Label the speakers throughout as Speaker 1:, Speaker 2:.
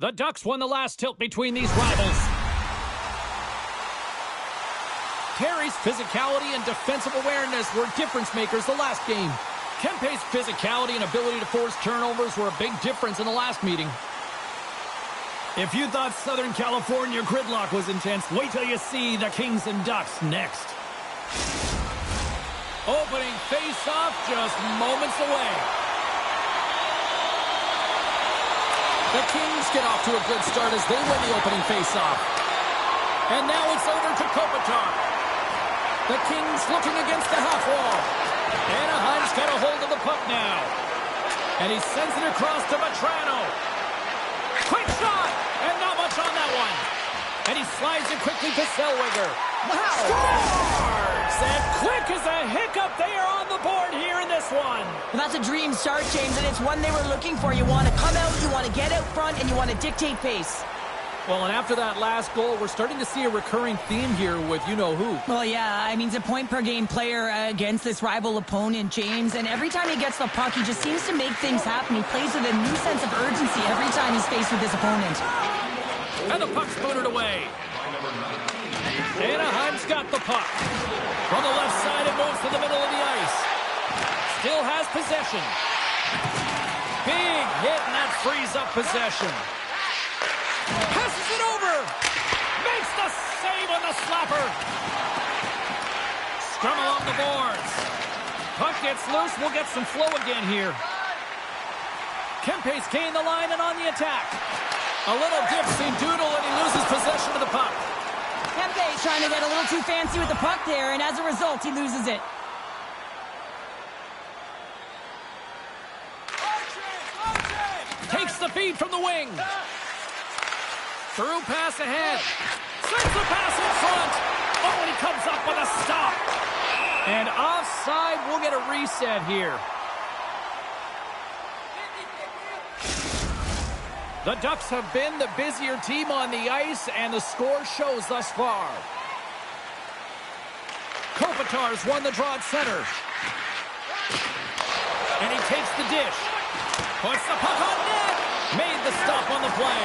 Speaker 1: The Ducks won the last tilt between these rivals. Terry's physicality and defensive awareness were difference makers the last game. Kempe's physicality and ability to force turnovers were a big difference in the last meeting.
Speaker 2: If you thought Southern California gridlock was intense, wait till you see the Kings and Ducks next.
Speaker 1: Opening face-off just moments away. The Kings get off to a good start as they win the opening face-off. And now it's over to Kopitar. The Kings looking against the half wall. Anaheim's got a hold of the puck now. And he sends it across to Vetrano. Quick shot! And not much on that one. And he slides it quickly to Zellweger.
Speaker 2: Wow!
Speaker 1: Scores! And quick as a hiccup, they are on the board here in this one.
Speaker 3: Well, that's a dream start, James, and it's one they were looking for. You want to come out, you want to get out front, and you want to dictate pace.
Speaker 1: Well, and after that last goal, we're starting to see a recurring theme here with you-know-who.
Speaker 3: Well, yeah, I mean, he's a point-per-game player against this rival opponent, James, and every time he gets the puck, he just seems to make things happen. He plays with a new sense of urgency every time he's faced with his opponent.
Speaker 1: And the puck's booted away. Anaheim's got the puck. From the left side, it moves to the middle of the ice. Still has possession. Big hit, and that frees up possession. Passes it over. Makes the save on the slapper. Scrum along the boards. Puck gets loose. We'll get some flow again here. Kempe's gained the line and on the attack. A little dipsy doodle, and he loses possession of the puck.
Speaker 3: Kempe's trying to get a little too fancy with the puck there, and as a result, he loses it.
Speaker 1: Takes the feed from the wing. Through pass ahead. Sends the pass in front. Oh, and he comes up with a stop. And offside, we'll get a reset here. The Ducks have been the busier team on the ice, and the score shows thus far. Kopitar's won the draw at center. And he takes the dish. Puts the puck on net. Made the stop on the play.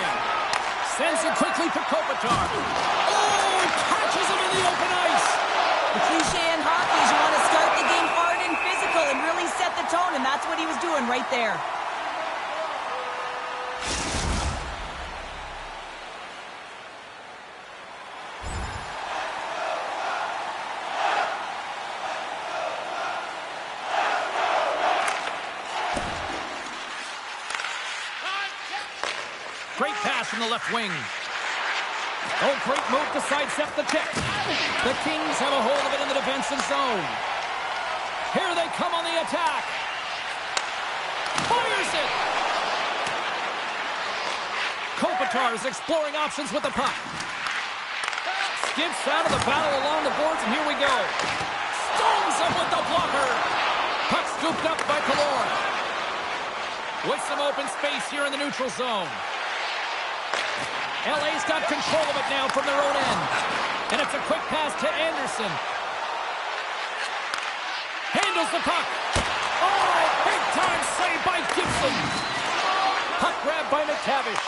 Speaker 1: Sends it quickly to Kopitar. Oh, catches him in the open ice.
Speaker 3: The cliche in hockey is you want to start the game hard and physical and really set the tone, and that's what he was doing right there.
Speaker 1: Great pass from the left wing. Oh, great move to sidestep the tip. The Kings have a hold of it in the defensive zone. Here they come on the attack. Fires it. Kopitar is exploring options with the puck. Skips out of the battle along the boards, and here we go. Stones him with the blocker. Puck scooped up by Kalor. With some open space here in the neutral zone. LA's got control of it now from their own end. And it's a quick pass to Anderson. Handles the puck. Oh, big time save by Gibson. Puck grabbed by McTavish.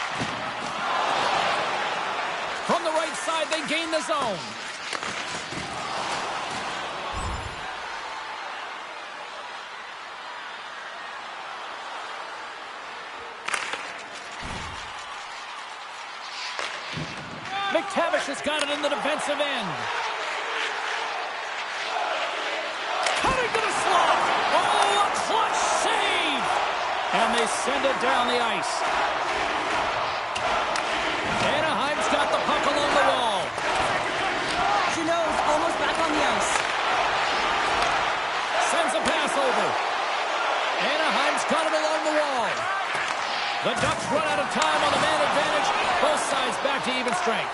Speaker 1: From the right side, they gain the zone. McTavish has got it in the defensive end. Cutting to the slot. Oh, a clutch save. And they send it down the ice. Anaheim's got the puck along the wall.
Speaker 3: Juneau's almost back on the ice.
Speaker 1: Sends a pass over. Anaheim's got it along the wall. The Ducks run out of time on the man advantage. Both sides back to even strength.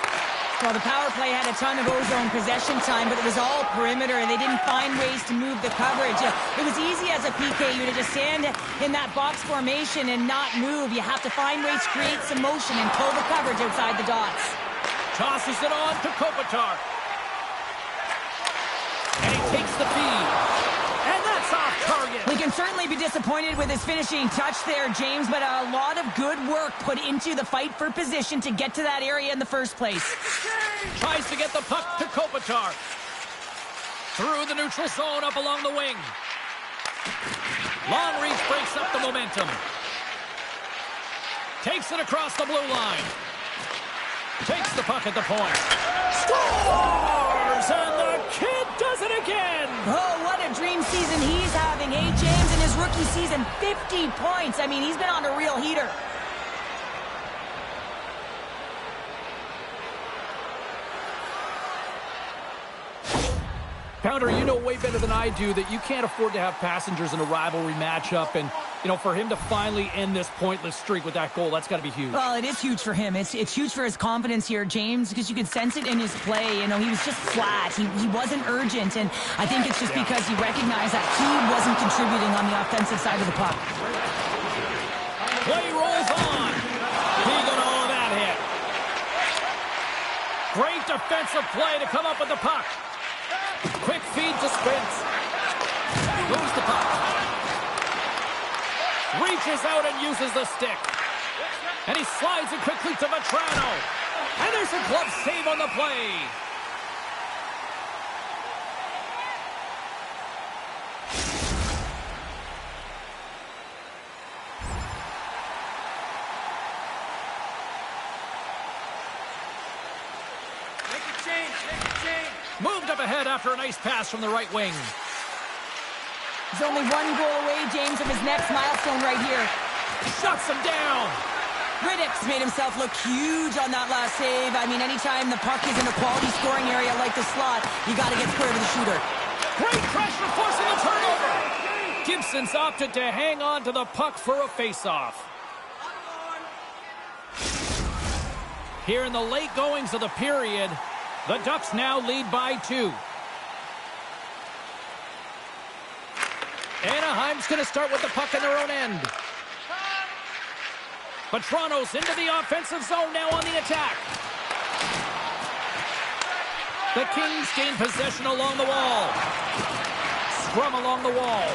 Speaker 3: Well, the power play had a ton of ozone possession time, but it was all perimeter, and they didn't find ways to move the coverage. It was easy as a PKU to just stand in that box formation and not move. You have to find ways to create some motion and pull the coverage outside the dots.
Speaker 1: Tosses it on to Kopitar. And he takes the feed. And that's off target.
Speaker 3: We can certainly be disappointed with his finishing touch there, James, but a lot of good work put into the fight for position to get to that area in the first place.
Speaker 1: Tries to get the puck to Kopitar. Through the neutral zone, up along the wing. Long reach breaks up the momentum. Takes it across the blue line. Takes the puck at the point. Scores! And the kid does it again!
Speaker 3: Oh, what a dream season he's having, eh, James? In his rookie season, 50 points. I mean, he's been on a real heater.
Speaker 2: Pounder, you know way better than I do that you can't afford to have passengers in a rivalry matchup. And, you know, for him to finally end this pointless streak with that goal, that's got to be huge.
Speaker 3: Well, it is huge for him. It's huge for his confidence here, James, because you could sense it in his play. You know, he was just flat. He wasn't urgent. And I think it's just because he recognized that he wasn't contributing on the offensive side of the puck.
Speaker 1: Play rolls on. He got all of that hit. Great defensive play to come up with the puck. Quick feed to Spence. Moves the puck. Reaches out and uses the stick. And he slides it quickly to Vetrano. And there's a glove save on the play. Moved up ahead after a nice pass from the right wing.
Speaker 3: He's only one goal away, James, from his next milestone right here.
Speaker 1: Shuts him down.
Speaker 3: Riddick's made himself look huge on that last save. I mean, anytime the puck is in a quality scoring area like the slot, you got to get square to the shooter.
Speaker 1: Great pressure forcing the turnover. Gibson's opted to hang on to the puck for a face-off. Here in the late goings of the period, the Ducks now lead by 2. Anaheim's going to start with the puck in their own end. But Toronto's into the offensive zone now on the attack. The Kings gain possession along the wall. Scrum along the wall.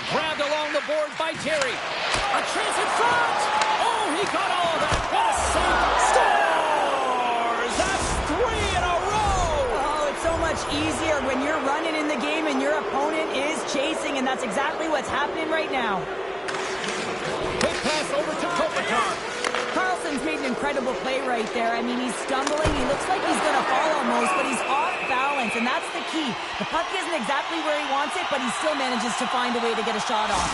Speaker 1: Grabbed along the boards by Terry. A chance in front. Oh, he got all of that. What a save. Scores! That's 3 in a row.
Speaker 3: Oh, it's so much easier when you're running in the game and your opponent is chasing, and that's exactly what's happening right now.
Speaker 1: Quick pass over to Kopitar.
Speaker 3: Carlson's made an incredible play right there. I mean, he's stumbling. He looks like he's going to fall almost, but he's off balance, and that's the key. The puck isn't exactly where he wants it, but he still manages to find a way to get a shot off.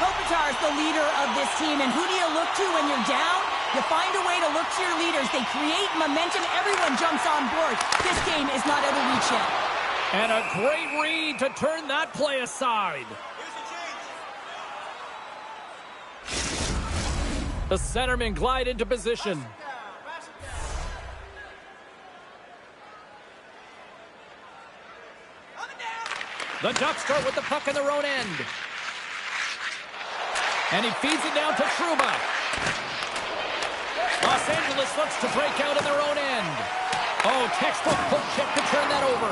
Speaker 3: Kopitar's the leader of this team, and who do you look to when you're down? You find a way to look to your leaders. They create momentum. Everyone jumps on board. This game is not out of reach yet.
Speaker 1: And a great read to turn that play aside. The centermen glide into position. The Ducks start with the puck in their own end. And he feeds it down to Trouba. Los Angeles looks to break out in their own end. Oh, textbook poke check to turn that over.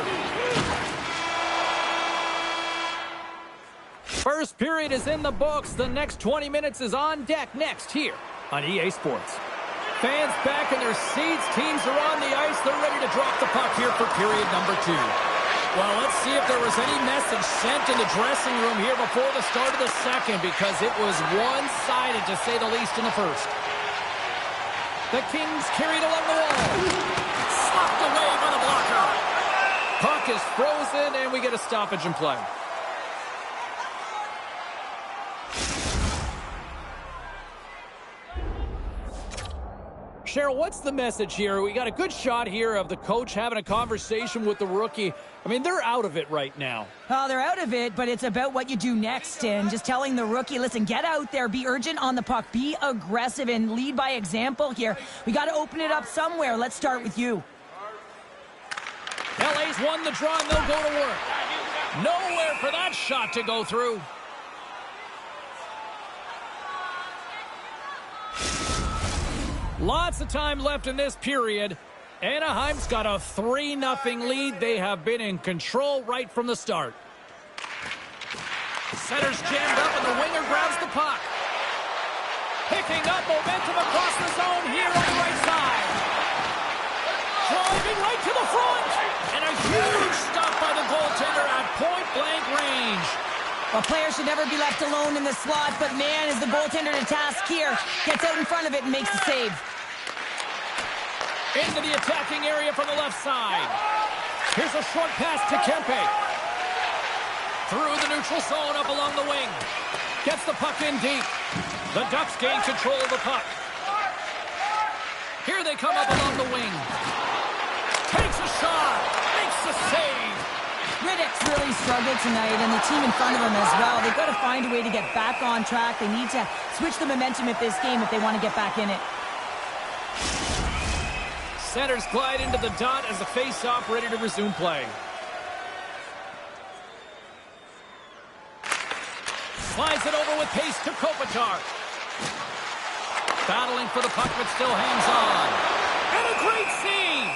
Speaker 1: First period is in the books. The next 20 minutes is on deck next here on EA Sports. Fans back in their seats. Teams are on the ice. They're ready to drop the puck here for period number 2. Well, let's see if there was any message sent in the dressing room here before the start of the second, because it was one-sided, to say the least, in the first. The Kings carried along the wall. Slapped away by the blocker. Puck is frozen, and we get a stoppage in play. Cheryl, what's the message here? We got a good shot here of the coach having a conversation with the rookie. I mean, they're out of it right now.
Speaker 3: Oh, they're out of it, but it's about what you do next, and just telling the rookie, listen, get out there, be urgent on the puck, be aggressive, and lead by example here. We got to open it up somewhere. Let's start with you.
Speaker 1: LA's won the draw, and they'll go to work. Nowhere for that shot to go through. Lots of time left in this period. Anaheim's got a 3-0 lead. They have been in control right from the start.
Speaker 2: Center's jammed up, and the winger grabs the puck. Picking up momentum across the zone here on the right side. Driving right to the front. And a huge stop by the goaltender at point-blank range.
Speaker 3: Well, players should never be left alone in the slot, but man, is the goaltender to task here. Gets out in front of it and makes the save.
Speaker 2: Into the attacking area from the left side. Here's a short pass to Kempe. Through the neutral zone up along the wing. Gets the puck in deep. The Ducks gain control of the puck. Here they come up along the wing. Takes a shot. Makes the save.
Speaker 3: Riddick's really struggled tonight, and the team in front of him as well. They've got to find a way to get back on track. They need to switch the momentum of this game if they want to get back in it.
Speaker 2: Centers glide into the dot as the face-off ready to resume play. Slides it over with pace to Kopitar. Battling for the puck, but still hangs on. And a great save!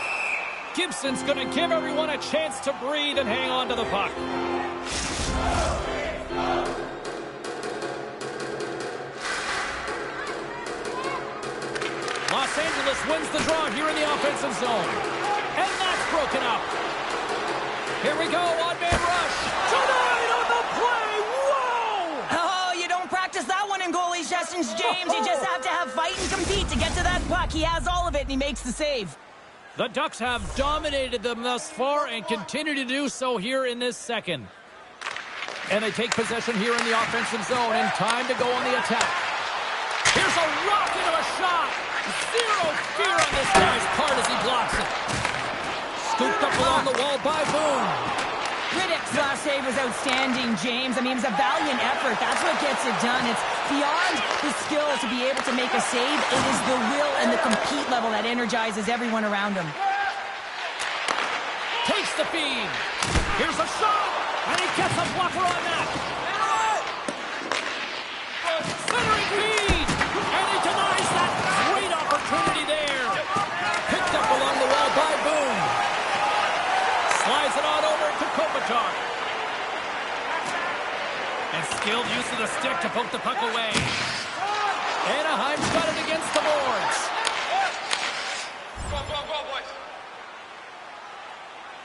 Speaker 2: Gibson's going to give everyone a chance to breathe and hang on to the puck. Los Angeles wins the draw here in the offensive zone. And that's broken up. Here we go, one-man rush. Denied on the play! Whoa!
Speaker 3: Oh, you don't practice that one in goalie sessions, James. You just have to have fight and compete to get to that puck. He has all of it, and he makes the save.
Speaker 2: The Ducks have dominated them thus far and continue to do so here in this second. And they take possession here in the offensive zone, and time to go on the attack. Here's a rocket of a shot. Zero fear on this guy's part as he blocks it. Scooped up along the wall by Boone.
Speaker 3: Riddick's last save was outstanding, James. I mean, it was a valiant effort. That's what gets it done. It's beyond the skill to be able to make a save. It is the will and the compete level that energizes everyone around him.
Speaker 2: Takes the feed. Here's a shot. And he gets a blocker on that. Centering feed. And he denies that. Great opportunity there. Picked up along the wall by Boone. Slides it on over to Kopitar. And skilled use of the stick to poke the puck away. Anaheim's got it against the boards.
Speaker 4: Go, boys.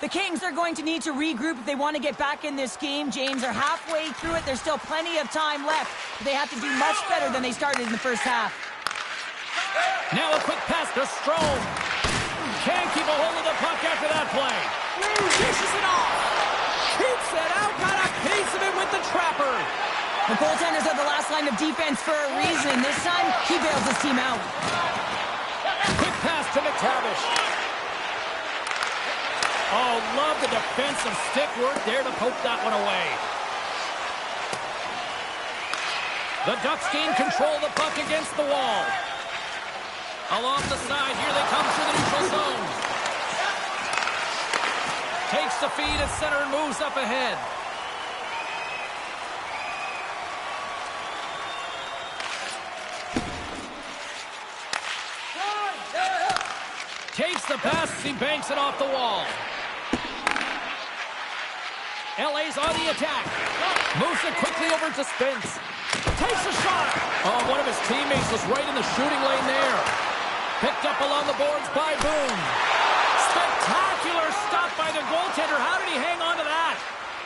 Speaker 3: The Kings are going to need to regroup if they want to get back in this game. James, are halfway through it. There's still plenty of time left. But they have to do much better than they started in the first half.
Speaker 2: Now a quick pass to Strome. Can't keep a hold of the puck after that play. Dishes it off. Keeps it out. Got a piece of it with the trapper.
Speaker 3: The goaltenders are the last line of defense for a reason. This time, he bails his team out.
Speaker 2: Quick pass to McTavish. Oh, love the defensive stick work there to poke that one away. The Ducks gain control of the puck against the wall. Along the side, here they come through the neutral zone. Takes the feed at center and moves up ahead. Takes the pass as he banks it off the wall. LA's on the attack. Moves it quickly over to Spence. Takes a shot. Oh, one of his teammates was right in the shooting lane there. Picked up along the boards by Boone. Spectacular stop by the goaltender. How did he hang on to that?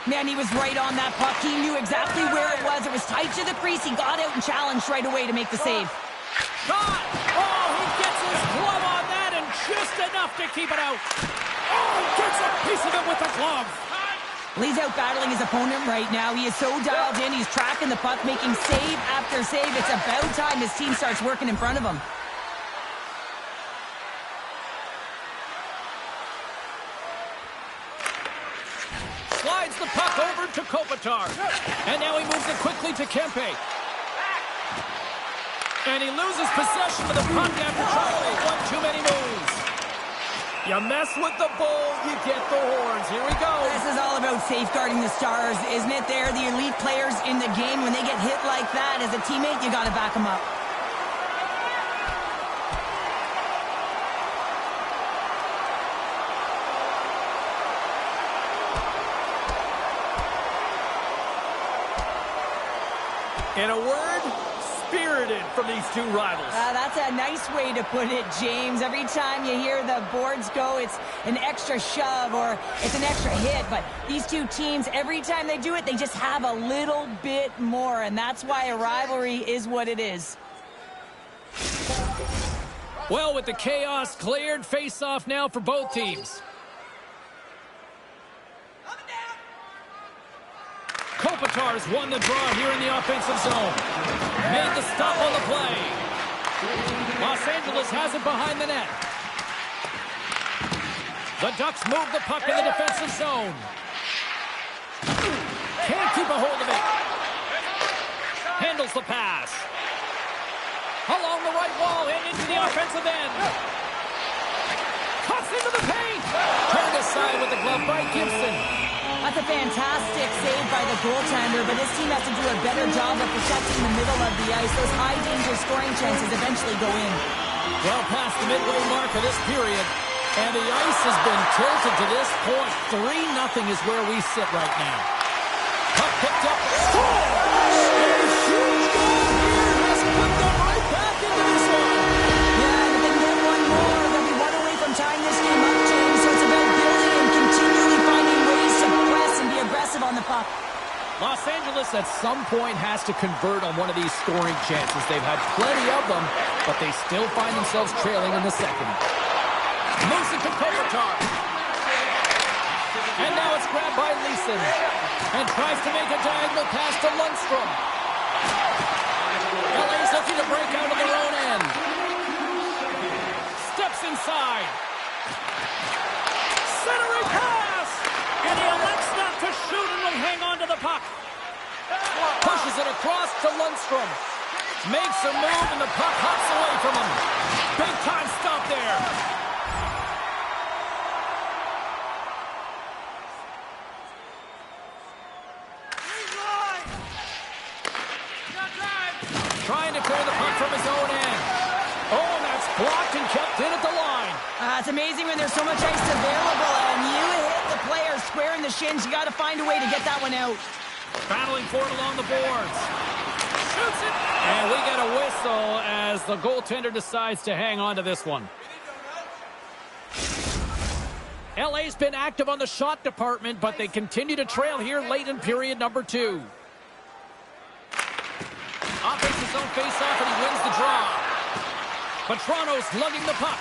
Speaker 3: Man, he was right on that puck. He knew exactly where it was. It was tight to the crease. He got out and challenged right away to make the save.
Speaker 2: Shot! Oh, he gets his glove on that and just enough to keep it out. Oh, he gets a piece of it with the glove.
Speaker 3: He's out battling his opponent right now. He is so dialed in. He's tracking the puck, making save after save. It's about time his team starts working in front of him.
Speaker 2: Slides the puck over to Kopitar. And now he moves it quickly to Kempe. And he loses possession of the puck after trying to make one too many moves. You mess with the bull, you get the horns. Here we go.
Speaker 3: This is all about safeguarding the stars, isn't it? They're the elite players in the game. When they get hit like that, as a teammate, you got to back them up.
Speaker 2: In a word, spirited from these two rivals.
Speaker 3: That's a nice way to put it, James. Every time you hear the boards go, it's an extra shove or it's an extra hit. But these two teams, every time they do it, they just have a little bit more. And that's why a rivalry is what it is.
Speaker 2: Well, with the chaos cleared, face-off now for both teams. Kopitar's won the draw here in the offensive zone. Made the stop on the play. Los Angeles has it behind the net. The Ducks move the puck in the defensive zone. Can't keep a hold of it. Handles the pass. Along the right wall and into the offensive end. Cuts into the paint. Turned aside with the glove by Gibson.
Speaker 3: That's a fantastic save by the goaltender, but this team has to do a better job of protecting the middle of the ice. Those high-danger scoring chances eventually go in.
Speaker 2: Well past the midway mark of this period, and the ice has been tilted to this point. 3-0 is where we sit right now. Puck picked up. Score! A huge goal here has put them right back into this one.
Speaker 3: Yeah, and if they can get one more, they'll be one away from tying this game up, James. So it's about building and continually finding ways to press and be aggressive on the puck.
Speaker 2: Los Angeles at some point has to convert on one of these scoring chances. They've had plenty of them, but they still find themselves trailing in the second. Moves it to Kopitar. And now it's grabbed by Leeson. And tries to make a diagonal pass to Lundstrom. LA's looking to break out of their own end. Steps inside. Centering pass! And he elects not to shoot and will hang on to the puck. Pushes it across to Lundstrom. Makes a move and the puck hops away from him. Big time stop there. Trying to clear the puck from his own end. Oh, and that's blocked and kept in at the line.
Speaker 3: It's amazing when there's so much ice available and you hit the player square in the shins. You got to find a way to get that one out.
Speaker 2: Battling for it along the boards. Shoots it. And we get a whistle as the goaltender decides to hang on to this one. LA's been active on the shot department, but they continue to trail here late in period number 2. Offensive zone face-off, and he wins the draw. But Toronto's lugging the puck.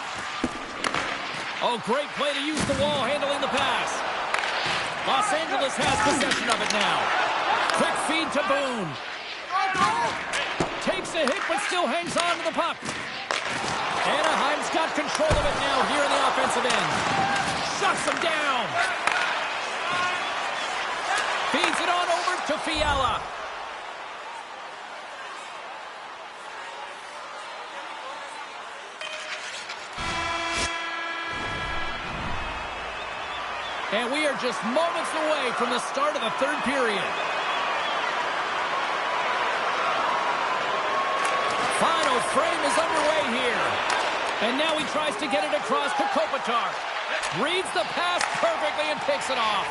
Speaker 2: Oh, great play to use the wall, handling the pass. Los Angeles has possession of it now. Quick feed to Boone. Takes a hit, but still hangs on to the puck. Anaheim's got control of it now here in the offensive end. Shuts him down. Feeds it on over to Fiala. And we are just moments away from the start of the third period. Final frame is underway here. And now he tries to get it across to Kopitar. Reads the pass perfectly and picks it off.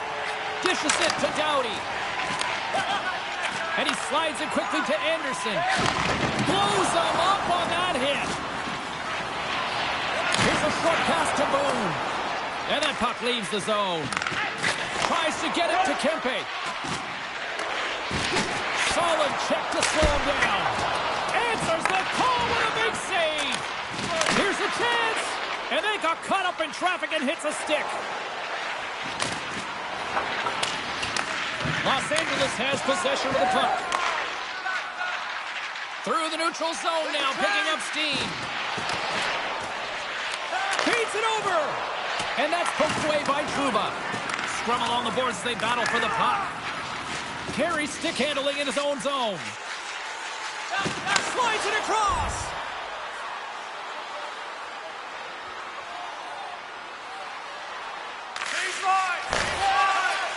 Speaker 2: Dishes it to Doughty. And he slides it quickly to Anderson. Blows him up on that hit. Here's a short pass to Boone. And that puck leaves the zone. Tries to get it to Kempe. Solid check to slow him down. Answers the call with a big save. Here's a chance. And they got caught up in traffic and hits a stick. Los Angeles has possession of the puck. Through the neutral zone now, picking up steam. Feeds it over. And that's poked away by Trouba. Scrum along the boards as they battle for the puck. Carries stick handling in his own zone. Slides it across.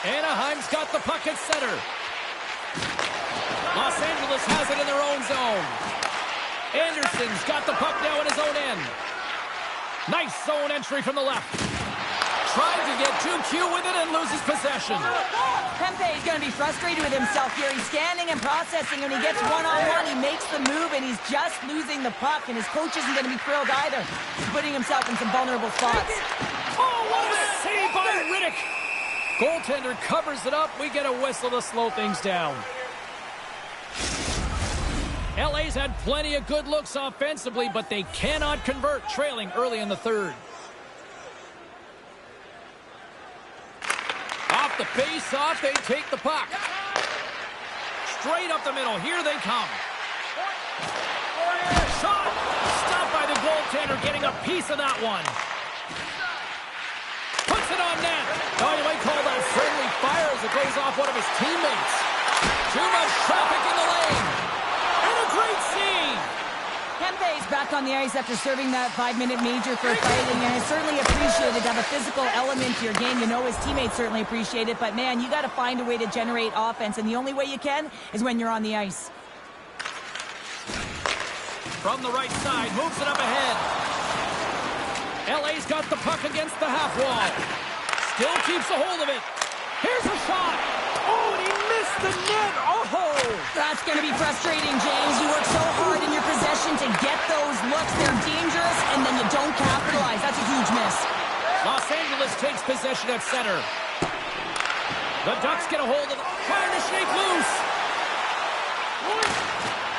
Speaker 2: Anaheim's got the puck at center. Los Angeles has it in their own zone. Anderson's got the puck now in his own end. Nice zone entry from the left. Trying to get too cute with it and loses possession.
Speaker 3: Kempe going to be frustrated with himself here. He's scanning and processing. When he gets one-on-one, he makes the move, and he's just losing the puck, and his coach isn't going to be thrilled either. He's putting himself in some vulnerable spots.
Speaker 2: Oh, what a save by Riddick! Goaltender covers it up. We get a whistle to slow things down. LA's had plenty of good looks offensively, but they cannot convert, trailing early in the third. Off the face-off, they take the puck. Straight up the middle. Here they come. Shot! Stopped by the goaltender, getting a piece of that one. Puts it on net. Oh, you might call that friendly fire as it goes off one of his teammates. Too much traffic in the lane. And a great save.
Speaker 3: Kempe is back on the ice after serving that 5-minute major for fighting, and I certainly appreciate it to have a physical element to your game. You know his teammates certainly appreciate it, but man, you got to find a way to generate offense, and the only way you can is when you're on the ice.
Speaker 2: From the right side, moves it up ahead. LA's got the puck against the half wall. Still keeps a hold of it. Here's a shot. Oh, and he missed the net. Oh!
Speaker 3: That's going to be frustrating, James. You work so hard in your possession to get those looks. They're dangerous, and then you don't capitalize. That's a huge miss.
Speaker 2: Los Angeles takes possession at center. The Ducks get a hold of it, trying to shake loose.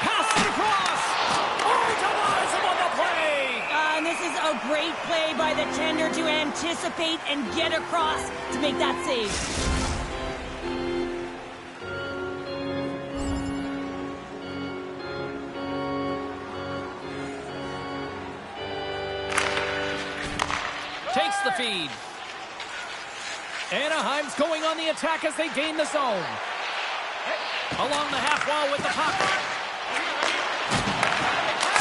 Speaker 2: Pass it across. Oh, denies him on the play.
Speaker 3: And this is a great play by the tender to anticipate and get across to make that save.
Speaker 2: Takes the feed. Anaheim's going on the attack as they gain the zone. Along the half wall with the puck.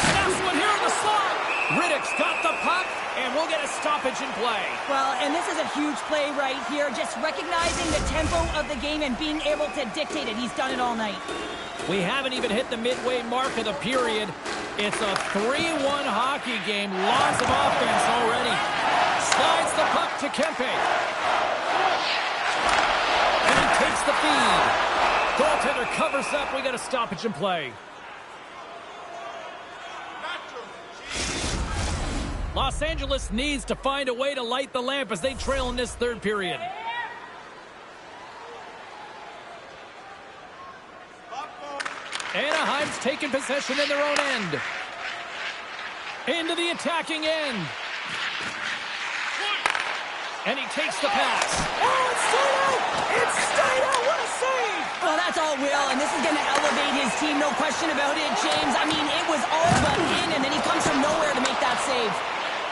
Speaker 2: Snaps one here in the slot. Riddick's got the puck, and we'll get a stoppage in play.
Speaker 3: Well, and this is a huge play right here. Just recognizing the tempo of the game and being able to dictate it. He's done it all night.
Speaker 2: We haven't even hit the midway mark of the period. It's a 3-1 hockey game. Lots of offense already. Slides the puck to Kempe. And he takes the feed. Goaltender covers up. We got a stoppage in play. Los Angeles needs to find a way to light the lamp as they trail in this third period. Anaheim's taking possession in their own end. Into the attacking end. And he takes the pass. Oh, it's stayed out! It's stayed out! What a save!
Speaker 3: Well, that's all Will, and this is going to elevate his team, no question about it, James. I mean, it was all but in, and then he comes from nowhere to make that save.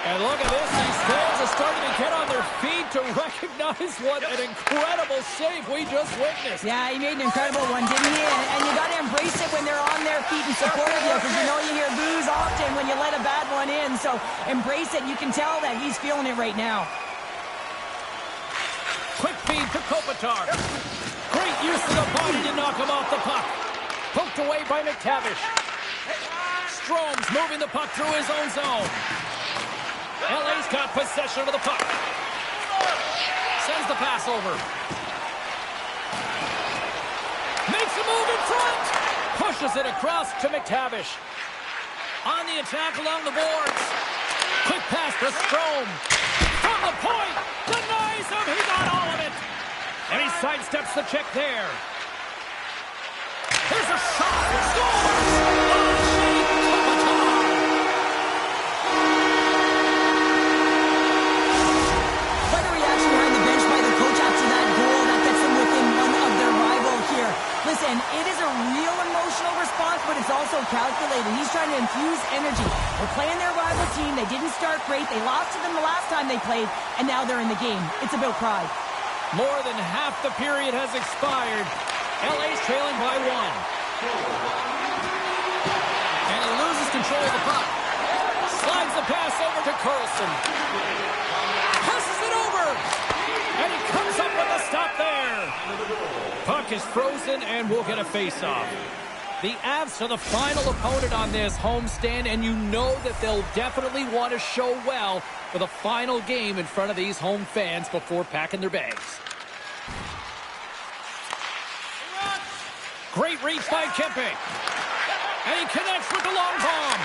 Speaker 2: And look at this. These fans are starting to get on their feet to recognize what an incredible save we just witnessed.
Speaker 3: Yeah, he made an incredible one, didn't he? And you got to embrace it when they're on their feet and support of you, because you know you hear boos often when you let a bad one in. So embrace it. You can tell that he's feeling it right now.
Speaker 2: Quick feed to Kopitar. Great use of the body to knock him off the puck. Poked away by McTavish. Strome's moving the puck through his own zone. LA's got possession of the puck. Sends the pass over. Makes a move in front. Pushes it across to McTavish. On the attack along the boards. Quick pass to Strome. From the point. Denies him. He got all of it. And he sidesteps the check there. Here's a shot. Scores!
Speaker 3: Listen, it is a real emotional response, but it's also calculated. He's trying to infuse energy. They're playing their rival team. They didn't start great. They lost to them the last time they played, and now they're in the game. It's about pride.
Speaker 2: More than half the period has expired. LA's trailing by 1. And he loses control of the puck. Slides the pass over to Carlson. Passes it over. And he comes up with a stop there. Puck is frozen, and we'll get a face-off. The Avs are the final opponent on this homestand, and you know that they'll definitely want to show well for the final game in front of these home fans before packing their bags. Great reach by Kempe. And he connects with the long bomb.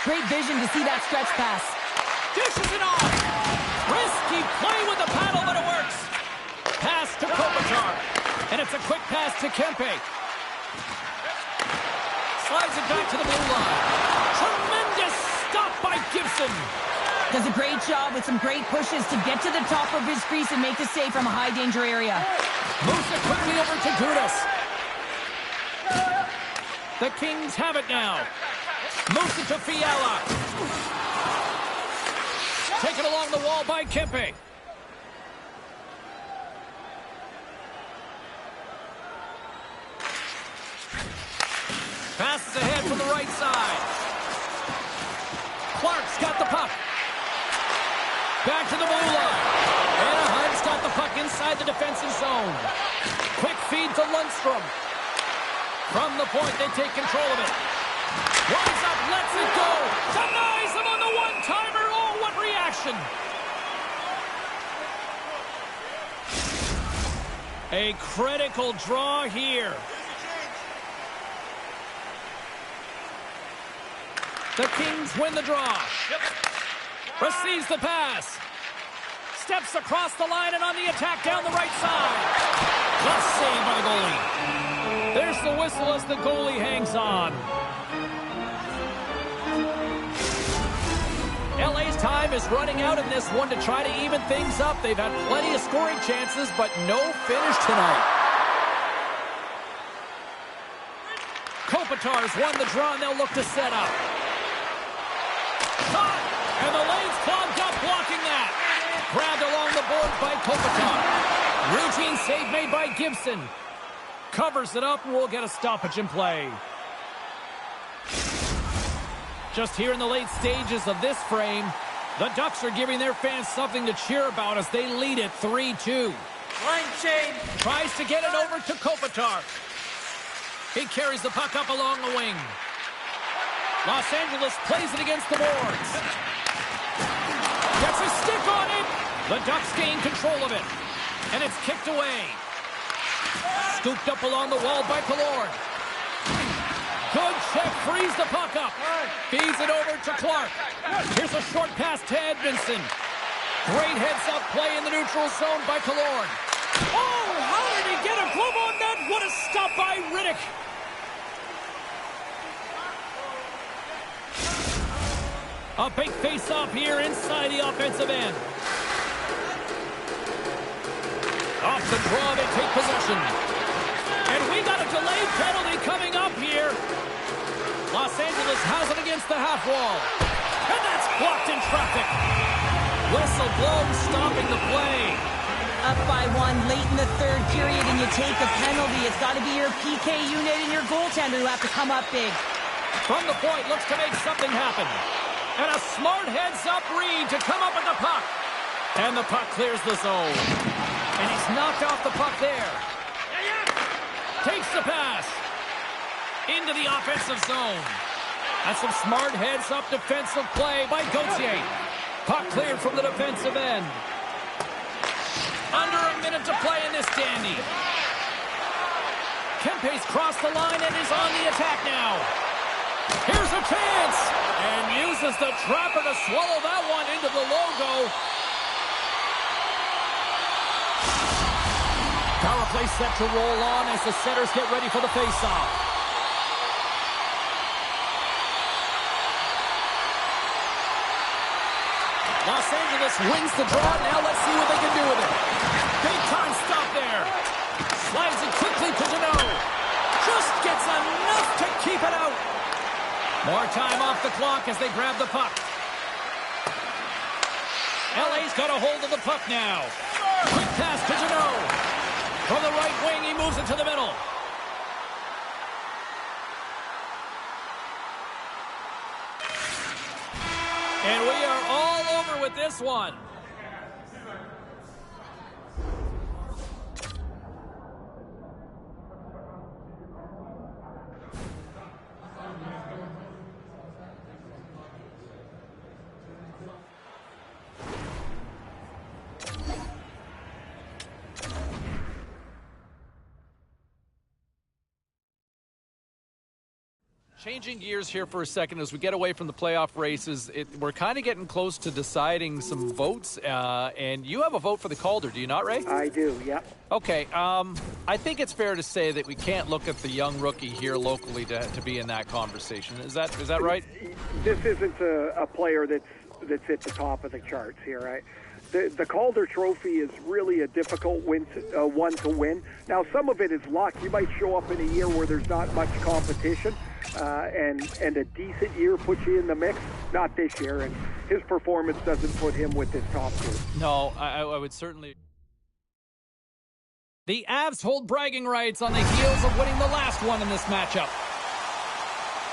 Speaker 3: Great vision to see that stretch pass.
Speaker 2: Dishes it off. Risky play with the paddle, but it works. Pass to Kopitar. And it's a quick pass to Kempe. Slides it back to the blue line. Tremendous stop by Gibson.
Speaker 3: Does a great job with some great pushes to get to the top of his crease and make the save from a high-danger area.
Speaker 2: Moves it quickly over to Gudas. The Kings have it now. Moves it to Fiala. Taken along the wall by Kempe. Passes ahead from the right side. Clark's got the puck. Back to the blue line. Anaheim's got the puck inside the defensive zone. Quick feed to Lundstrom. From the point, they take control of it. Winds up, lets it go. Denies him on the one-timer. Oh, what reaction. A critical draw here. The Kings win the draw. Receives the pass. Steps across the line and on the attack down the right side. Just saved by the goalie. There's the whistle as the goalie hangs on. LA's time is running out in this one to try to even things up. They've had plenty of scoring chances, but no finish tonight. Kopitar's won the draw, and they'll look to set up. Shot! And the lane's clogged up, blocking that. Grabbed along the board by Kopitar. Routine save made by Gibson. Covers it up, and we'll get a stoppage in play. Just here in the late stages of this frame, the Ducks are giving their fans something to cheer about as they lead it 3-2.
Speaker 3: Line change.
Speaker 2: Tries to get it over to Kopitar. He carries the puck up along the wing. Los Angeles plays it against the boards. Gets a stick on it. The Ducks gain control of it. And it's kicked away. Scooped up along the wall by Killorn. Good check, frees the puck up. Feeds it over to Clark. Here's a short pass to Edmondson. Great heads-up play in the neutral zone by Killorn. Oh, how did he get a glove on that? What a stop by Riddick. A big face-off here inside the offensive end. Off the draw, they take possession. And we got a delayed penalty coming up here. Los Angeles has it against the half wall. And that's blocked in traffic. Whistle blown, stopping the play.
Speaker 3: Up by one late in the third period and you take a penalty. It's got to be your PK unit and your goaltender who have to come up big.
Speaker 2: From the point, looks to make something happen. And a smart heads-up read to come up with the puck. And the puck clears the zone. And he's knocked off the puck there. Takes the pass. Into the offensive zone. That's some smart heads-up defensive play by Gauthier. Puck cleared from the defensive end. Under a minute to play in this dandy. Kempe's crossed the line and is on the attack now. Here's a chance. And uses the trapper to swallow that one into the logo. Power play set to roll on as the setters get ready for the faceoff. Los Angeles wins the draw. Now let's see what they can do with it. Big time stop there. Slides it quickly to Deneau. Just gets enough to keep it out. More time off the clock as they grab the puck. LA's got a hold of the puck now. Quick pass to Deneau. From the right wing, he moves it to the middle. And we are all over with this one. Changing gears here for a second as we get away from the playoff races, we're kind of getting close to deciding some votes, and you have a vote for the Calder, do you not, Ray?
Speaker 4: I do, yeah.
Speaker 2: Okay, I think it's fair to say that we can't look at the young rookie here locally to be in that conversation. Is that right?
Speaker 4: This isn't a player that's at the top of the charts here, right? The Calder Trophy is really a difficult one to win. Now, some of it is luck. You might show up in a year where there's not much competition, and a decent year puts you in the mix. Not this year, and his performance doesn't put him with this top group.
Speaker 2: No, I would certainly. The Avs hold bragging rights on the heels of winning the last one in this matchup.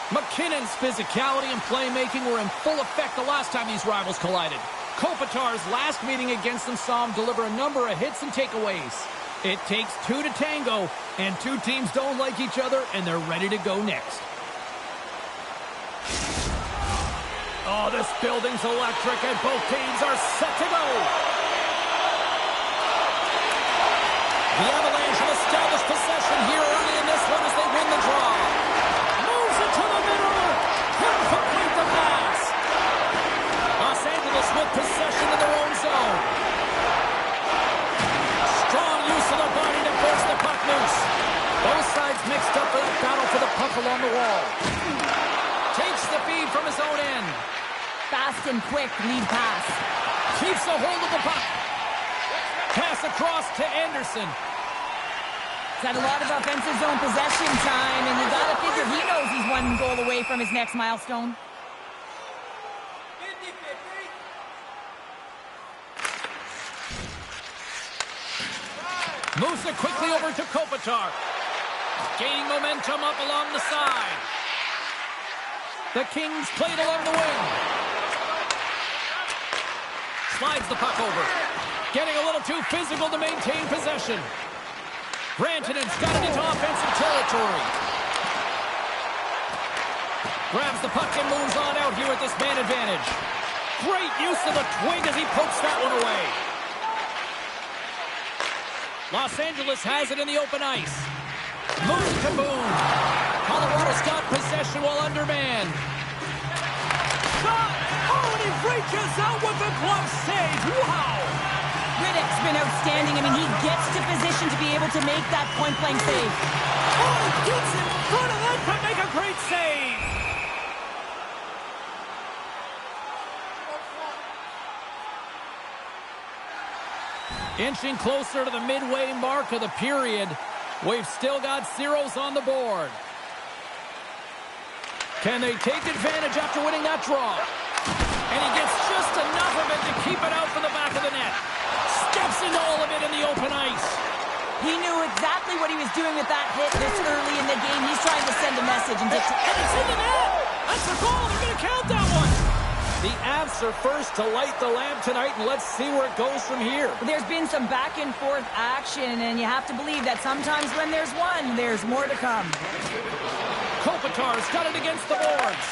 Speaker 2: McKinnon's physicality and playmaking were in full effect the last time these rivals collided. Kopitar's last meeting against them saw him deliver a number of hits and takeaways. It takes two to tango, and two teams don't like each other, and they're ready to go next. Oh, this building's electric, and both teams are set to go. The Avalanche have established possession here early in this one as they win the draw. Moves it to the middle. Can't complete the pass. Los Angeles with possession in their own zone. Strong use of the body to force the puck loose. Both sides mixed up for that battle for the puck along the wall. Takes the feed from his own end.
Speaker 3: Fast and quick lead pass.
Speaker 2: Keeps a hold of the puck. Pass across to Anderson.
Speaker 3: He's had a lot of offensive zone possession time, and you got to figure he knows he's one goal away from his next milestone.
Speaker 2: Moves it quickly over to Kopitar. Gaining momentum up along the side. The Kings played along the wing. Slides the puck over. Getting a little too physical to maintain possession. Rantanen's got it into offensive territory. Grabs the puck and moves on out here with this man advantage. Great use of the twig as he pokes that one away. Los Angeles has it in the open ice. Moves to Boone. Colorado's got possession while undermanned. Shot! Oh, and he reaches out with the glove save. Wow!
Speaker 3: Riddick's been outstanding. I mean, he gets to position to be able to make that point-blank save.
Speaker 2: Oh, he gets in front of that to make a great save. Inching closer to the midway mark of the period. We've still got zeros on the board. Can they take advantage after winning that draw? And he gets just enough of it to keep it out from the back of the net. Steps into all of it in the open ice.
Speaker 3: He knew exactly what he was doing with that hit this early in the game. He's trying to send a message. And
Speaker 2: it's in the net. That's a goal. They're going to count that one. The Avs are first to light the lamp tonight, and let's see where it goes from here.
Speaker 3: There's been some back-and-forth action, and you have to believe that sometimes when there's one, there's more to come.
Speaker 2: Kopitar's got it against the boards.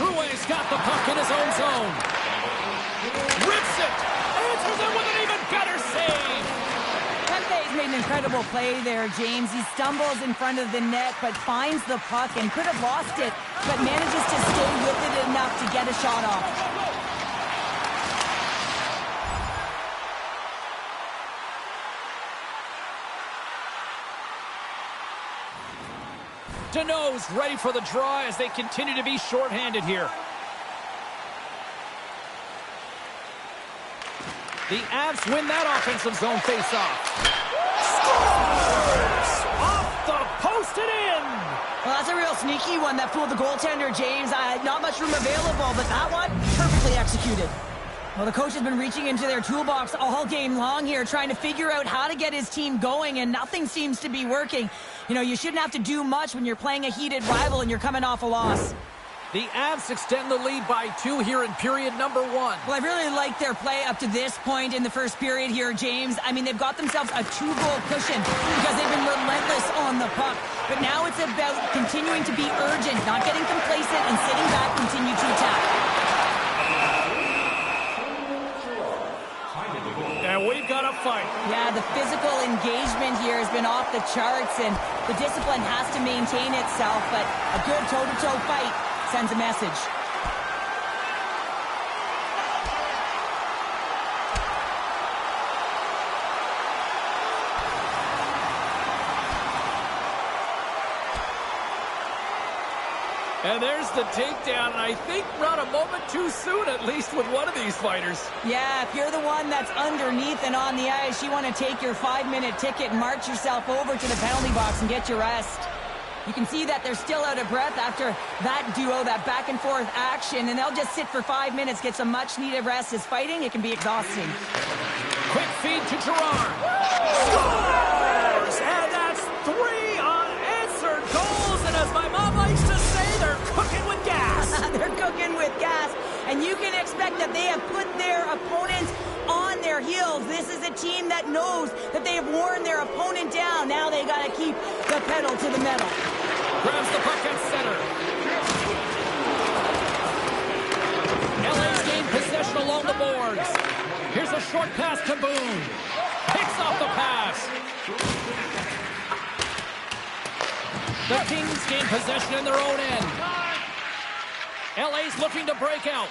Speaker 2: Troué's got the puck in his own zone. Rips it. Answers it with an even better save.
Speaker 3: Kempe's made an incredible play there, James. He stumbles in front of the net, but finds the puck and could have lost it, but manages to stay with it enough to get a shot off.
Speaker 2: Deneau's ready for the draw as they continue to be shorthanded here. The Avs win that offensive zone face-off. Scores! Off the post and in!
Speaker 3: Well, that's a real sneaky one that fooled the goaltender, James. Not much room available, but that one, perfectly executed. Well, the coach has been reaching into their toolbox all game long here, trying to figure out how to get his team going, and nothing seems to be working. You know, you shouldn't have to do much when you're playing a heated rival and you're coming off a loss.
Speaker 2: The Avs extend the lead by 2 here in period number 1.
Speaker 3: Well, I really like their play up to this point in the first period here, James. I mean, they've got themselves a 2-goal cushion because they've been relentless on the puck. But now it's about continuing to be urgent, not getting complacent, and sitting back, continue to attack.
Speaker 2: And we've got a fight.
Speaker 3: Yeah, the physical engagement here has been off the charts, and the discipline has to maintain itself, but a good toe-to-toe fight sends a message.
Speaker 2: And there's the takedown, and I think not a moment too soon, at least with one of these fighters.
Speaker 3: Yeah, if you're the one that's underneath and on the ice, you want to take your 5-minute ticket and march yourself over to the penalty box and get your rest. You can see that they're still out of breath after that duo, that back-and-forth action, and they'll just sit for 5 minutes, get some much-needed rest. As fighting, it can be exhausting.
Speaker 2: Quick feed to Gerard. Scores! And that's 3 unanswered goals, and as my mom likes to say, they're cooking with gas.
Speaker 3: They're cooking with gas, and you can expect that they have put their opponents on their heels. This is a team that knows that they have worn their opponent down. Now they got to keep the pedal to the metal.
Speaker 2: Grabs the puck at center. LA's gained possession along the boards. Here's a short pass to Boone. Picks off the pass. The Kings gain possession in their own end. LA's looking to break out.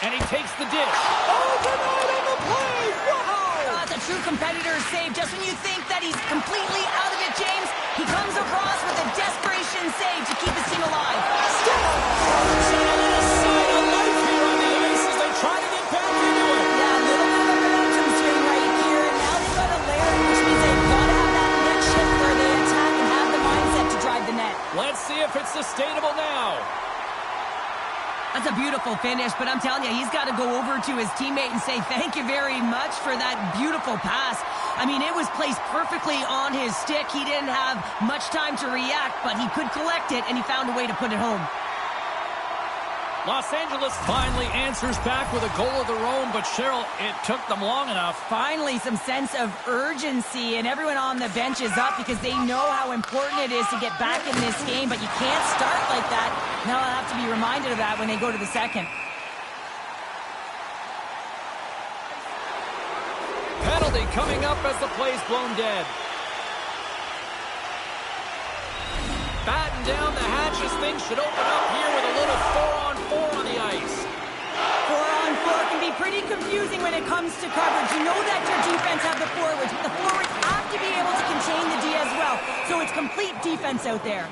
Speaker 2: And he takes the dish. Overnight on the play! Wow!
Speaker 3: It's a true competitor's save. Just when you think that he's completely out of it, James, he comes across with a desperation save to keep his team alive.
Speaker 2: Still a sign of life here on the ice as they try to get back into it.
Speaker 3: Yeah, a little bit of a momentum swing right here, and now they've got a layer, which means they've got to have that net shift where they attack and have the mindset to drive the net.
Speaker 2: Let's see if it's sustainable now.
Speaker 3: That's a beautiful finish, but I'm telling you, he's got to go over to his teammate and say thank you very much for that beautiful pass. I mean, it was placed perfectly on his stick. He didn't have much time to react, but he could collect it, and he found a way to put it home.
Speaker 2: Los Angeles finally answers back with a goal of their own, but Cheryl, it took them long enough.
Speaker 3: Finally, some sense of urgency, and everyone on the bench is up because they know how important it is to get back in this game, but you can't start like that. Now I'll have to be reminded of that when they go to the second.
Speaker 2: Penalty coming up as the play's blown dead. Batten down the hatches. Things should open up here with a little 4-on-4 on the ice.
Speaker 3: 4-on-4 can be pretty confusing when it comes to coverage. You know that your defense have the forwards, but the forwards have to be able to contain the D as well. So it's complete defense out there.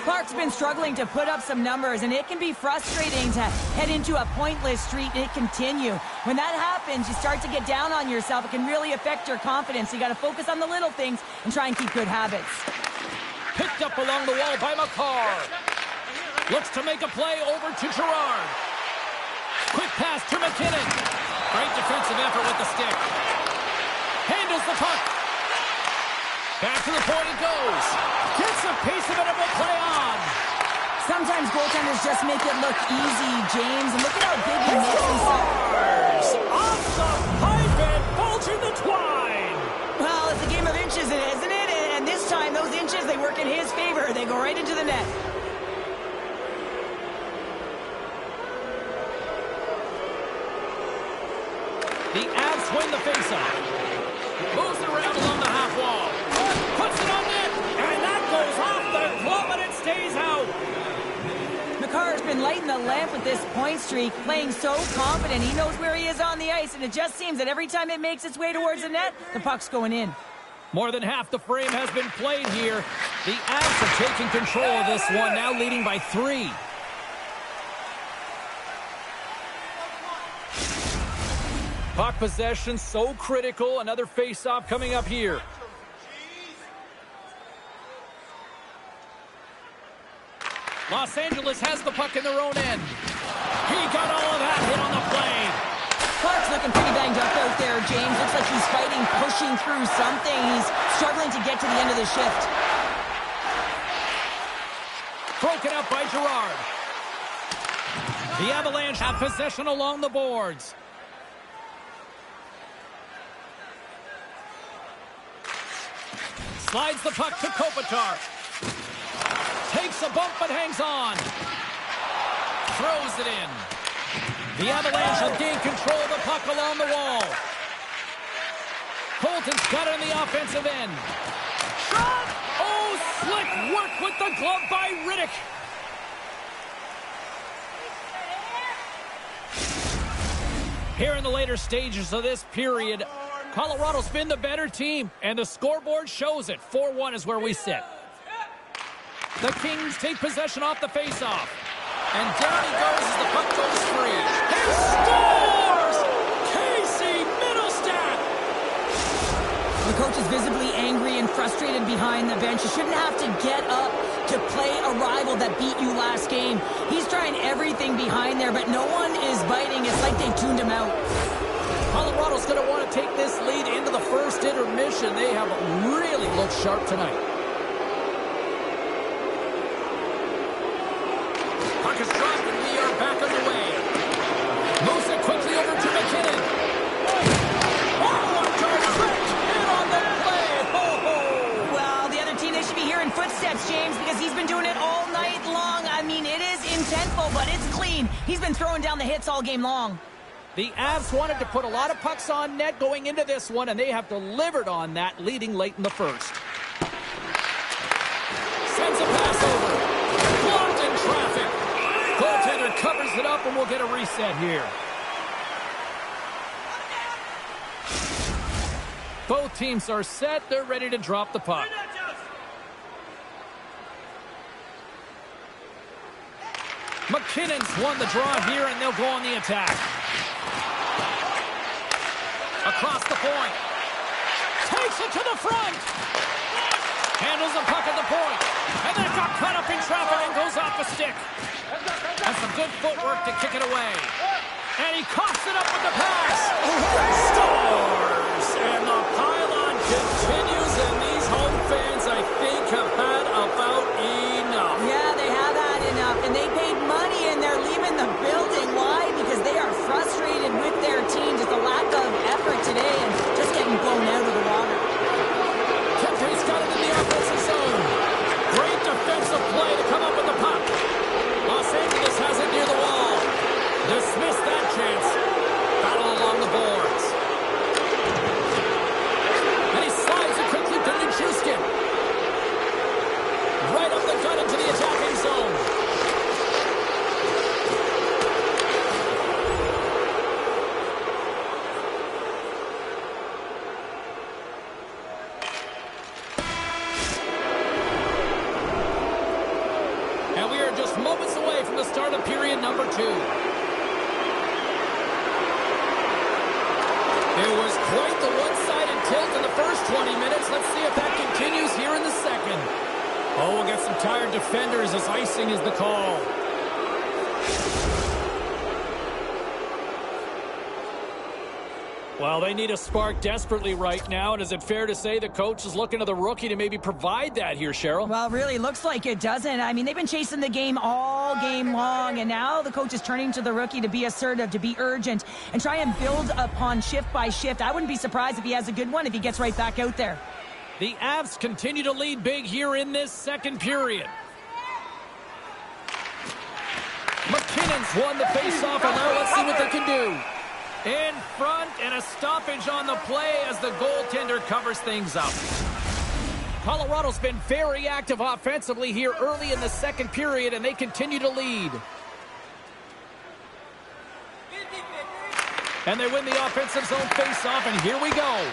Speaker 3: Clark's been struggling to put up some numbers, and it can be frustrating to head into a pointless streak and it continue. When that happens, you start to get down on yourself. It can really affect your confidence. You got to focus on the little things and try and keep good habits.
Speaker 2: Picked up along the wall by McCarr. Looks to make a play over to Gerard. Quick pass to McKinnon. Great defensive effort with the stick. Handles the puck. Back to the point it goes. Gets a piece of it and will play on.
Speaker 3: Sometimes goaltenders just make it look easy, James. And look at how big he makes himself.
Speaker 2: Off the pipe and bulging the twine.
Speaker 3: Well, it's a game of inches, isn't it? And this time, those inches, they work in his favor. They go right into the net.
Speaker 2: The Avs win the faceoff. Moves it around along the half wall. Puts it on net. And that goes off the glove and it stays out.
Speaker 3: McCarr's been lighting the lamp with this point streak, playing so confident. He knows where he is on the ice, and it just seems that every time it makes its way towards the net, the puck's going in.
Speaker 2: More than half the frame has been played here. The Avs are taking control of this one, now leading by 3. Puck possession so critical. Another face-off coming up here. Los Angeles has the puck in their own end. He got all of that hit on the play.
Speaker 3: Clark's looking pretty banged up out there, James. Looks like he's fighting, pushing through something. He's struggling to get to the end of the shift.
Speaker 2: Broken up by Gerard. The Avalanche have possession along the boards. Slides the puck to Kopitar. Takes a bump but hangs on. Throws it in. The Avalanche have gained control of the puck along the wall. Colton's got it on the offensive end. Shot! Oh, slick work with the glove by Riddick. Here in the later stages of this period, Colorado's been the better team, and the scoreboard shows it. 4-1 is where we sit. The Kings take possession off the faceoff. And down he goes as the puck goes free. He scores! Casey Middlestat!
Speaker 3: The coach is visibly angry and frustrated behind the bench. You shouldn't have to get up to play a rival that beat you last game. He's trying everything behind there, but no one is biting. It's like they tuned him out.
Speaker 2: Colorado's going to want to take this lead into the first intermission. They have really looked sharp tonight. Puck is dropped and we are back underway. Moves it quickly over to McKinnon. Oh, a direct hit on the play. Oh.
Speaker 3: Well, the other team, they should be hearing footsteps, James, because he's been doing it all night long. I mean, it is intentful, but it's clean. He's been throwing down the hits all game long.
Speaker 2: The Avs wanted to put a lot of pucks on net going into this one, and they have delivered on that, leading late in the first. Sends a pass over. Blocked in traffic. Goaltender covers it up, and we'll get a reset here. Both teams are set. They're ready to drop the puck. McKinnon's won the draw here, and they'll go on the attack. Across the point. Takes it to the front. Handles the puck at the point. And then it got caught up in traffic and goes off the stick. And some good footwork to kick it away. And he coughs it up with the pass. Scores! And the pylon continues, and these home fans, I think, have had about enough.
Speaker 3: Yeah, they have had enough, and they paid money, and they're leaving the building. Why? Because they are frustrated with their team. Just a lack of effort today and just getting blown out of the water.
Speaker 2: Kempe's got it in the offensive zone. Great defensive play to come up with the puck. Los Angeles has it near the wall. Dismiss that chance. Battle along the boards. And he slides it quickly to Nichushkin. Right up the gut into the attacking zone. And we are just moments away from the start of period number 2. It was quite the one-sided tilt in the first 20 minutes. Let's see if that continues here in the second. Oh, we'll get some tired defenders as icing is the call. Well, they need a spark desperately right now, and is it fair to say the coach is looking to the rookie to maybe provide that here, Cheryl?
Speaker 3: Well, really looks like it doesn't. I mean, they've been chasing the game all game long, and now the coach is turning to the rookie to be assertive, to be urgent, and try and build upon shift by shift. I wouldn't be surprised if he has a good one if he gets right back out there.
Speaker 2: The Avs continue to lead big here in this second period. McKinnon's won the faceoff, and now let's see what they can do. In front, and a stoppage on the play as the goaltender covers things up. Colorado's been very active offensively here early in the second period, and they continue to lead. And they win the offensive zone faceoff, and here we go.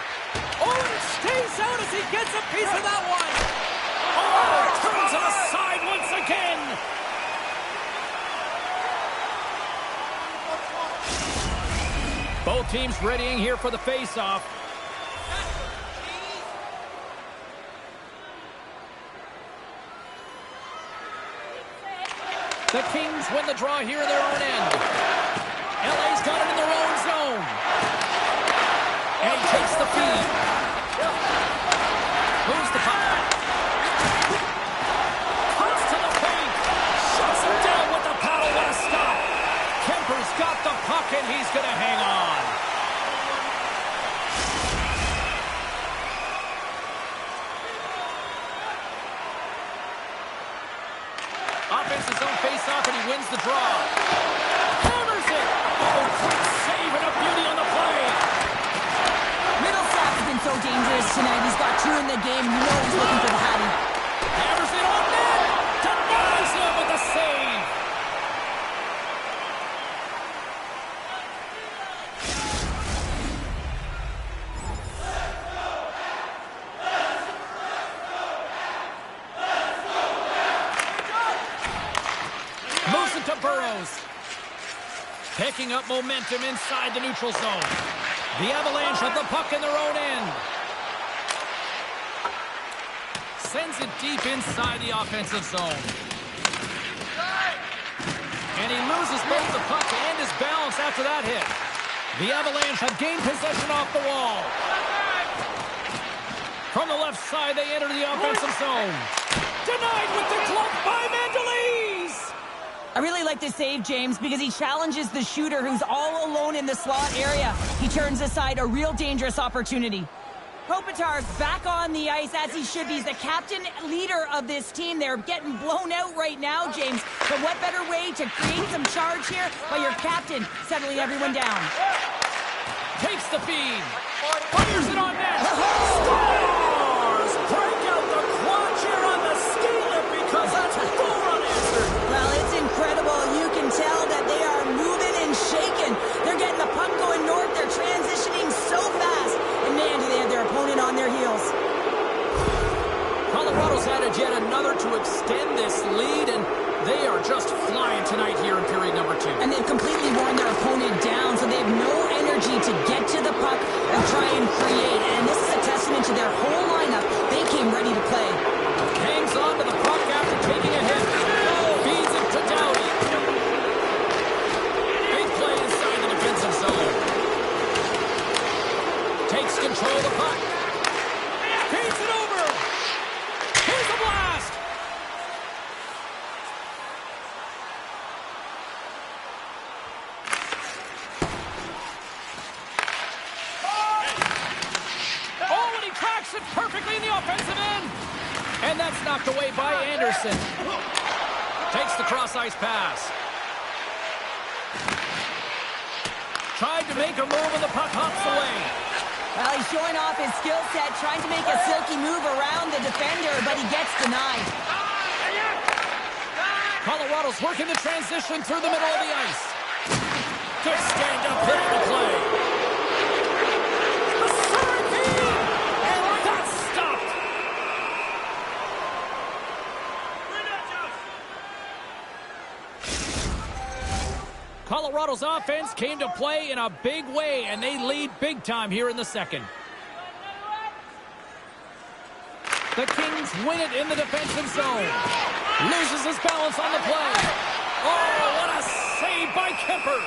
Speaker 2: Oh, and it stays out as he gets a piece of that one. Oh, turns it aside once again. Both teams readying here for the faceoff. The Kings win the draw here in their own end. LA's got it in their own zone. And takes the feed. Moves the puck. Cuts to the paint. Shuts him down with the paddle. What a stop. Kemper's got the puck, and he's going to hang on. Offensive zone face-off, and he wins the draw. Hammers it! Oh, quick save and a beauty on the play!
Speaker 3: Middlesex has been so dangerous dangerous tonight. He's got 2 in the game. You know he's looking for the Hattie.
Speaker 2: Hammers it on net. Denies him with the save. Moves it to Burrows. Picking up momentum inside the neutral zone. The Avalanche have the puck in their own end. Sends it deep inside the offensive zone. And he loses both the puck and his balance after that hit. The Avalanche have gained possession off the wall. From the left side, they enter the offensive zone. Denied with the glove by Mandolese.
Speaker 3: I really like this save, James, because he challenges the shooter who's all alone in the slot area. He turns aside a real dangerous opportunity. Kopitar's back on the ice as he should be. He's the captain leader of this team. They're getting blown out right now, James. But what better way to create some charge here by your captain settling everyone down?
Speaker 2: Takes the feed. Fires it on net. Scores! Break out the quad here on the ski lift because that's full unanswered.
Speaker 3: Well, it's incredible. You can tell that they are moving and shaking. They're getting the puck going north. They're transitioning so fast. And man, do they have their opponent on their heels.
Speaker 2: Colorado's added yet another to extend this lead, and they are just flying tonight here in period number 2.
Speaker 3: And they've completely worn their opponent down, so they have no energy to get to the puck and try and create. And this is a testament to their whole lineup. They came ready to play.
Speaker 2: Hangs on to the puck after taking a hit. Feeds it to Doughty. Big play inside the defensive zone. Takes control of the puck. Feeds it over. Here's the blast. Oh, and he cracks it perfectly in the offensive end. And that's knocked away by Anderson. Takes the cross-ice pass. Tried to make a move and the puck hops away.
Speaker 3: Well, he's showing off his skill set, trying to make a silky move around the defender, but he gets denied.
Speaker 2: Colorado's working the transition through the middle of the ice. Good stand-up hit on the play. The third feed, and that's stopped. Colorado's offense came to play in a big way, and they lead big time here in the second. The Kings win it in the defensive zone. Loses his balance on the play. Oh, what a save by Kemper.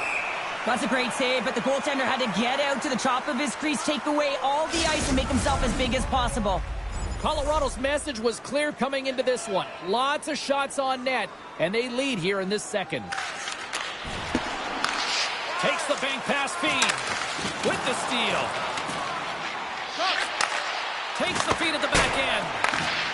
Speaker 3: That's a great save, but the goaltender had to get out to the top of his crease, take away all the ice, and make himself as big as possible.
Speaker 2: Colorado's message was clear coming into this one. Lots of shots on net, and they lead here in this second. Takes the bank pass feed with the steal. Takes the feed at the back end.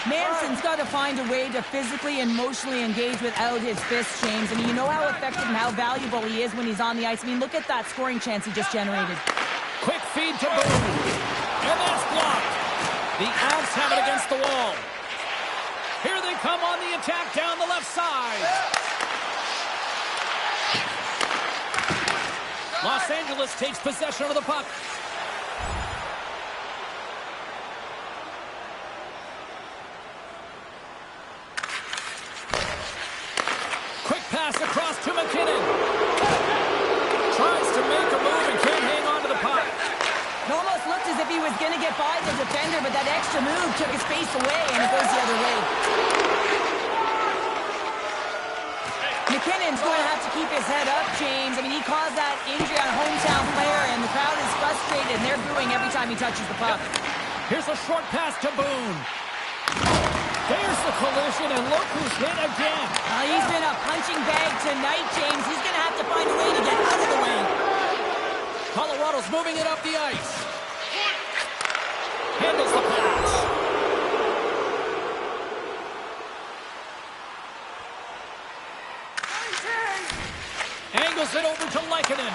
Speaker 3: Manson's got to find a way to physically and emotionally engage without his fists, James. I mean, you know how effective and how valuable he is when he's on the ice. I mean, look at that scoring chance he just generated.
Speaker 2: Quick feed to Boone. And that's blocked. The Avs have it against the wall. Here they come on the attack down the left side. Los Angeles takes possession of the puck. Quick pass across to McKinnon. Tries to make a move and can't hang on to the puck.
Speaker 3: It almost looked as if he was going to get by the defender, but that extra move took his face away, and it goes the other way. McKinnon's going to have to keep his head up, James. I mean, he caused that injury on a hometown player, and the crowd is frustrated, and they're booing every time he touches the puck.
Speaker 2: Here's a short pass to Boone. There's the collision, and look who's hit again.
Speaker 3: He's been a punching bag tonight, James. He's going to have to find a way to get out of the way.
Speaker 2: Colorado's moving it up the ice. Handles the pass. Angles it over to Lehkonen.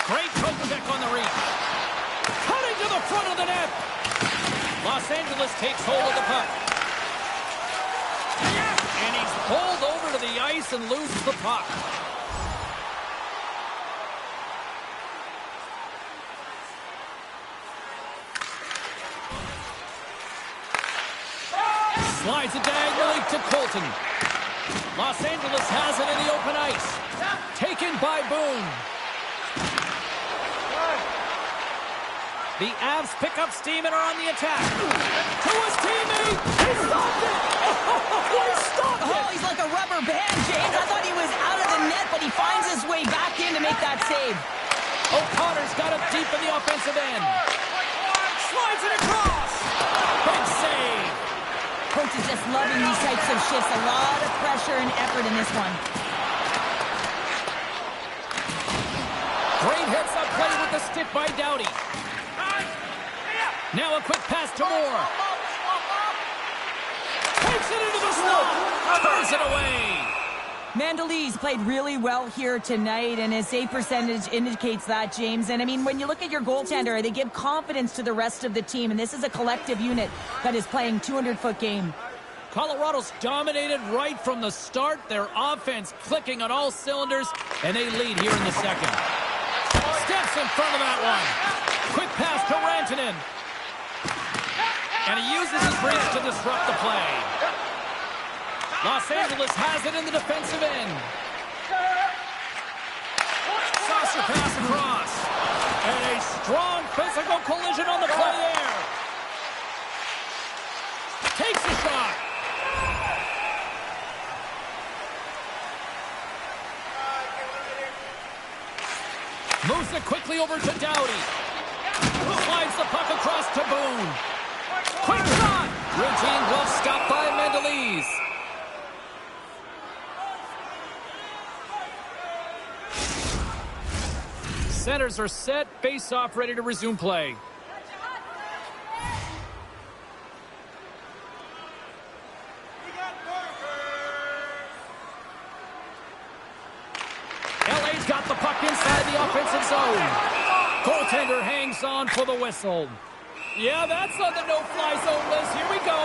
Speaker 2: Great poke check on the reach. front of the net. Los Angeles takes hold of the puck. And he's pulled over to the ice and loses the puck. Slides it diagonally to Colton. Los Angeles has it in the open ice. Taken by Boone. The Avs pick up steam and are on the attack. To his teammate. He stopped it. He stopped it.
Speaker 3: Oh, he's like a rubber band, James. I thought he was out of the net, but he finds his way back in to make that save.
Speaker 2: O'Connor's got it deep in the offensive end. Slides it across. Big save.
Speaker 3: Coach is just loving these types of shifts. A lot of pressure and effort in this one.
Speaker 2: Great heads-up play with the stick by Doughty. Now a quick pass to Moore. Takes it into the slot. Turns it away.
Speaker 3: Mandolese played really well here tonight, and his save percentage indicates that, James. And, I mean, when you look at your goaltender, they give confidence to the rest of the team, and this is a collective unit that is playing 200-foot game.
Speaker 2: Colorado's dominated right from the start. Their offense clicking on all cylinders, and they lead here in the second. Steps in front of that one. Quick pass to Rantanen. And he uses his bridge to disrupt the play. Los Angeles has it in the defensive end. Saucer pass across. And a strong physical collision on the play there. Takes a shot. Moves it quickly over to Doughty. Slides the puck across to Boone. Quick shot! Routine glove stopped by Mandolese. Centers are set, face-off ready to resume play. LA's got the puck inside the offensive zone. Goaltender hangs on for the whistle. Yeah, that's on the no-fly zone list. Here we go.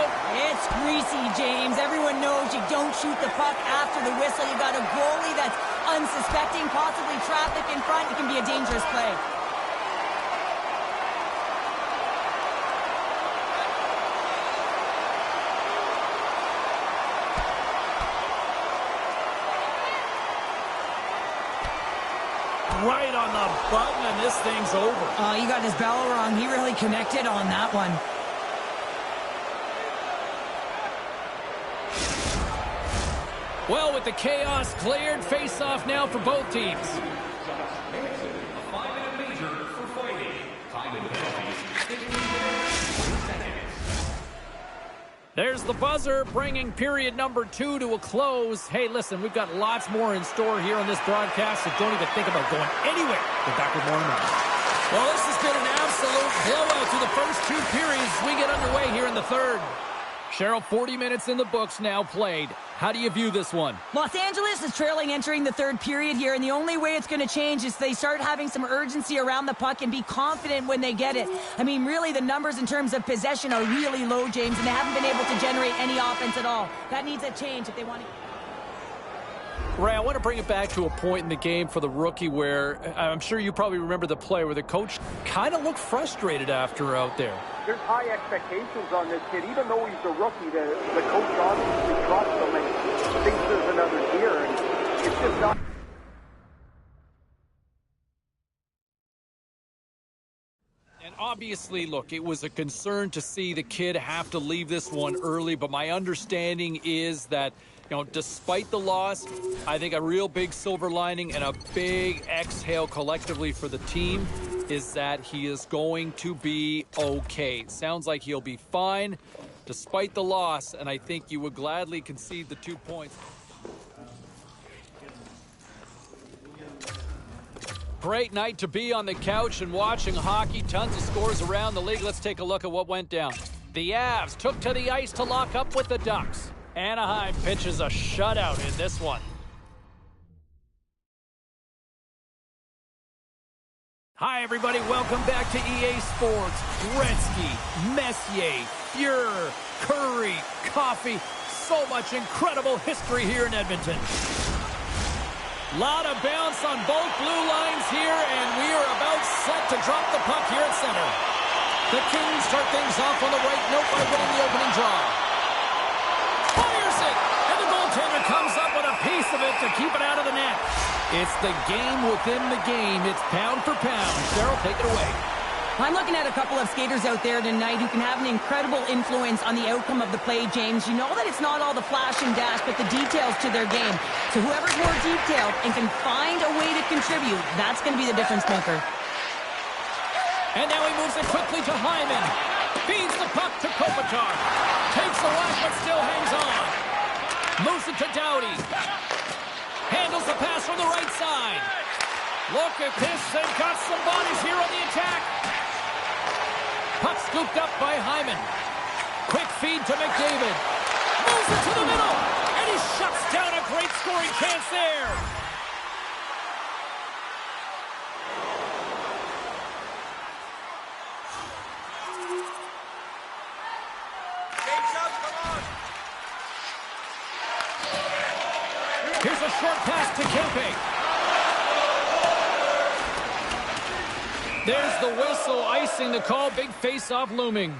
Speaker 3: It's greasy, James. Everyone knows you don't shoot the puck after the whistle. You got a goalie that's unsuspecting, possibly traffic in front. It can be a dangerous play.
Speaker 2: Right on the button, and this thing's over.
Speaker 3: Oh, you got his bell wrong. He really connected on that one.
Speaker 2: Well, with the chaos cleared, face-off now for both teams.
Speaker 5: A 5-minute major for fighting. Time and penalties, 15 minutes, 40 seconds.
Speaker 2: There's the buzzer, bringing period number 2 to a close. Hey, listen, we've got lots more in store here on this broadcast, so don't even think about going anywhere. We're back with more in a minute. Well, this has been an absolute blowout through the first 2 periods. We get underway here in the third. Cheryl, 40 minutes in the books now played. How do you view this one?
Speaker 3: Los Angeles is trailing entering the third period here, and the only way it's going to change is they start having some urgency around the puck and be confident when they get it. I mean, really, the numbers in terms of possession are really low, James, and they haven't been able to generate any offense at all. That needs a change if they want to...
Speaker 2: Ray, I want to bring it back to a point in the game for the rookie where I'm sure you probably remember the play where the coach kind of looked frustrated after out there.
Speaker 4: There's high expectations on this kid. Even though he's a rookie, the coach obviously trusts him and thinks there's another tier. And it's just not...
Speaker 2: And obviously, look, it was a concern to see the kid have to leave this one early, but my understanding is that, you know, despite the loss, I think a real big silver lining and a big exhale collectively for the team is that he is going to be okay. It sounds like he'll be fine despite the loss, and I think you would gladly concede the 2 points. Great night to be on the couch and watching hockey. Tons of scores around the league. Let's take a look at what went down. The Avs took to the ice to lock up with the Ducks. Anaheim pitches a shutout in this one. Hi, everybody. Welcome back to EA Sports. Gretzky, Messier, Fuhrer, Curry, Coffee. So much incredible history here in Edmonton. Lot of bounce on both blue lines here, and we are about set to drop the puck here at center. The Kings start things off on the right note by winning the opening draw. Fires it, and the goaltender comes up with a piece of it to keep it out of the net. It's the game within the game. It's pound for pound. Cheryl, take it away.
Speaker 3: I'm looking at a couple of skaters out there tonight who can have an incredible influence on the outcome of the play, James. You know that it's not all the flash and dash, but the details to their game. So whoever's more detailed and can find a way to contribute, that's going to be the difference maker.
Speaker 2: And now he moves it quickly to Hyman. Feeds the puck to Kopitar. Takes the whack, but still hangs on. Moves it to Doughty. Handles the pass from the right side. Look at this. They've got some bodies here on the attack. Puck scooped up by Hyman. Quick feed to McDavid. Moves it to the middle. And he shuts down a great scoring chance there. Here's a short pass to Kempe. There's the whistle, icing the call. Big face-off looming.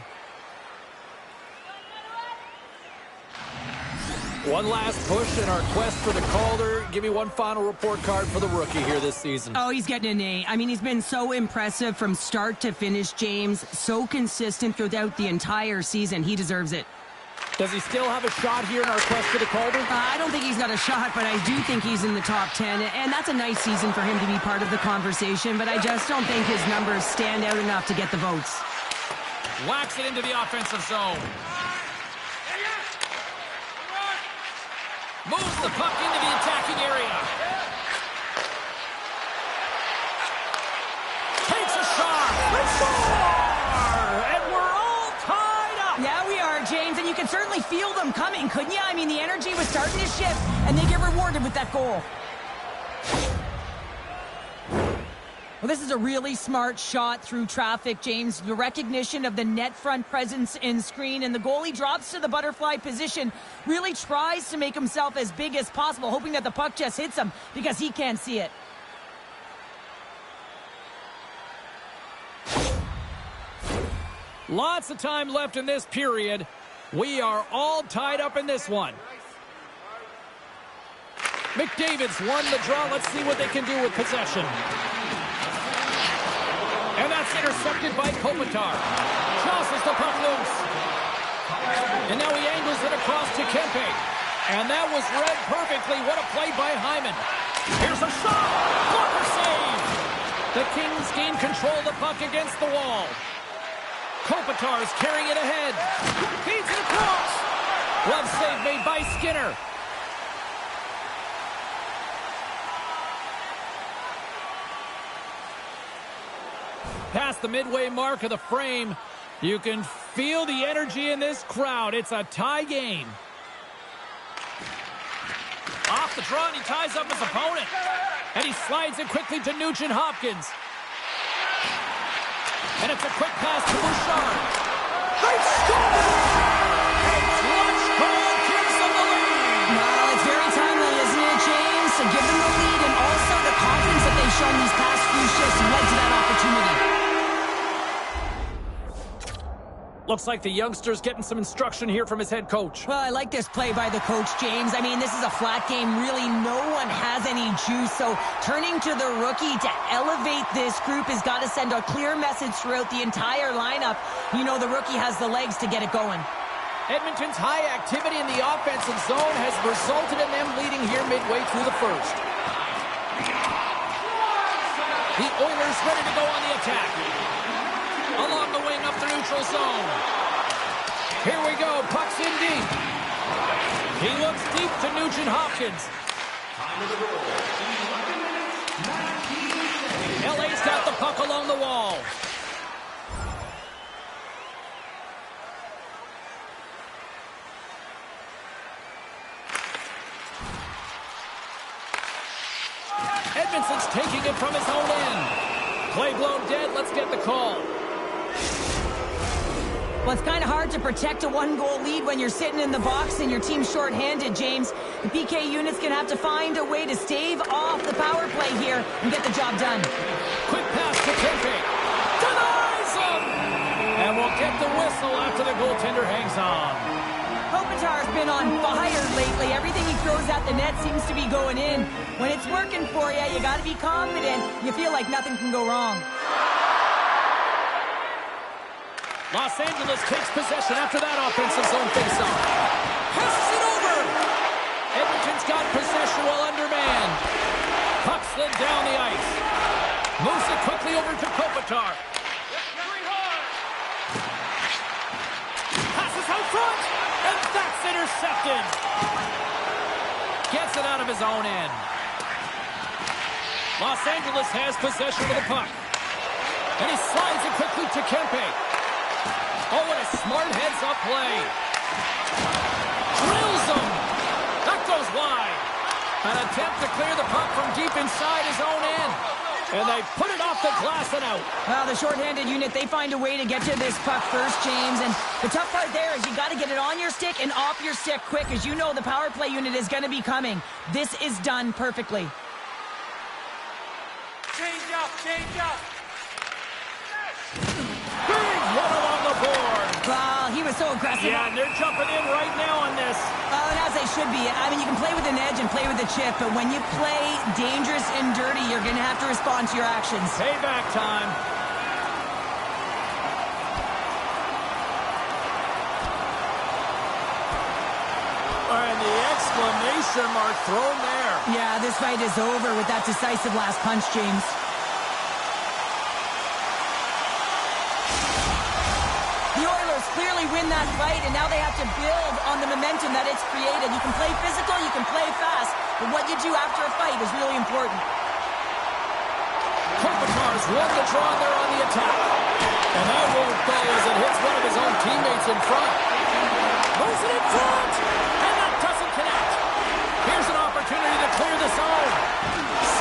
Speaker 2: One last push in our quest for the Calder. Give me one final report card for the rookie here this season.
Speaker 3: Oh, he's getting an A. I mean, he's been so impressive from start to finish, James. So consistent throughout the entire season. He deserves it.
Speaker 2: Does he still have a shot here in our quest for the Calder?
Speaker 3: I don't think he's got a shot, but I do think he's in the top 10. And that's a nice season for him to be part of the conversation, but I just don't think his numbers stand out enough to get the votes.
Speaker 2: Whacks it into the offensive zone. Moves the puck into the attacking area. Takes a shot. And we're all tied up.
Speaker 3: Yeah, we are, James, and you can certainly feel them coming, couldn't you? I mean, the energy was starting to shift, and they get rewarded with that goal. Well, this is a really smart shot through traffic, James. The recognition of the net front presence in screen, and the goalie drops to the butterfly position, really tries to make himself as big as possible, hoping that the puck just hits him because he can't see it.
Speaker 2: Lots of time left in this period. We are all tied up in this one. McDavid's won the draw. Let's see what they can do with possession. And that's intercepted by Kopitar. Tosses the puck loose. And now he angles it across to Kempe. And that was read perfectly. What a play by Hyman. Here's a shot. Blocker save. The Kings gain control of the puck against the wall. Kopitar's carrying it ahead. Feeds it across. Glove save made by Skinner. Past the midway mark of the frame, you can feel the energy in this crowd. It's a tie game. Off the draw, and he ties up his opponent. And he slides it quickly to Nugent-Hopkins. And it's a quick pass to Bouchard. They score! Clutch goal gives them the lead.
Speaker 3: Well, it's very timely, isn't it, James? To give them the lead and also the confidence that they've shown these past few shifts led to that opportunity.
Speaker 2: Looks like the youngster's getting some instruction here from his head coach.
Speaker 3: Well, I like this play by the coach, James. I mean, this is a flat game. Really, no one has any juice. So turning to the rookie to elevate this group has got to send a clear message throughout the entire lineup. You know the rookie has the legs to get it going.
Speaker 2: Edmonton's high activity in the offensive zone has resulted in them leading here midway through the first. The Oilers ready to go on the attack. Along the wing up the neutral zone. Here we go. Puck's in deep. He looks deep to Nugent-Hopkins. LA's got the puck along the wall. Edmondson's taking it from his own end. Play blown dead. Let's get the call.
Speaker 3: Well, it's kind of hard to protect a one-goal lead when you're sitting in the box and your team's shorthanded, James. The PK unit's going to have to find a way to stave off the power play here and get the job done.
Speaker 2: Quick pass to Kempe. Denies him! And we'll get the whistle after the goaltender hangs on.
Speaker 3: Kopitar's been on fire lately. Everything he throws at the net seems to be going in. When it's working for you, you got to be confident. You feel like nothing can go wrong.
Speaker 2: Los Angeles takes possession after that offensive zone faceoff. Passes it over. Edmonton's got possession while undermanned. Puck slid down the ice. Moves it quickly over to Kopitar. Passes out front. And that's intercepted. Gets it out of his own end. Los Angeles has possession of the puck. And he slides it quickly to Kempe. Oh, what a smart heads-up play. Drills him. That goes wide. An attempt to clear the puck from deep inside his own end. And they put it off the glass and out.
Speaker 3: Well, the shorthanded unit, they find a way to get to this puck first, James. And the tough part there is you got to get it on your stick and off your stick quick. As you know, the power play unit is going to be coming. This is done perfectly.
Speaker 2: Change up, change up. Big one on the board.
Speaker 3: Well, he was so aggressive.
Speaker 2: Yeah, and they're jumping in right now on this.
Speaker 3: Oh, and as they should be. I mean, you can play with an edge and play with a chip, but when you play dangerous and dirty, you're going to have to respond to your actions.
Speaker 2: Payback time. And the exclamation mark thrown there.
Speaker 3: Yeah, this fight is over with that decisive last punch, James. The Oilers clearly win that fight, and now they have to build on the momentum that it's created. You can play physical, you can play fast, but what you do after a fight is really important.
Speaker 2: Kopitar's won the draw there on the attack. And that won't go as it hits one of his own teammates in front. Moves it in front! And that doesn't connect. Here's an opportunity to clear the zone.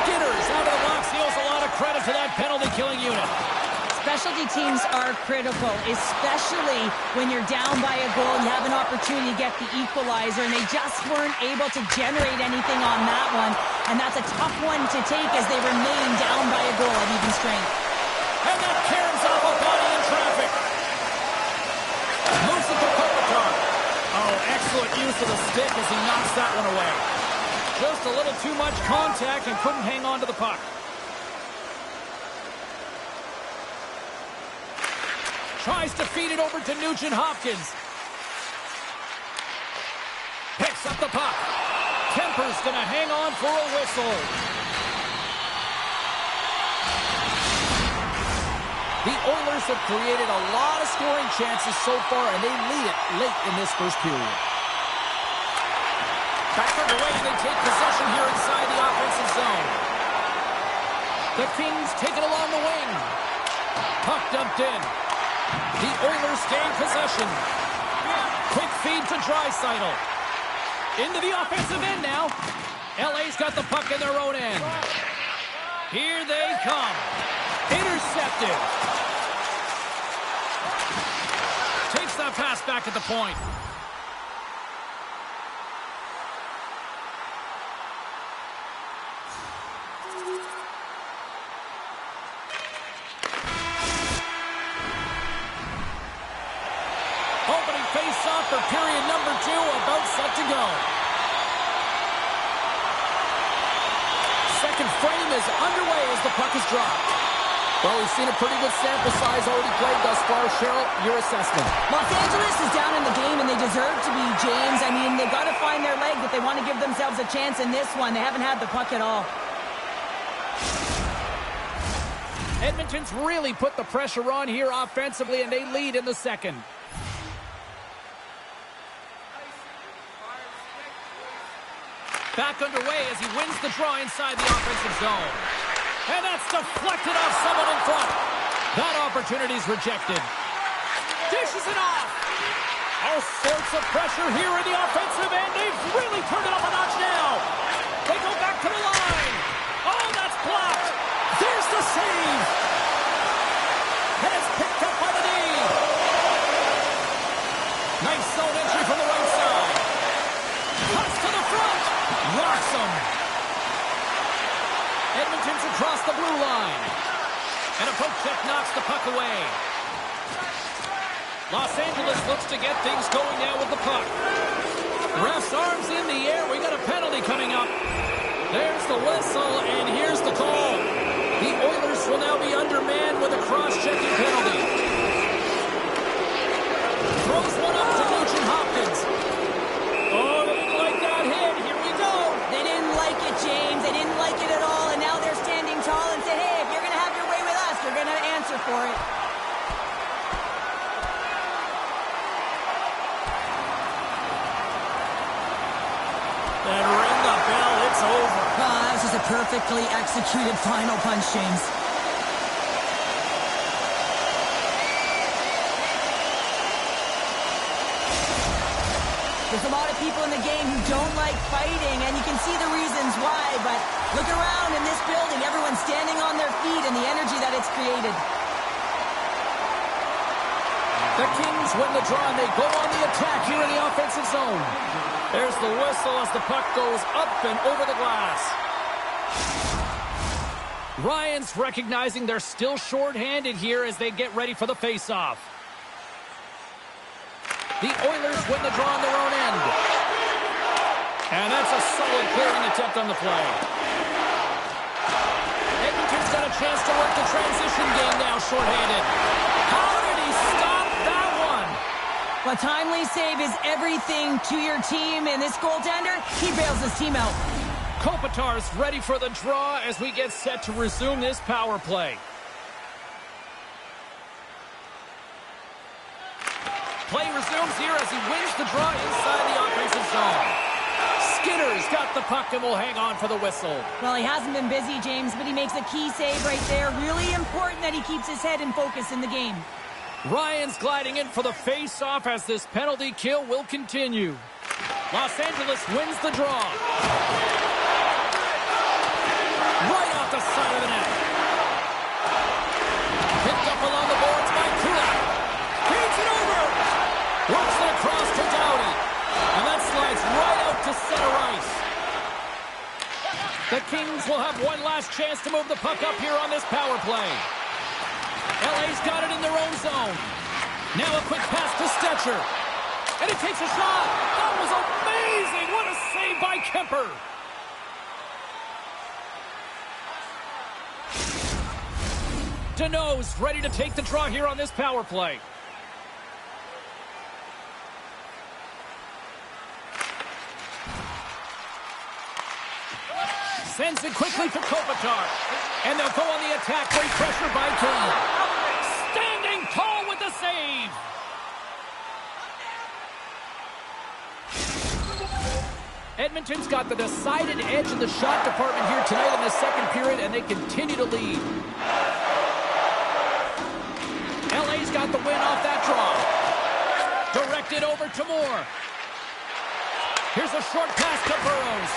Speaker 2: Skinner's out of the box. He owes a lot of credit to that penalty-killing unit.
Speaker 3: Specialty teams are critical, especially when you're down by a goal. You have an opportunity to get the equalizer, and they just weren't able to generate anything on that one. And that's a tough one to take as they remain down by a goal at even strength.
Speaker 2: And that caroms off a body in traffic. Moves it to Kopitar. Oh, excellent use of the stick as he knocks that one away. Just a little too much contact and couldn't hang on to the puck. Tries to feed it over to Nugent-Hopkins. Picks up the puck. Kemper's going to hang on for a whistle. The Oilers have created a lot of scoring chances so far, and they lead it late in this first period. Back underway, and they take possession here inside the offensive zone. The Kings take it along the wing. Puck dumped in. The Oilers gain possession. Quick feed to Draisaitl. Into the offensive end now. LA's got the puck in their own end. Here they come. Intercepted. Takes that pass back at the point. Opening face-off for period number 2, about set to go. Second frame is underway as the puck is dropped.
Speaker 1: Well, we've seen a pretty good sample size already played thus far. Cheryl, your assessment.
Speaker 3: Los Angeles is down in the game, and they deserve to be, James. I mean, they've got to find their leg if they want to give themselves a chance in this one. They haven't had the puck at all.
Speaker 2: Edmonton's really put the pressure on here offensively, and they lead in the second. Back underway as he wins the draw inside the offensive zone. And that's deflected off someone in front. That opportunity's rejected. Dishes it off. All sorts of pressure here in the offensive end. They've really turned it up a notch now. They go back to the line. Oh, that's blocked. There's the save. And it's picked up by the D. Nice zone entry from the right side. Cuts to the front. Rocks him. Edmonton's across the blue line. And a poke check knocks the puck away. Los Angeles looks to get things going now with the puck. Ref's arms in the air. We got a penalty coming up. There's the whistle, and here's the call. The Oilers will now be undermanned with a cross-checking penalty. Throws one up to Nugent-Hopkins. Oh, they didn't like that hit. Here we go.
Speaker 3: They didn't like it, James. They didn't like it at all, and now they're standing tall and say, hey, if you're going to have your way with us, you're going to answer for it.
Speaker 2: And ring the bell. It's over.
Speaker 3: That was just a perfectly executed final punch, James. There's a lot of people in the game who don't like fighting, and you can see the reasons why, but look around in this building. Everyone's standing on their feet and the energy that it's created.
Speaker 2: The Kings win the draw, and they go on the attack here in the offensive zone. There's the whistle as the puck goes up and over the glass. Ryan's recognizing they're still short-handed here as they get ready for the face-off. The Oilers win the draw on their own end. And that's a solid clearing attempt on the play. Edmonton's got a chance to work the transition game now short-handed. How did he stop that one?
Speaker 3: A timely save is everything to your team, and this goaltender, he bails his team out.
Speaker 2: Kopitar's ready for the draw as we get set to resume this power play. Play resumes here as he wins the draw inside the offensive zone. Skinner's got the puck and will hang on for the whistle.
Speaker 3: Well, he hasn't been busy, James, but he makes a key save right there. Really important that he keeps his head in focus in the game.
Speaker 2: Ryan's gliding in for the face-off as this penalty kill will continue. Los Angeles wins the draw. Right off the side of the net. Picked up along the boards by Kulak. Feeds it over. Works it across to Doughty. And that slides right out to center ice. The Kings will have one last chance to move the puck up here on this power play. LA's got it in their own zone. Now a quick pass to Stetcher. And he takes a shot. That was amazing. What a save by Kemper. Deneau's ready to take the draw here on this power play. Sends it quickly to Kopitar. And they'll go on the attack. Great pressure by Kane. Standing tall with the save. Edmonton's got the decided edge in the shot department here tonight in the second period, and they continue to lead. LA's got the win off that draw. Directed over to Moore. Here's a short pass to Burrows.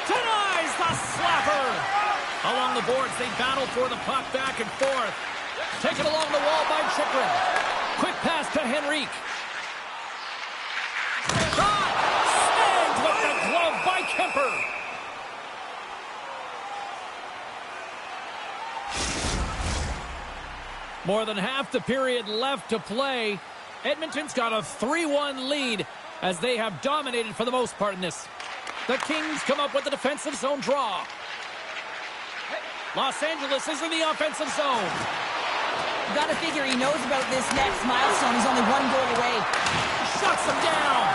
Speaker 2: Denies the slapper. Along the boards, they battle for the puck back and forth. Taken along the wall by Chychrun. Quick pass to Henrique. Shot! Snagged with the glove by Kemper. More than half the period left to play. Edmonton's got a 3-1 lead as they have dominated for the most part in this. The Kings come up with the defensive zone draw. Los Angeles is in the offensive zone.
Speaker 3: You got to figure he knows about this next milestone. He's only one goal away.
Speaker 2: Shuts him down.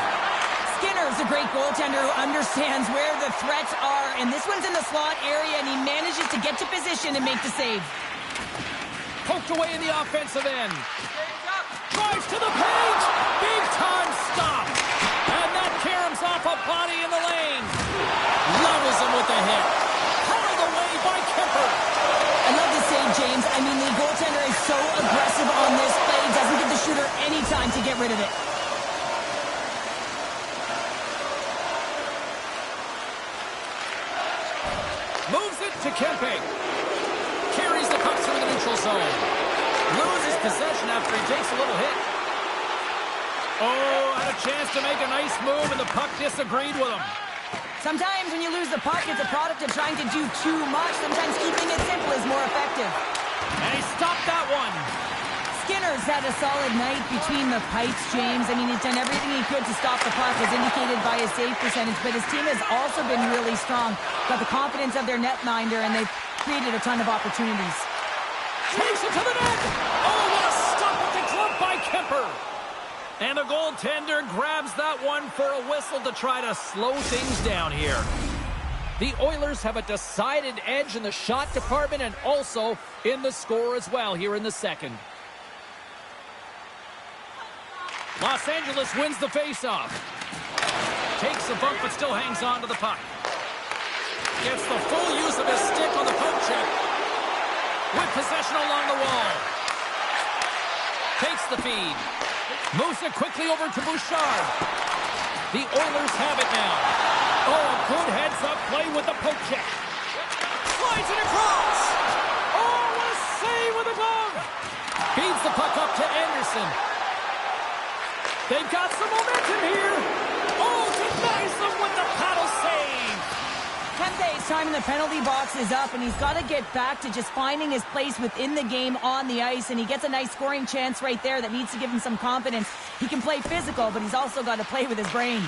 Speaker 3: Skinner's a great goaltender who understands where the threats are, and this one's in the slot area, and he manages to get to position and make the save.
Speaker 2: Poked away in the offensive end. Drives to the page. Big time stop. And that caroms off a body in the lane. Levels him with the hit. Held away by Kemper.
Speaker 3: I love the save, James. I mean, the goaltender is so aggressive on this play. Doesn't give the shooter any time to get rid of it.
Speaker 2: Moves it to Kempe. Carries the puck neutral zone. Loses possession after he takes a little hit. Oh, had a chance to make a nice move, and the puck disagreed with him.
Speaker 3: Sometimes when you lose the puck, it's a product of trying to do too much. Sometimes keeping it simple is more effective.
Speaker 2: And he stopped that one.
Speaker 3: Skinner's had a solid night between the pipes, James. I mean, he's done everything he could to stop the puck, as indicated by his save percentage, but his team has also been really strong. Got the confidence of their netminder, and they've created a ton of opportunities.
Speaker 2: Takes it to the net. Oh, what a stop with the glove by Kemper. And the goaltender grabs that one for a whistle to try to slow things down here. The Oilers have a decided edge in the shot department and also in the score as well here in the second. Los Angeles wins the faceoff. Takes a bump but still hangs on to the puck. Gets the full use of his stick on the poke check. With possession along the wall. Takes the feed. Moves it quickly over to Bouchard. The Oilers have it now. Oh, a good heads-up play with the poke check. Slides it across. Oh, what a save with the glove. Feeds the puck up to Anderson. They've got some momentum here. Oh, denies them with the paddle save.
Speaker 3: Kempe's time in the penalty box is up, and he's got to get back to just finding his place within the game on the ice, and he gets a nice scoring chance right there that needs to give him some confidence. He can play physical, but he's also got to play with his brain.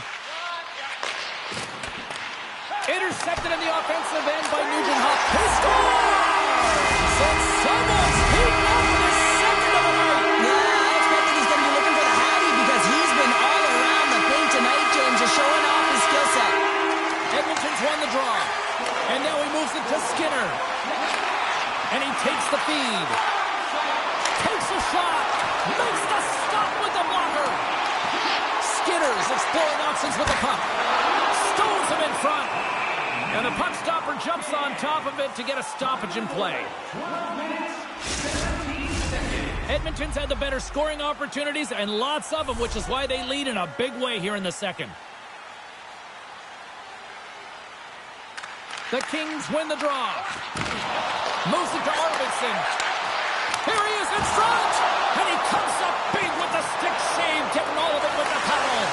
Speaker 2: Intercepted in the offensive end by Nugent Hopkins. He scores! And Someone's beaten up for the second of the night.
Speaker 3: Yeah, I expect that he's going to be looking for the Hattie because he's been all around the paint tonight, James, just showing off his skill set.
Speaker 2: Edmonton's won the draw. And now he moves it to Skinner. And he takes the feed. Takes a shot. Makes the stop with the blocker. Skinner's exploring options with the puck. Stones him in front. And the puck stopper jumps on top of it to get a stoppage in play. Edmonton's had the better scoring opportunities and lots of them, which is why they lead in a big way here in the second. The Kings win the draw. Moves it to Arvidsson. Here he is in front. And he comes up big with the stick save, getting all of it with the paddle.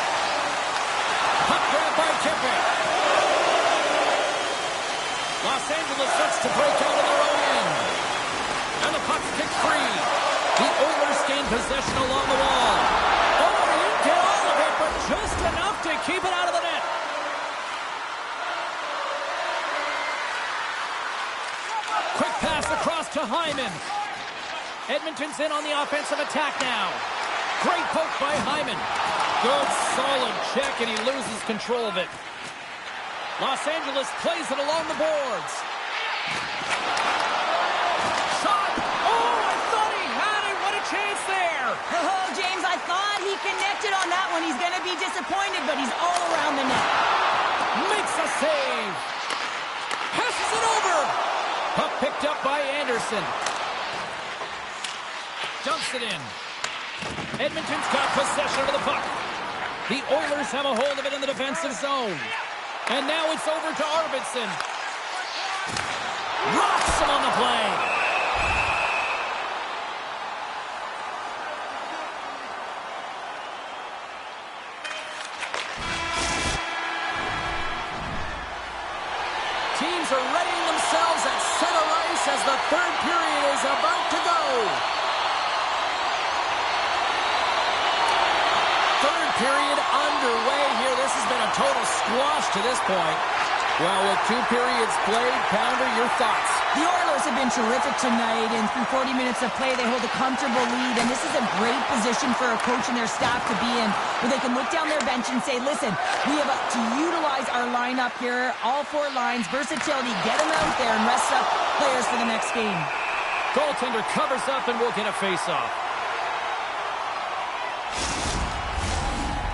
Speaker 2: Puck grab by Kemper. Los Angeles looks to break out of their own end. And the puck's kicked free. The Oilers gain possession along the wall. Oh, he didn't get all of it, but just enough to keep it out of the net. Quick pass across to Hyman. Edmonton's in on the offensive attack now. Great poke by Hyman. Good, solid check, and he loses control of it. Los Angeles plays it along the boards. Shot! Oh, I thought he had it. What a chance there.
Speaker 3: Oh, James, I thought he connected on that one. He's going to be disappointed, but he's all around the net.
Speaker 2: Makes a save. Passes it over. Puck picked up by Anderson. Dumps it in. Edmonton's got possession of the puck. The Oilers have a hold of it in the defensive zone. And now it's over to Arvidsson. Rocks him on the play. Teams are readying themselves at center ice as the third period is about to go. Third period underway here. This has been a total squash to this point. Well, with 2 periods played, Pounder, your thoughts?
Speaker 3: The Oilers have been terrific tonight, and through 40 minutes of play, they hold a comfortable lead, and this is a great position for a coach and their staff to be in, where they can look down their bench and say, listen, we have to utilize our lineup here, all 4 lines, versatility, get them out there and rest up players for the next game.
Speaker 2: Goaltender covers up and we'll get a face-off.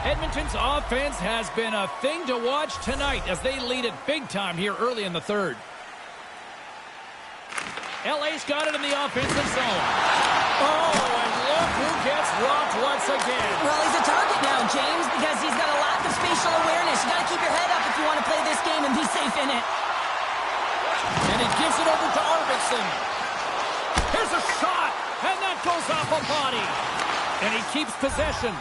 Speaker 2: Edmonton's offense has been a thing to watch tonight as they lead it big time here early in the third. LA's got it in the offensive zone. Oh, and look who gets rocked once again.
Speaker 3: Well, he's a target now, James, because he's got a lack of spatial awareness. You got to keep your head up if you want to play this game and be safe in it.
Speaker 2: And he gives it over to Arvidsson. Here's a shot, and that goes off a body. And he keeps possession.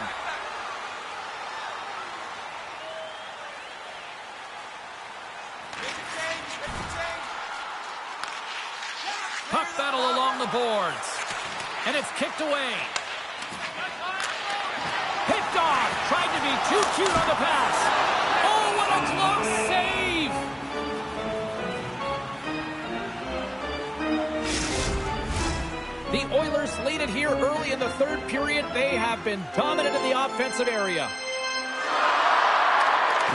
Speaker 2: Puck battle along the boards. And it's kicked away. Picked off. Tried to be too cute on the pass. Oh, what a close save. The Oilers lead it here early in the third period. They have been dominant in the offensive area.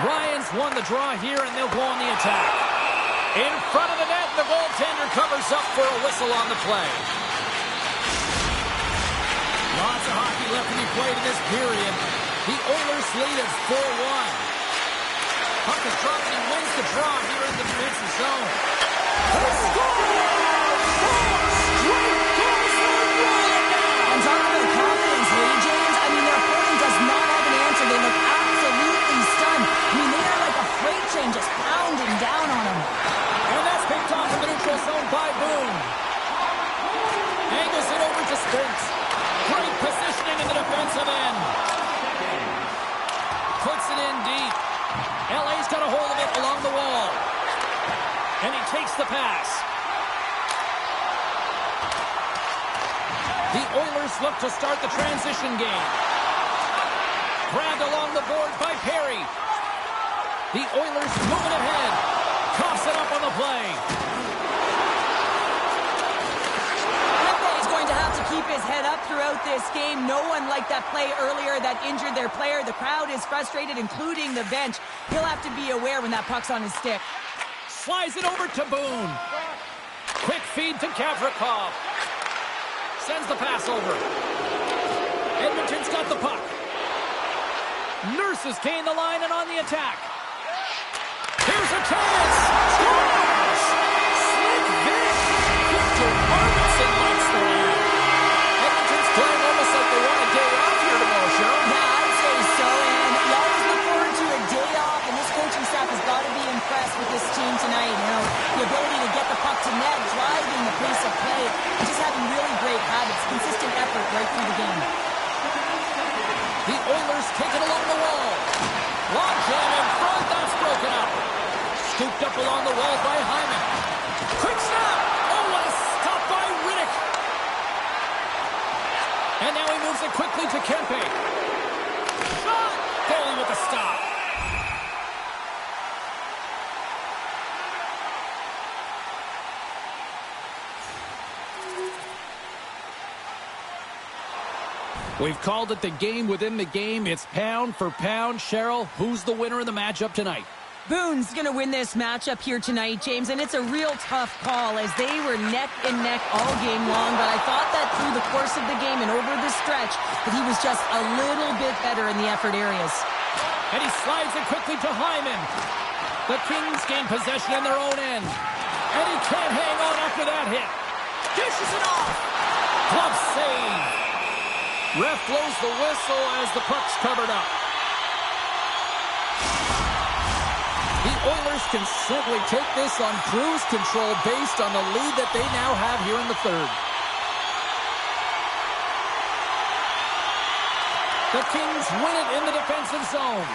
Speaker 2: Ryan's won the draw here, and they'll go on the attack. In front of the net, the goaltender covers up for a whistle on the play. Lots of hockey left to be played in this period. The Oilers lead at 4-1. Puck is dropped and he wins the draw here in the defensive zone. He scores! 4 straight goals for rolling down!
Speaker 3: And talking about confidence, Lee James, I mean, their opponent does not have an answer. They look absolutely stunned. I mean, they are like a freight train just pounding down on them.
Speaker 2: And that's picked off in the neutral zone by Boone. Angles it over to Spence. Great positioning in the defensive end. Puts it in deep. LA's got a hold of it along the wall. And he takes the pass. The Oilers look to start the transition game. Grabbed along the board by Perry. The Oilers moving ahead. Coughs it up on the play.
Speaker 3: He's going to have to keep his head up throughout this game. No one liked that play earlier that injured their player. The crowd is frustrated, including the bench. He'll have to be aware when that puck's on his stick.
Speaker 2: Slides it over to Boone. Quick feed to Gavrikov. Sends the pass over. Edmonton's got the puck. Nurses gain the line and on the attack. Here's a chance. Scores! Slick Vic. Victor Arvidsson lights the line. Edmonton's playing almost like they want a day off here tomorrow, Cheryl.
Speaker 3: Yeah, I'd say so. And you always look forward to a day off, and this coaching staff has got to be impressed with this team tonight. You know, the ability to get the puck to net, driving the pace of play, and just having really great habits, consistent effort right through the game.
Speaker 2: The Oilers take it along the wall. Long jam in front, that's broken up. Scooped up along the wall by Hyman. Quick snap! Oh, what a stop by Riddick! And now he moves it quickly to Kempe. Shot! Goalie with the stop. We've called it the game within the game. It's pound for pound. Cheryl, who's the winner in the matchup tonight?
Speaker 3: Boone's going to win this matchup here tonight, James, and it's a real tough call as they were neck and neck all game long, but I thought that through the course of the game and over the stretch that he was just a little bit better in the effort areas.
Speaker 2: And he slides it quickly to Hyman. The Kings gain possession in their own end. And he can't hang on after that hit. Dishes it off. Glove save. Ref blows the whistle as the puck's covered up. The Oilers can simply take this on cruise control based on the lead that they now have here in the third. The Kings win it in the defensive zone.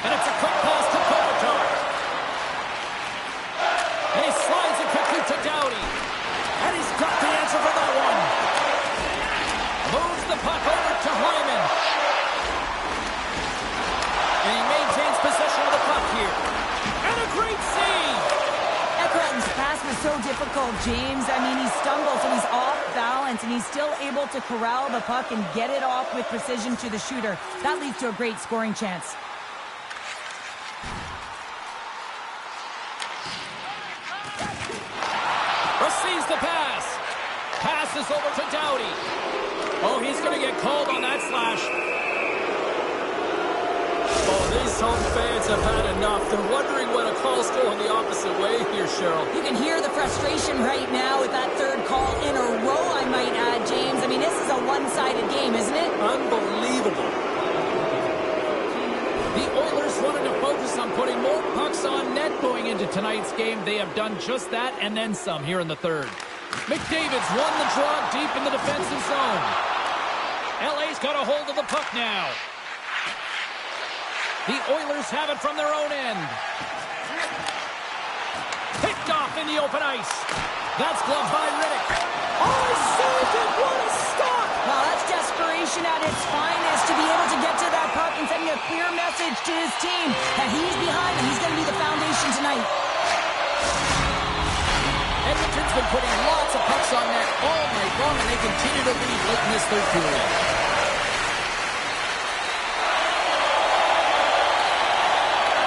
Speaker 2: And it's a quick pass to Kopitar. And he slides it quickly to Doughty. And he's got the answer for that one. Moves the puck over to Hyman. And he maintains possession of the puck here. And a great save!
Speaker 3: Ekholm's pass was so difficult, James. I mean, he stumbles and he's off balance, and he's still able to corral the puck and get it off with precision to the shooter. That leads to a great scoring chance.
Speaker 2: Receives the pass. Passes over to Doughty. Oh, he's going to get called on that slash. Oh, these home fans have had enough. They're wondering when a call's going the opposite way here, Cheryl.
Speaker 3: You can hear the frustration right now with that third call in a row, I might add, James. I mean, this is a one-sided game, isn't it?
Speaker 2: Unbelievable. The Oilers wanted to focus on putting more pucks on net going into tonight's game. They have done just that and then some here in the third. McDavid's won the draw deep in the defensive zone. LA's got a hold of the puck now. The Oilers have it from their own end. Picked off in the open ice. That's gloved by Riddick.
Speaker 3: Oh, he saved it. What a stop. Well, that's desperation at its finest to be able to get to that puck and sending a clear message to his team that he's behind and he's going to be the foundation tonight.
Speaker 1: Edmonton's been putting lots of pucks on net all night long, and they continue to lead late in this third period.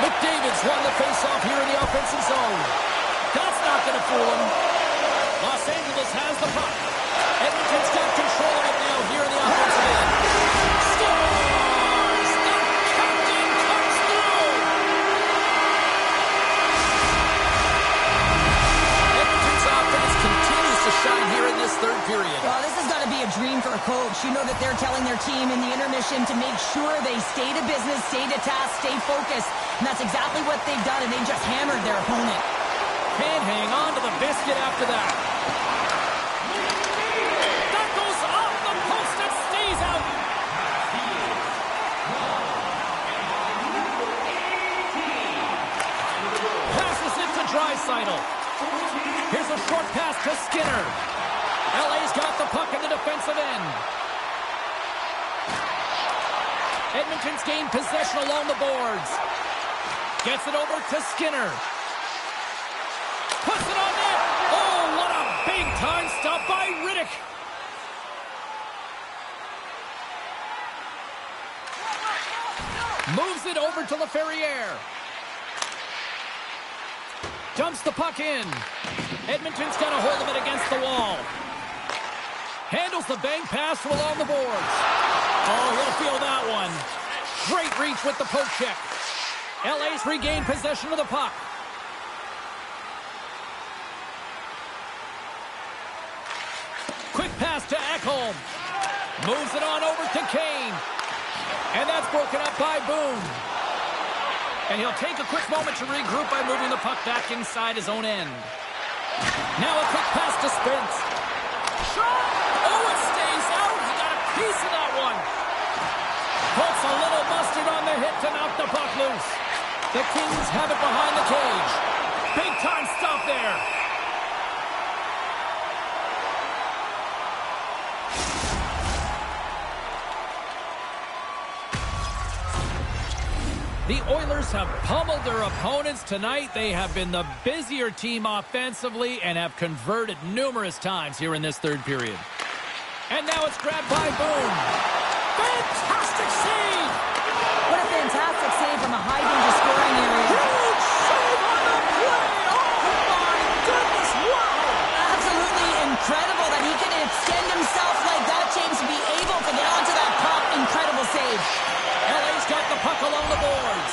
Speaker 1: McDavid's won the faceoff here in the offensive zone. That's not going to fool him. Los Angeles has the puck. Edmonton's got control of it now here in the offensive end. Scores! The captain comes through! Edmonton's offense continues to shine here in this third period.
Speaker 3: Well, this has got to be a dream for a coach. You know that they're telling their team in the intermission to make sure they stay to business, stay to task, stay focused. And that's exactly what they've done, and they just hammered their opponent.
Speaker 2: Can't hang on to the biscuit after that. That goes off the post and stays out. Passes it to Draisaitl. Here's a short pass to Skinner. LA's got the puck in the defensive end. Edmonton's gained possession along the boards. Gets it over to Skinner. Puts it on net. Oh, what a big-time stop by Riddick. Moves it over to LaFerriere. Dumps the puck in. Edmonton's got a hold of it against the wall. Handles the bank pass from along the boards. Oh, he'll feel that one. Great reach with the poke check. LA's regained possession of the puck. Quick pass to Ekholm. Moves it on over to Kane. And that's broken up by Boone. And he'll take a quick moment to regroup by moving the puck back inside his own end. Now a quick pass to Spence. Shot! Oh, it stays out. He got a piece of that one. Puts a little mustard on the hit to knock the puck loose. The Kings have it behind the cage. Big time stop there. The Oilers have pummeled their opponents tonight. They have been the busier team offensively and have converted numerous times here in this third period. And now it's grabbed by Boone. Fantastic save!
Speaker 3: What a fantastic save from a high-danger scoring area.
Speaker 2: Huge save on the play! Oh, my goodness, wow!
Speaker 3: Absolutely incredible that he can extend himself like that, James, to be able to get onto that puck. Incredible save.
Speaker 2: LA's got the puck along the boards.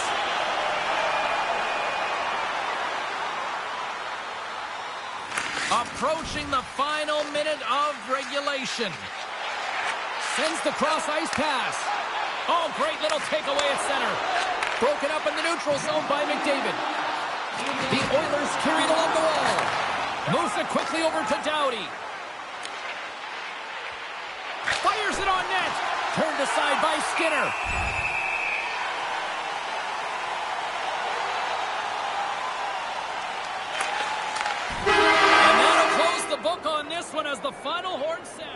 Speaker 2: Approaching the final minute of regulation. Sends the cross-ice pass. Oh, great little takeaway at center. Broken up in the neutral zone by McDavid. The Oilers carried along the wall. Moves it quickly over to Doughty. Fires it on net. Turned aside by Skinner. And that'll close the book on this one as the final horn sounds.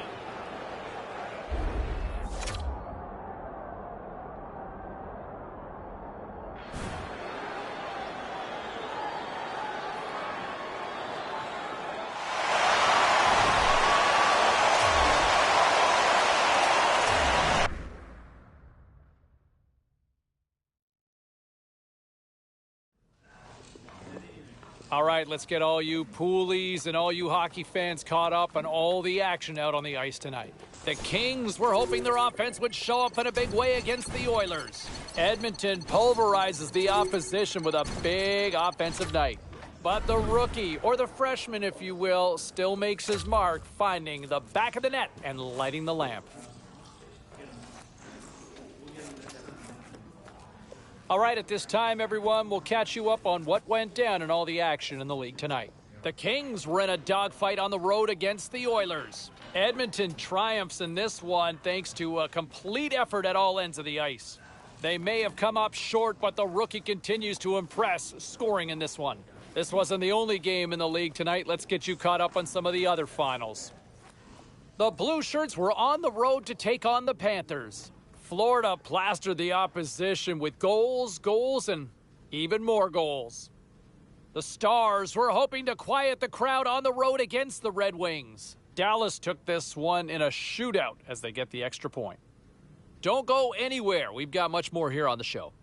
Speaker 2: All right, let's get all you poolies and all you hockey fans caught up on all the action out on the ice tonight. The Kings were hoping their offense would show up in a big way against the Oilers. Edmonton pulverizes the opposition with a big offensive night. But the rookie, or the freshman if you will, still makes his mark, finding the back of the net and lighting the lamp. All right, at this time, everyone, we'll catch you up on what went down in all the action in the league tonight. The Kings were in a dogfight on the road against the Oilers. Edmonton triumphs in this one thanks to a complete effort at all ends of the ice. They may have come up short, but the rookie continues to impress, scoring in this one. This wasn't the only game in the league tonight. Let's get you caught up on some of the other finals. The Blue Shirts were on the road to take on the Panthers. Florida plastered the opposition with goals, and even more goals. The Stars were hoping to quiet the crowd on the road against the Red Wings. Dallas took this one in a shootout as they get the extra point. Don't go anywhere. We've got much more here on the show.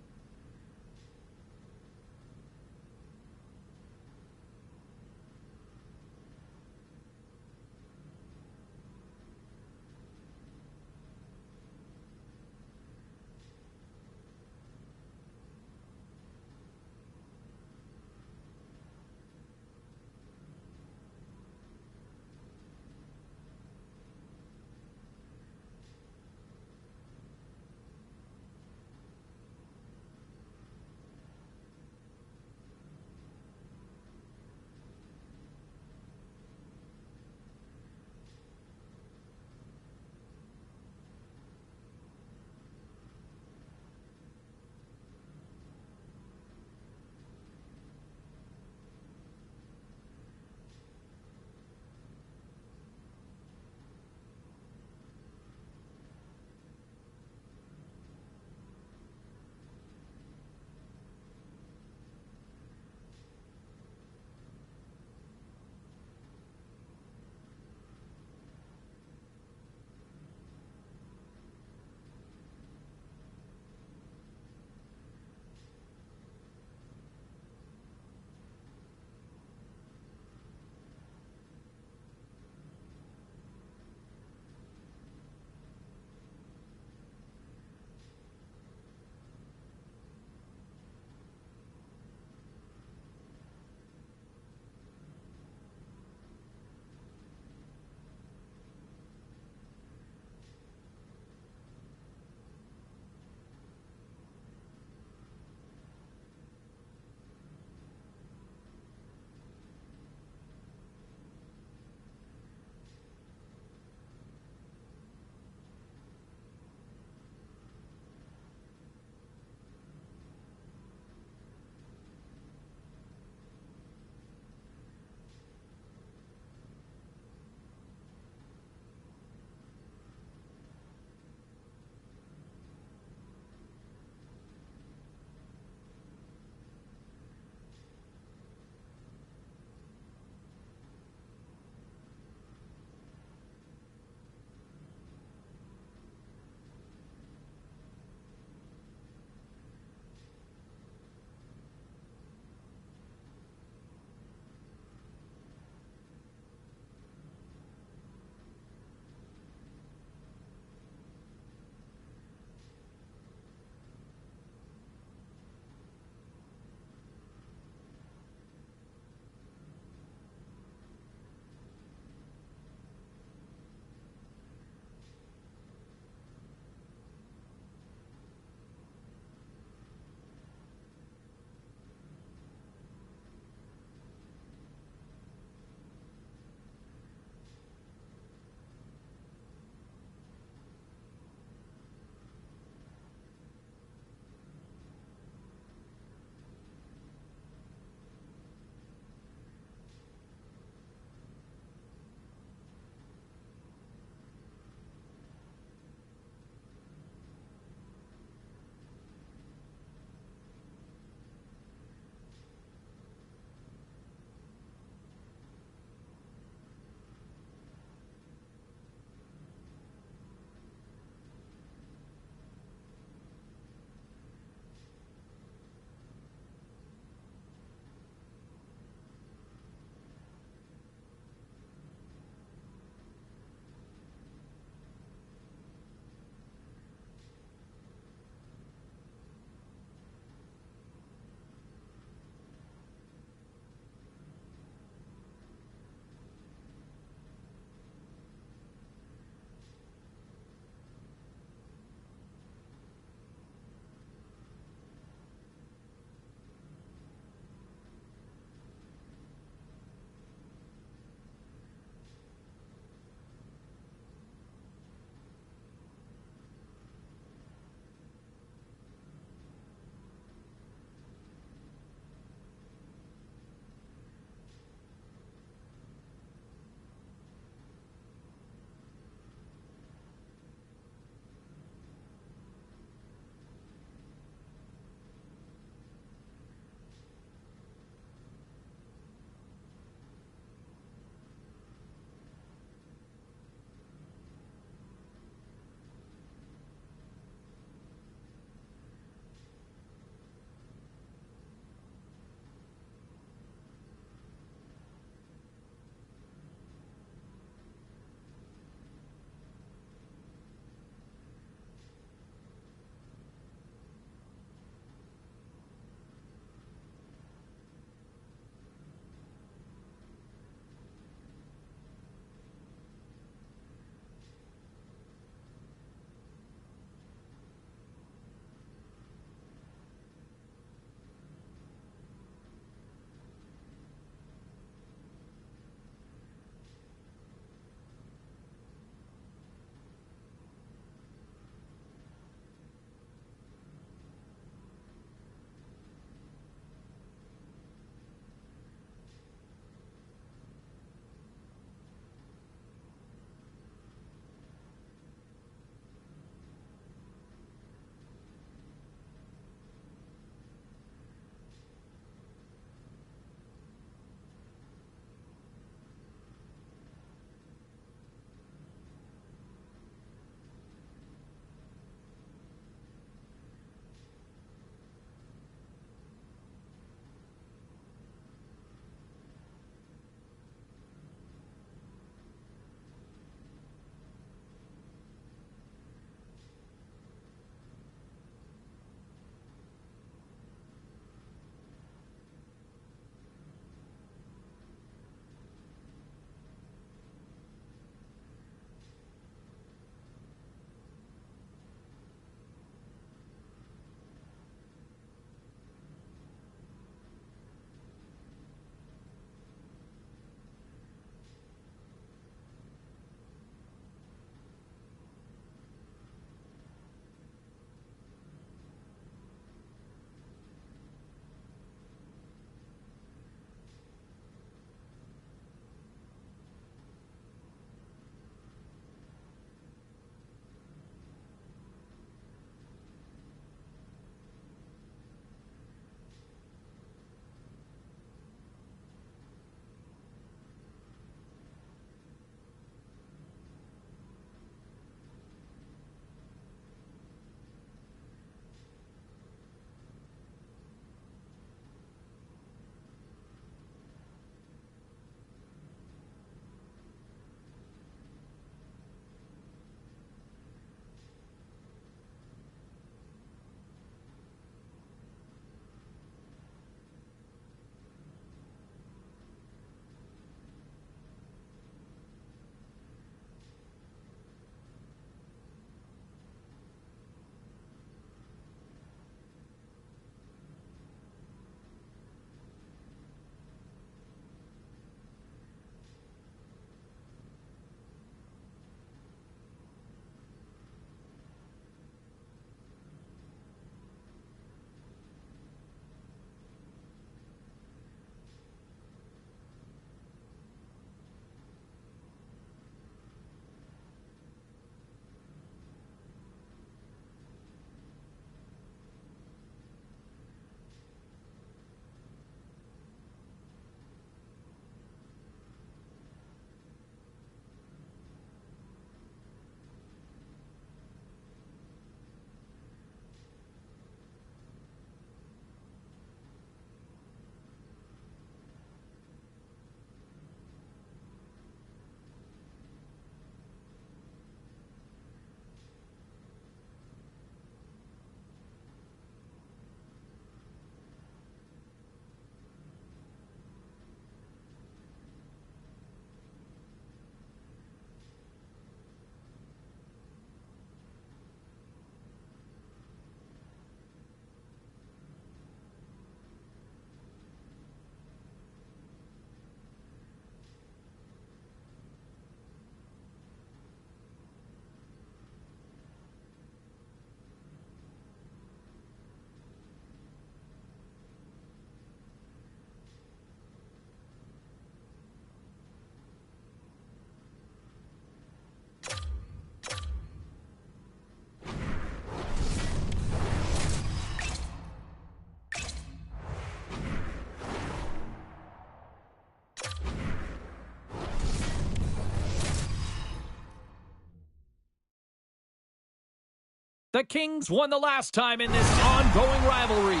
Speaker 2: The Kings won the last time in this ongoing rivalry.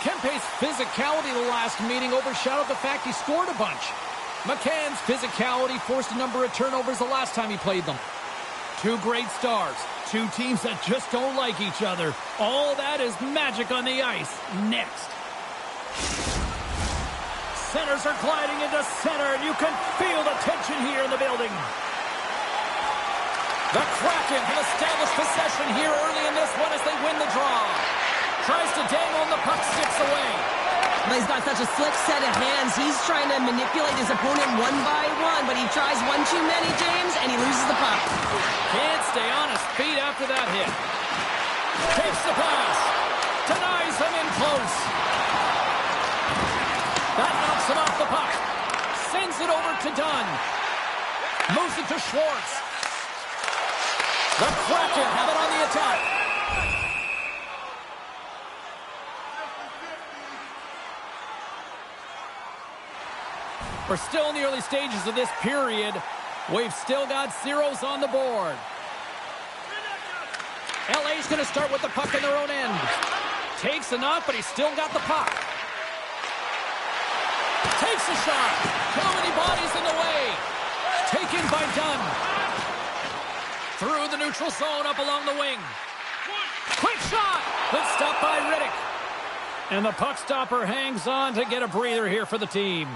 Speaker 2: Kempe's physicality the last meeting overshadowed the fact he scored a bunch. McCann's physicality forced a number of turnovers the last time he played them. Two great stars, two teams that just don't like each other. All that is magic on the ice. Next. Centers are gliding into center, and you can feel the tension here in the building. The Kraken have established possession here early in this one as they win the draw. Tries to dangle, and the puck sticks away.
Speaker 6: Well, he's got such a slick set of hands. He's trying to manipulate his opponent one by one, but he tries one too many, James, and he loses the puck.
Speaker 2: Can't stay on his feet after that hit. Takes the pass. Denies him in close. That knocks him off the puck. Sends it over to Dunn. Moves it to Schwartz. The Kraken have it on the attack. We're still in the early stages of this period. We've still got zeros on the board. LA's going to start with the puck in their own end. Takes a knock, but he's still got the puck. Takes a shot. Too many bodies in the way. Taken by Dunn. Through the neutral zone, up along the wing. Quick shot. But stopped by Riddick. And the puck stopper hangs on to get a breather here for the team.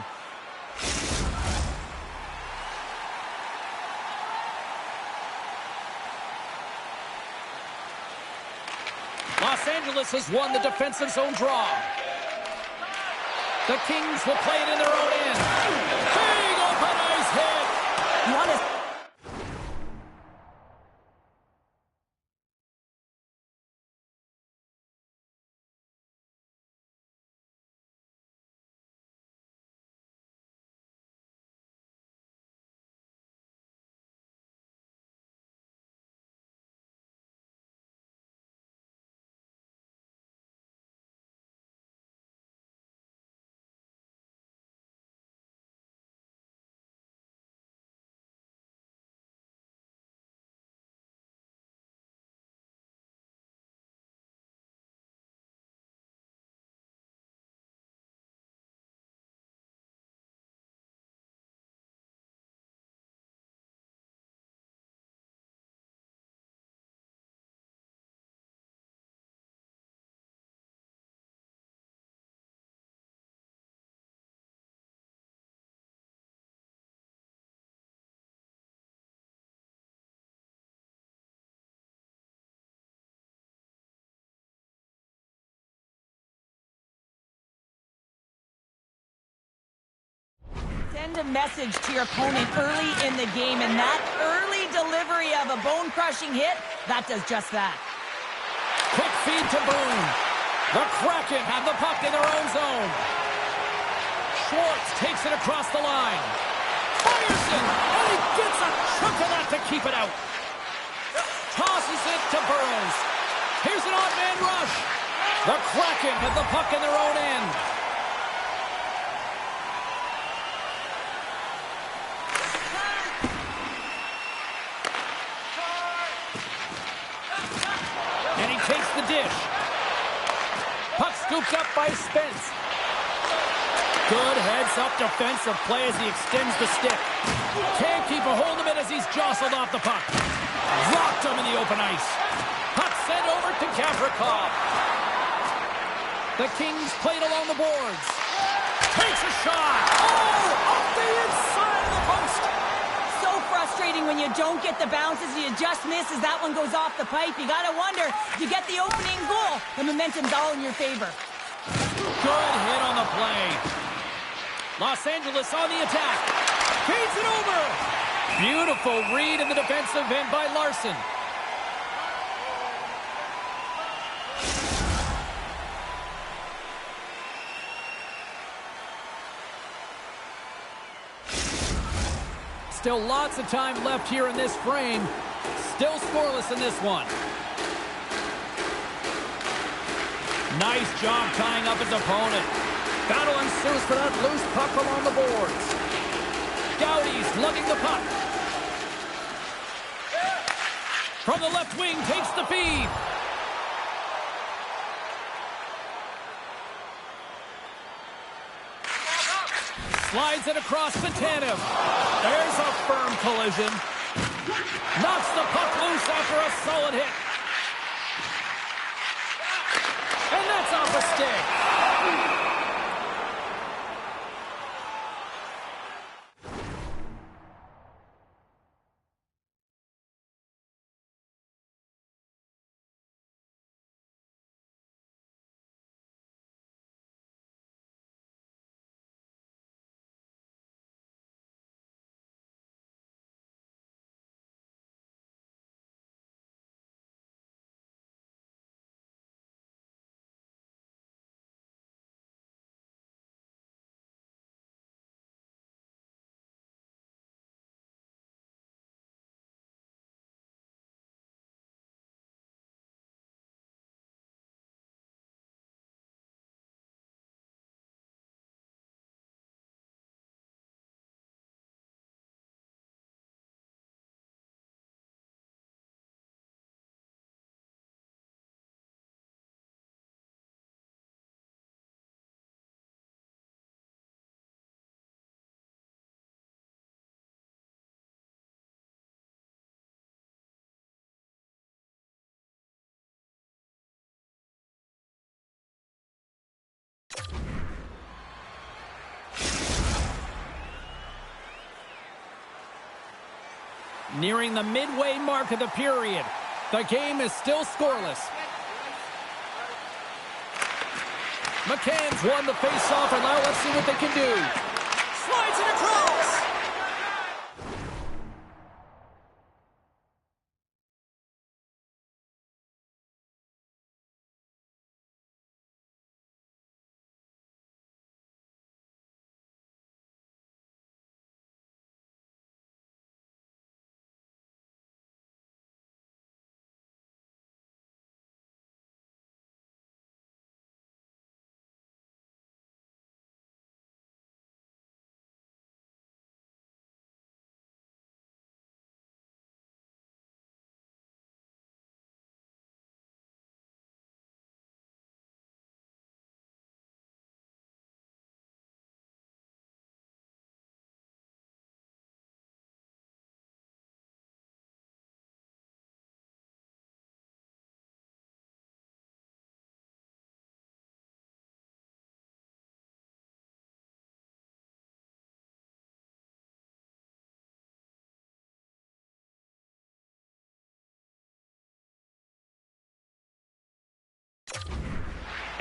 Speaker 2: Los Angeles has won the defensive zone draw. The Kings will play it in their own end. Big open ice hit.
Speaker 6: You want to... Send a message to your opponent early in the game, and that early delivery of a bone-crushing hit, that does just that.
Speaker 2: Quick feed to Boone. The Kraken have the puck in their own zone. Schwartz takes it across the line. Fires it, and he gets a chunk of that to keep it out. Tosses it to Burrows. Here's an odd man rush. The Kraken have the puck in their own end. Dish. Puck scooped up by Spence. Good heads-up defensive play as he extends the stick. Can't keep a hold of it as he's jostled off the puck. Rocked him in the open ice. Puck sent over to Gavrikov. The Kings played along the boards. Takes a shot. Oh, off the inside of the post.
Speaker 3: So frustrating when you don't get the bounces, you just miss as that one goes off the pipe. You gotta wonder, if you get the opening goal, the momentum's all in your favor.
Speaker 2: Good hit on the play. Los Angeles on the attack. Feeds it over. Beautiful read in the defensive end by Larson. Still lots of time left here in this frame. Still scoreless in this one. Nice job tying up his opponent. Battle ensues for that loose puck along the boards. Gaudi's lugging the puck. From the left wing, takes the feed. Slides it across the Tanev. There's a firm collision. Knocks the puck loose after a solid hit. And that's off a stick. Nearing the midway mark of the period. The game is still scoreless. McCann's won the faceoff, and now let's see what they can do. Slides it across.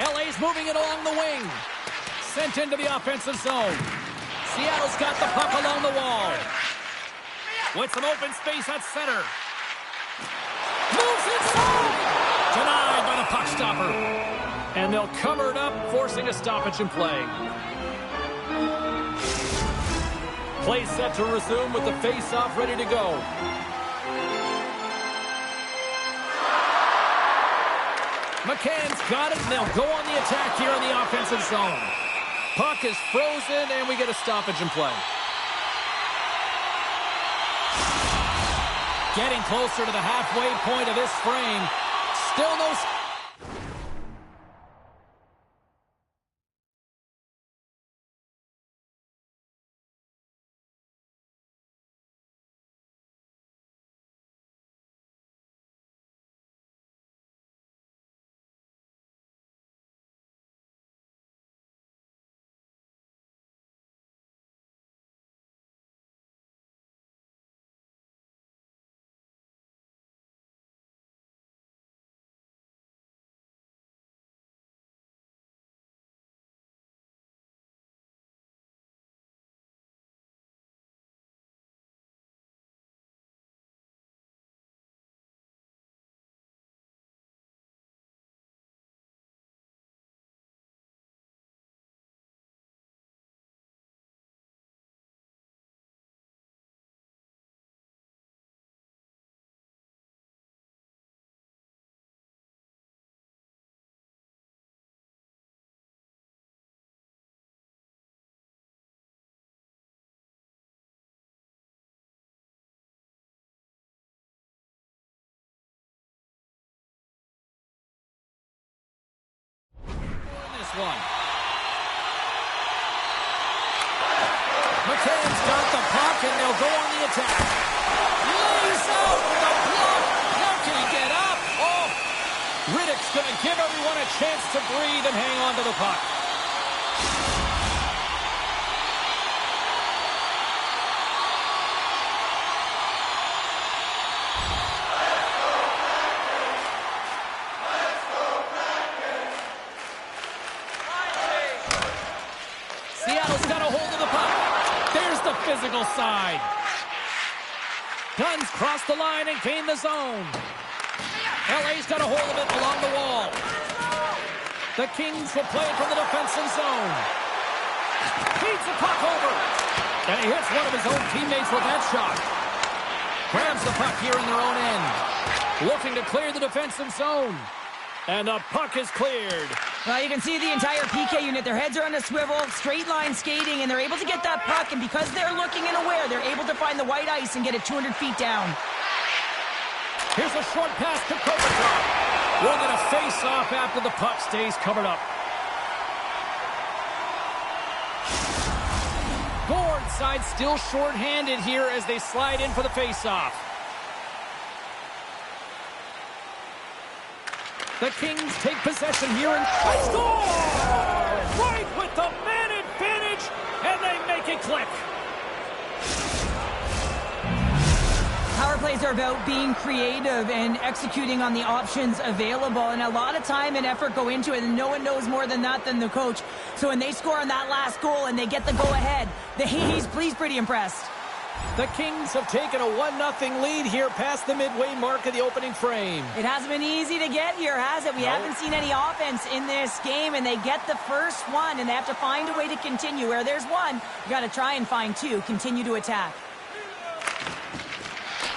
Speaker 2: LA's moving it along the wing. Sent into the offensive zone. Seattle's got the puck along the wall. With some open space at center. Moves inside! Denied by the puck stopper. And they'll cover it up, forcing a stoppage in play. Play set to resume with the face-off ready to go. McCann's got it, and they'll go on the attack here in the offensive zone. Puck is frozen, and we get a stoppage in play. Getting closer to the halfway point of this frame. Still no... one. McCann's got the puck, and they'll go on the attack. Lays out the block. How can he get up? Oh, Riddick's going to give everyone a chance to breathe and hang on to the puck. Seattle's got a hold of the puck. There's the physical side. Dunn's crossed the line and gained the zone. LA's got a hold of it along the wall. The Kings will play it from the defensive zone. Feeds the puck over. And he hits one of his own teammates with that shot. Grabs the puck here in their own end. Looking to clear the defensive zone. And the puck is cleared.
Speaker 3: Well, you can see the entire PK unit. Their heads are on a swivel, straight line skating, and they're able to get that puck. And because they're looking and aware, they're able to find the white ice and get it 200 feet down.
Speaker 2: Here's a short pass to Kopitar. We're going to face off after the puck stays covered up. Gord side still short-handed here as they slide in for the face-off. The Kings take possession here and score! Right with the man advantage, and they make it click.
Speaker 3: Power plays are about being creative and executing on the options available, and a lot of time and effort go into it, and no one knows more than that than the coach. So when they score on that last goal and they get the go-ahead, he's pretty impressed.
Speaker 2: The Kings have taken a 1-0 lead here past the midway mark of the opening frame.
Speaker 3: It hasn't been easy to get here, has it? We haven't seen any offense in this game, and they get the first one, and they have to find a way to continue. Where there's one, you got to try and find two. Continue to attack.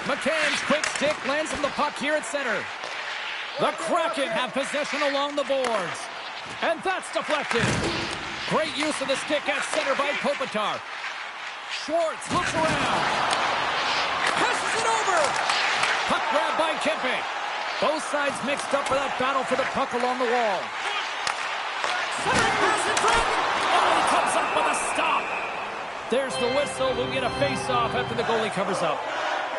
Speaker 2: McCann's quick stick lands on the puck here at center. The Kraken have possession along the boards. And that's deflected. Great use of the stick at center by Kopitar. Schwartz looks around. Passes it over. Puck grab by Kempe. Both sides mixed up for that battle for the puck along the wall. Center pass in front. Oh, he comes up with a stop. There's the whistle. We'll get a face-off after the goalie covers up.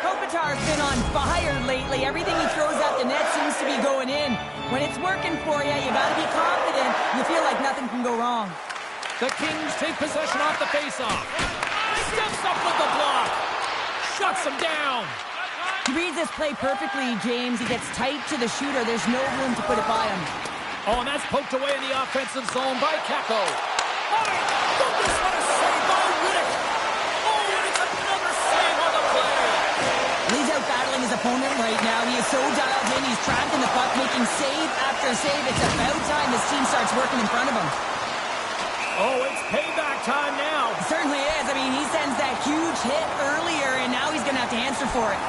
Speaker 3: Kopitar's been on fire lately. Everything he throws at the net seems to be going in. When it's working for you, you got to be confident. You feel like nothing can go wrong.
Speaker 2: The Kings take possession off the face-off. Steps up with the block. Shuts him down.
Speaker 3: He reads this play perfectly, James. He gets tight to the shooter. There's no room to put it by him.
Speaker 2: Oh, and that's poked away in the offensive zone by Kako. Oh, goodness, what a save by Riddick. Oh, and it's another save on the play.
Speaker 3: He's out battling his opponent right now. He is so dialed in. He's tracking the puck, making save after save. It's about time this team starts working in front of him.
Speaker 2: Oh, it's payback time now.
Speaker 3: It certainly is. I mean, he sends that huge hit earlier, and now he's going to have to answer for it.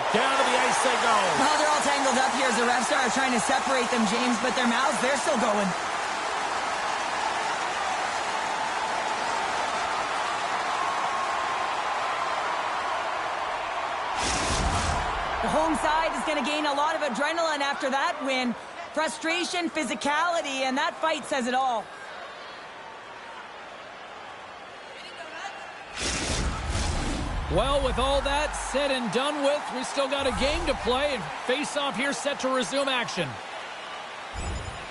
Speaker 2: Down to the ice they go.
Speaker 3: Well, they're all tangled up here as the refs are trying to separate them, James, but their mouths, they're still going. The home side is going to gain a lot of adrenaline after that win. Frustration, physicality, and that fight says it all.
Speaker 2: Well, with all that said and done with, we still got a game to play, and face-off here set to resume action.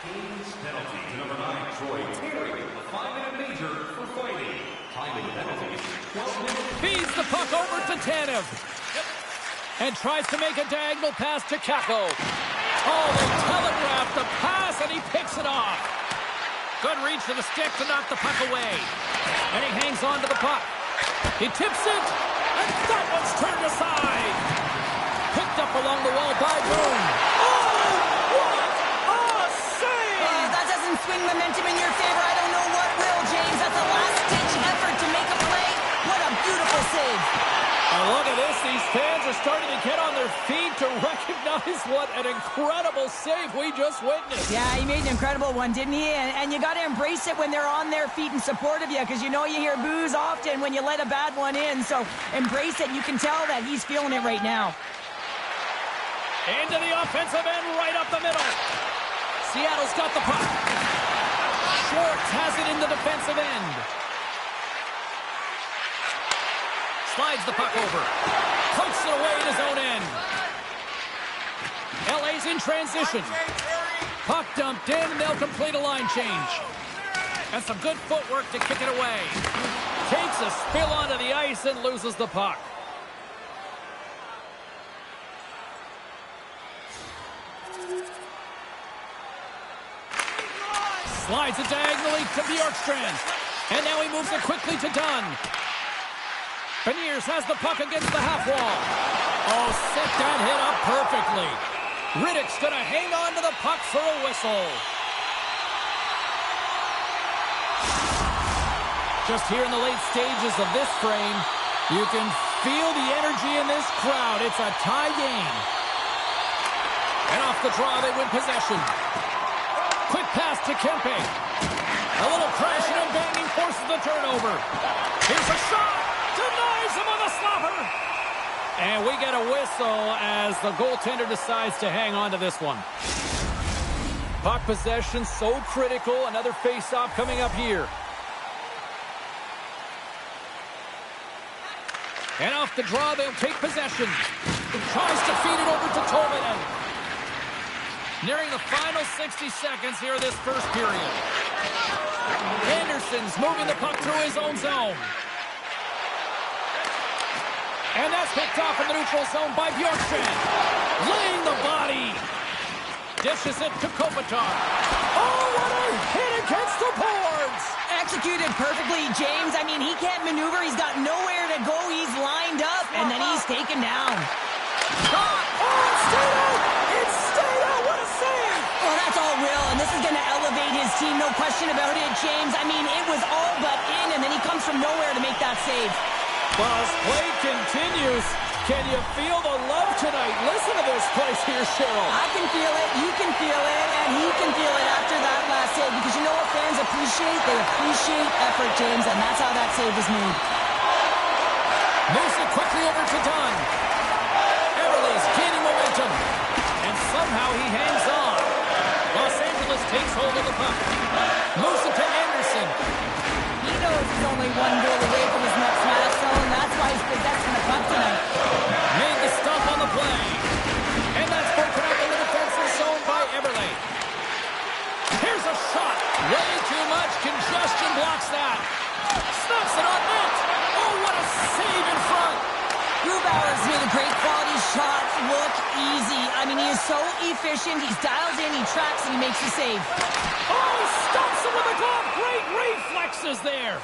Speaker 5: Kings penalty to number 9, Troy Terry. A 5-minute major for fighting. Time and penalties, 12 minutes.
Speaker 2: Feeds the puck over to Tanev. And tries to make a diagonal pass to Kako. Oh, they telegraphed the pass, and he picks it off. Good reach to the stick to knock the puck away. And he hangs on to the puck. He tips it. And that one's turned aside. Picked up along the wall by Boone. Oh, what a save!
Speaker 3: That doesn't swing momentum in your favor. I don't know what will, James. That's a last-ditch effort to make a play. What a beautiful save.
Speaker 2: A And look at this. These fans are starting to get on their feet to recognize what an incredible save we just witnessed.
Speaker 3: Yeah, he made an incredible one, didn't he? And you got to embrace it when they're on their feet in support of you, because you know you hear boos often when you let a bad one in. So embrace it. You can tell that he's feeling it right now.
Speaker 2: Into the offensive end, right up the middle. Seattle's got the puck. Schwartz has it in the defensive end. Slides the puck over. Pokes it away in his own end. LA's in transition. Puck dumped in, and they'll complete a line change. And some good footwork to kick it away. Takes a spill onto the ice and loses the puck. Slides it diagonally to Bjorkstrand. And now he moves it quickly to Dunn. Beniers has the puck against the half wall. Oh, set that hit up perfectly. Riddick's going to hang on to the puck for a whistle. Just here in the late stages of this frame, you can feel the energy in this crowd. It's a tie game. And off the draw, they win possession. Quick pass to Kempe. A little crashing and banging forces the turnover. Here's a shot. Denies him on the slapper. And we get a whistle as the goaltender decides to hang on to this one. Puck possession so critical. Another face-off coming up here. And off the draw, they'll take possession. Tries to feed it over to Tolvanen. Nearing the final 60 seconds here of this first period. Anderson's moving the puck through his own zone. And that's picked off in the neutral zone by Bjorkstrand. Laying the body. Dishes it to Kopitar. Oh, what a hit against the boards!
Speaker 3: Executed perfectly, James. I mean, he can't maneuver. He's got nowhere to go. He's lined up, and then he's taken down.
Speaker 2: Shot! Oh, it stayed out! It stayed out! What a save!
Speaker 3: Oh, that's all Will, and this is going to elevate his team, no question about it, James. I mean, it was all but in, and then he comes from nowhere to make that save.
Speaker 2: Well, as play continues, can you feel the love tonight? Listen to this place here, Cheryl.
Speaker 3: I can feel it, you can feel it, and he can feel it after that last save, because you know what fans appreciate? They appreciate effort, James, and that's how that save was made.
Speaker 2: Moves it quickly over to Dunn. Everly's gaining momentum, and somehow he hangs on. Los Angeles takes hold of the puck. Moves it to Anderson.
Speaker 3: He knows he's only one goal away from his next milestone, and that's why he's possessing the puck tonight.
Speaker 2: Made the stop on the play. And that's broken up in the defensive zone by Everly. Here's a shot. Way too much congestion blocks that. Snaps it on net. Oh, what a save in front.
Speaker 3: Grubauer's made a great quality shot look easy. I mean, he is so efficient. He's dialed in, he tracks, and he makes the save.
Speaker 2: Oh, he stops it with a glove. Great reflexes there.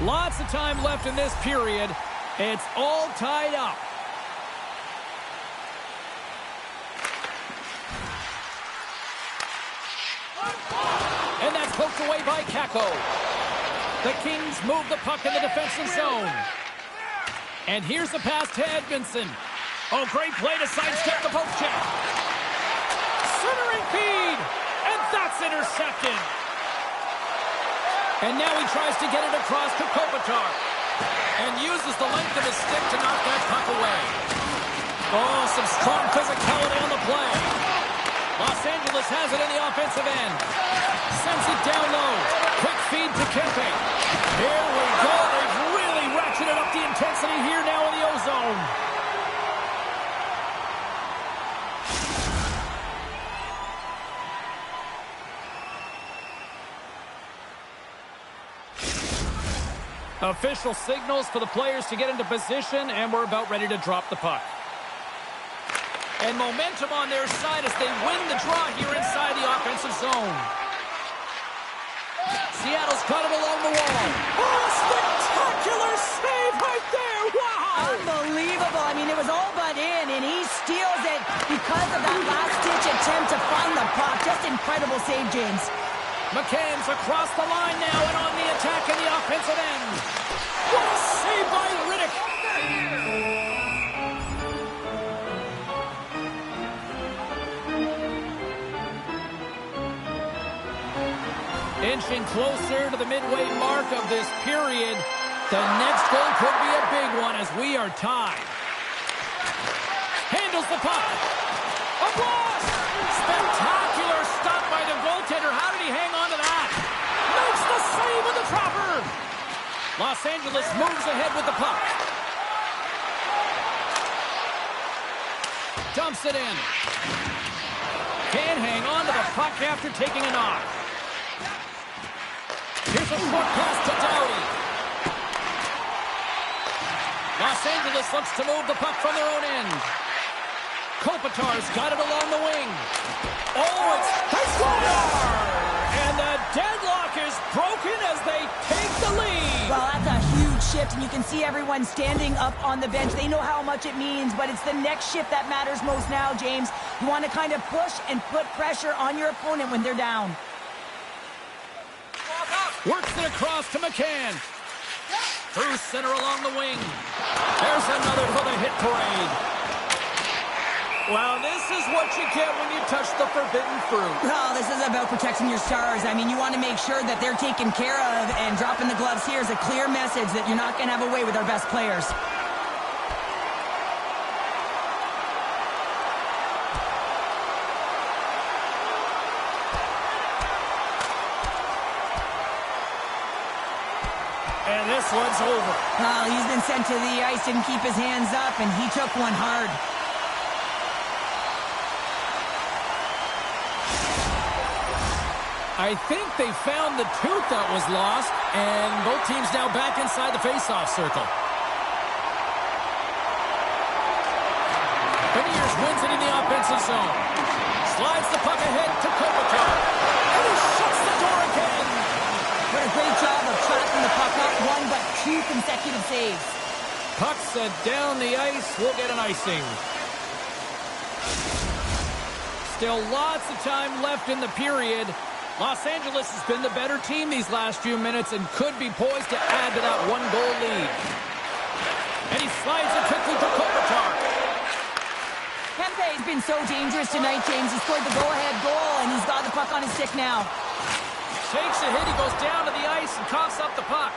Speaker 2: Lots of time left in this period. It's all tied up. And that's poked away by Kakko. The Kings move the puck in the defensive zone. And here's the pass to Edmondson. Oh, great play to sidestep the poke check. Centering feed. And that's intercepted. And now he tries to get it across to Kopitar. And uses the length of his stick to knock that puck away. Oh, some strong physicality on the play. Los Angeles has it in the offensive end. Sends it down low. Quick feed to Kempe. Here we go. They've really ratcheted up the intensity here now in the O-zone. Official signals for the players to get into position, and we're about ready to drop the puck. And momentum on their side as they win the draw here inside the offensive zone. Seattle's got it along the wall. Oh, spectacular save right there. Wow.
Speaker 3: Unbelievable. I mean, it was all but in, and he steals it because of that last-ditch attempt to find the puck. Just incredible save, James.
Speaker 2: McCann's across the line now and on the attack in the offensive end. What a save by Riddick. Inching closer to the midway mark of this period. The next goal could be a big one as we are tied. Handles the puck. A blast! Spectacular stop by the goaltender. How did he hang on to that? Makes the save with the dropper. Los Angeles moves ahead with the puck. Dumps it in. Can't hang on to the puck after taking a knock. Here's a short pass to Doughty. Los Angeles looks to move the puck from their own end. Kopitar's got it along the wing. Oh, it's they score! And the deadlock is broken as they take the lead.
Speaker 3: Well, that's a huge shift, and you can see everyone standing up on the bench. They know how much it means, but it's the next shift that matters most now, James. You want to kind of push and put pressure on your opponent when they're down.
Speaker 2: Works it across to McCann. Through center along the wing. There's another for the hit parade. Well, this is what you get when you touch the forbidden fruit.
Speaker 3: Well, this is about protecting your stars. I mean, you want to make sure that they're taken care of, and dropping the gloves here is a clear message that you're not going to have a way with our best players.
Speaker 2: And this one's over.
Speaker 3: Well, he's been sent to the ice, didn't keep his hands up, and he took one hard.
Speaker 2: I think they found the tooth that was lost, and both teams now back inside the face-off circle. Beniers wins it in the offensive zone. Slides the puck ahead to Kopitar. And he shuts the door again.
Speaker 3: What a great job of tracking the puck, not one but two consecutive saves.
Speaker 2: Puck set down the ice. We'll get an icing. Still lots of time left in the period. Los Angeles has been the better team these last few minutes and could be poised to add to that one-goal lead. And he slides it quickly to Kopitar.
Speaker 3: Kempe's been so dangerous tonight, James. He scored the go-ahead goal, and he's got the puck on his stick now.
Speaker 2: Takes a hit. He goes down to the ice and coughs up the puck.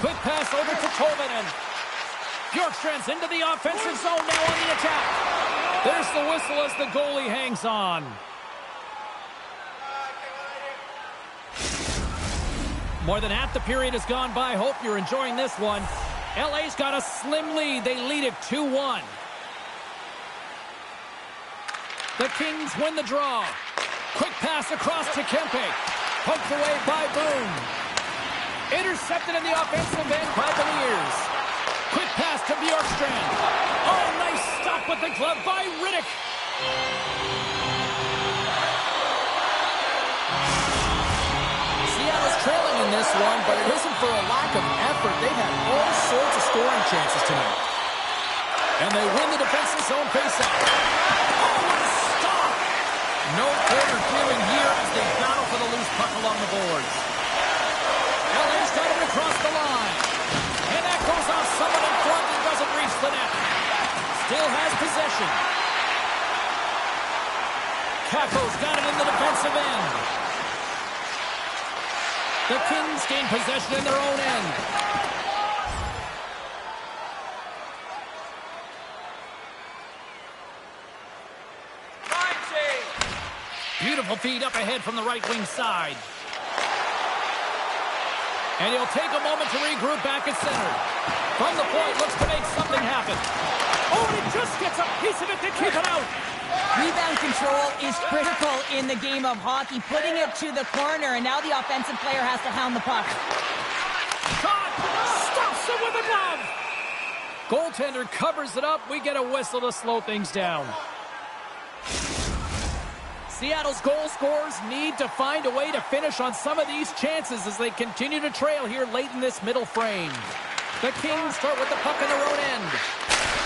Speaker 2: Quick pass over to Tolvanen. Bjorkstrand's into the offensive zone now on the attack. There's the whistle as the goalie hangs on. More than half the period has gone by. Hope you're enjoying this one. LA's got a slim lead. They lead it 2-1. The Kings win the draw. Quick pass across to Kempe. Poked away by Boone. Intercepted in the offensive end by Beniers. Quick pass to Bjorkstrand. Oh, nice stop with the glove by Riddick.
Speaker 1: Seattle's trailing in this one, but it isn't for a lack of effort. They've had all sorts of scoring chances tonight. And they win the defensive zone faceoff. Oh, what a stop! No quarter given here as they battle for the loose puck along the boards. LA's got it across the line.
Speaker 2: And that goes off someone in front and doesn't reach the net. Still has possession. Capo's got it in the defensive end. The Kings gain possession in their own end. Beautiful feed up ahead from the right wing side. And he'll take a moment to regroup back at center. From the point, looks to make something happen. Oh, and he just gets a piece of it to keep it out.
Speaker 3: Rebound control is critical in the game of hockey. Putting it to the corner, and now the offensive player has to hound the puck.
Speaker 2: Shot! Stops it with a glove! Goaltender covers it up. We get a whistle to slow things down. Seattle's goal scorers need to find a way to finish on some of these chances as they continue to trail here late in this middle frame. The Kings start with the puck in their own end.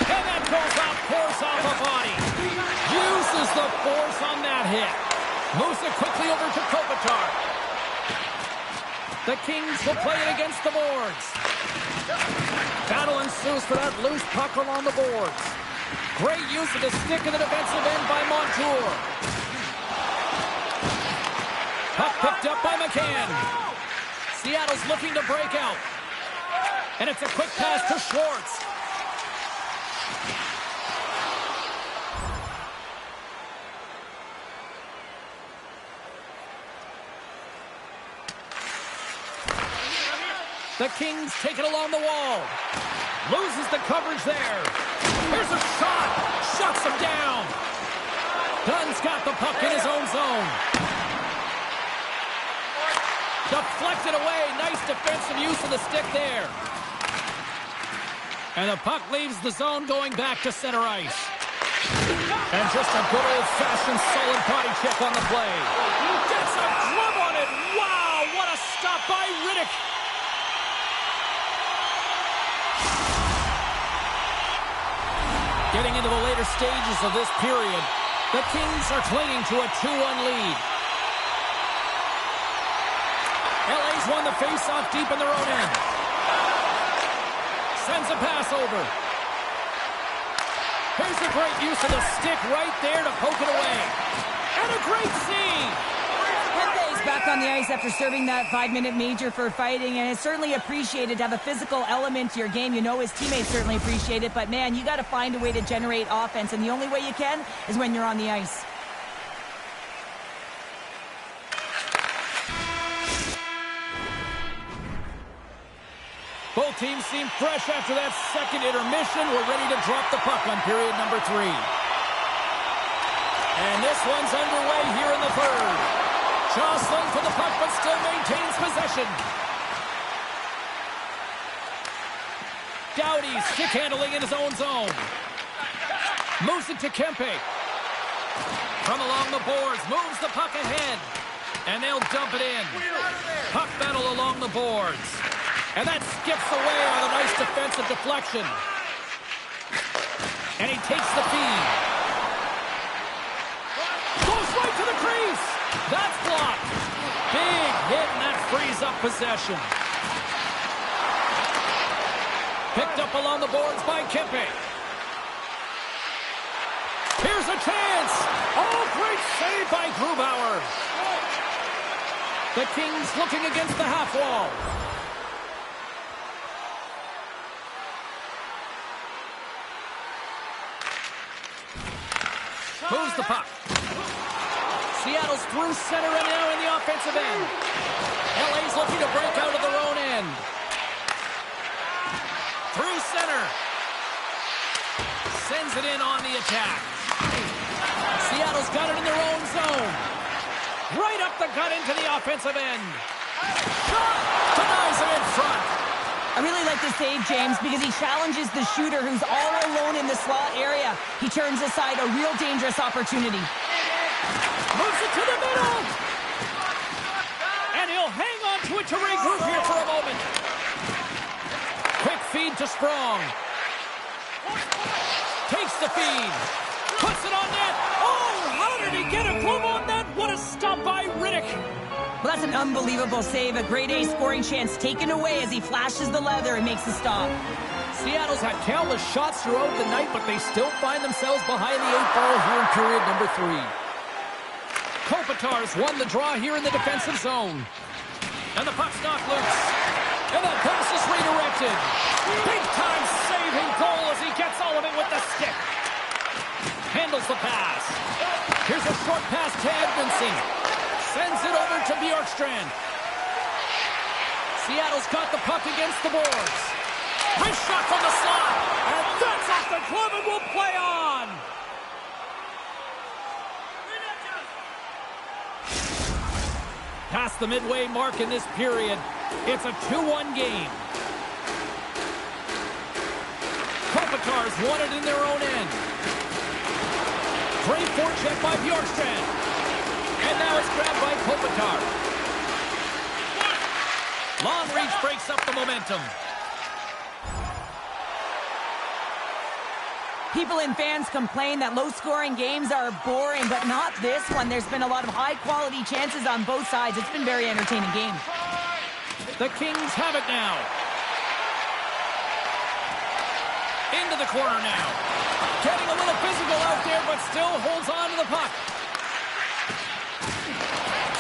Speaker 2: And that goes off, pours off a body. Uses hit. Moves it quickly over to Kopitar. The Kings will play it against the boards. Battle ensues for that loose puck along the boards. Great use of the stick in the defensive end by Montour. Puck picked up by McCann. Seattle's looking to break out. And it's a quick pass to Schwartz. The Kings take it along the wall. Loses the coverage there. Here's a shot. Shuts him down. Dunn's got the puck in his own zone. Deflected away. Nice defensive use of the stick there. And the puck leaves the zone going back to center ice. And just a good old-fashioned solid body check on the play. Gets a glove on it. Wow, what a stop by Riddick. Getting into the later stages of this period, the Kings are clinging to a 2-1 lead. LA's won the face-off deep in their own end. Sends a pass over. Here's a great use of the stick right there to poke it away. And a great save.
Speaker 3: He's back on the ice after serving that 5-minute major for fighting, and it's certainly appreciated to have a physical element to your game. You know his teammates certainly appreciate it, but man, you got to find a way to generate offense, and the only way you can is when you're on the ice.
Speaker 2: Both teams seem fresh after that second intermission. We're ready to drop the puck on period number 3. And this one's underway here in the third. Jostling for the puck, but still maintains possession. Doughty stick handling in his own zone. Moves it to Kempe. From along the boards, moves the puck ahead. And they'll dump it in. Puck battle along the boards. And that skips away on a nice defensive deflection. And he takes the feed. Goes right to the crease. That's blocked. Big hit, and that frees up possession. Picked up along the boards by Kempe. Here's a chance. Oh, great save by Grubauer. The Kings looking against the half wall. Moves the puck. Seattle's through center and now in the offensive end. LA's looking to break out of their own end. Through center. Sends it in on the attack. Seattle's got it in their own zone. Right up the gut into the offensive end. Shot! Denies him in front.
Speaker 3: I really like the save, James, because he challenges the shooter who's all alone in the slot area. He turns aside a real dangerous opportunity.
Speaker 2: Moves it to the middle. And he'll hang on to it to regroup here for a moment. Quick feed to Strong. Takes the feed. Puts it on net. Oh, how did he get a glove on that? What a stop by Riddick.
Speaker 3: Well, that's an unbelievable save. A grade A scoring chance taken away as he flashes the leather and makes the stop.
Speaker 2: Seattle's had countless shots throughout the night, but they still find themselves behind the 8 ball here in period number 3. Kopitar's won the draw here in the defensive zone. And the puck's knocked loose. And that pass is redirected. Big-time saving goal as he gets all of it with the stick. Handles the pass. Here's a short pass to Edmondson. Sends it over to Bjorkstrand. Seattle's got the puck against the boards. Wrist shot from the slot. And that's off the glove and will play on. Past the midway mark in this period, it's a 2-1 game. Kopitar's won it in their own end. Great forecheck by Bjorkstrand. And now it's grabbed by Kopitar. Long reach breaks up the momentum.
Speaker 3: People and fans complain that low-scoring games are boring, but not this one. There's been a lot of high-quality chances on both sides. It's been a very entertaining game.
Speaker 2: The Kings have it now. Into the corner now. Getting a little physical out there, but still holds on to the puck.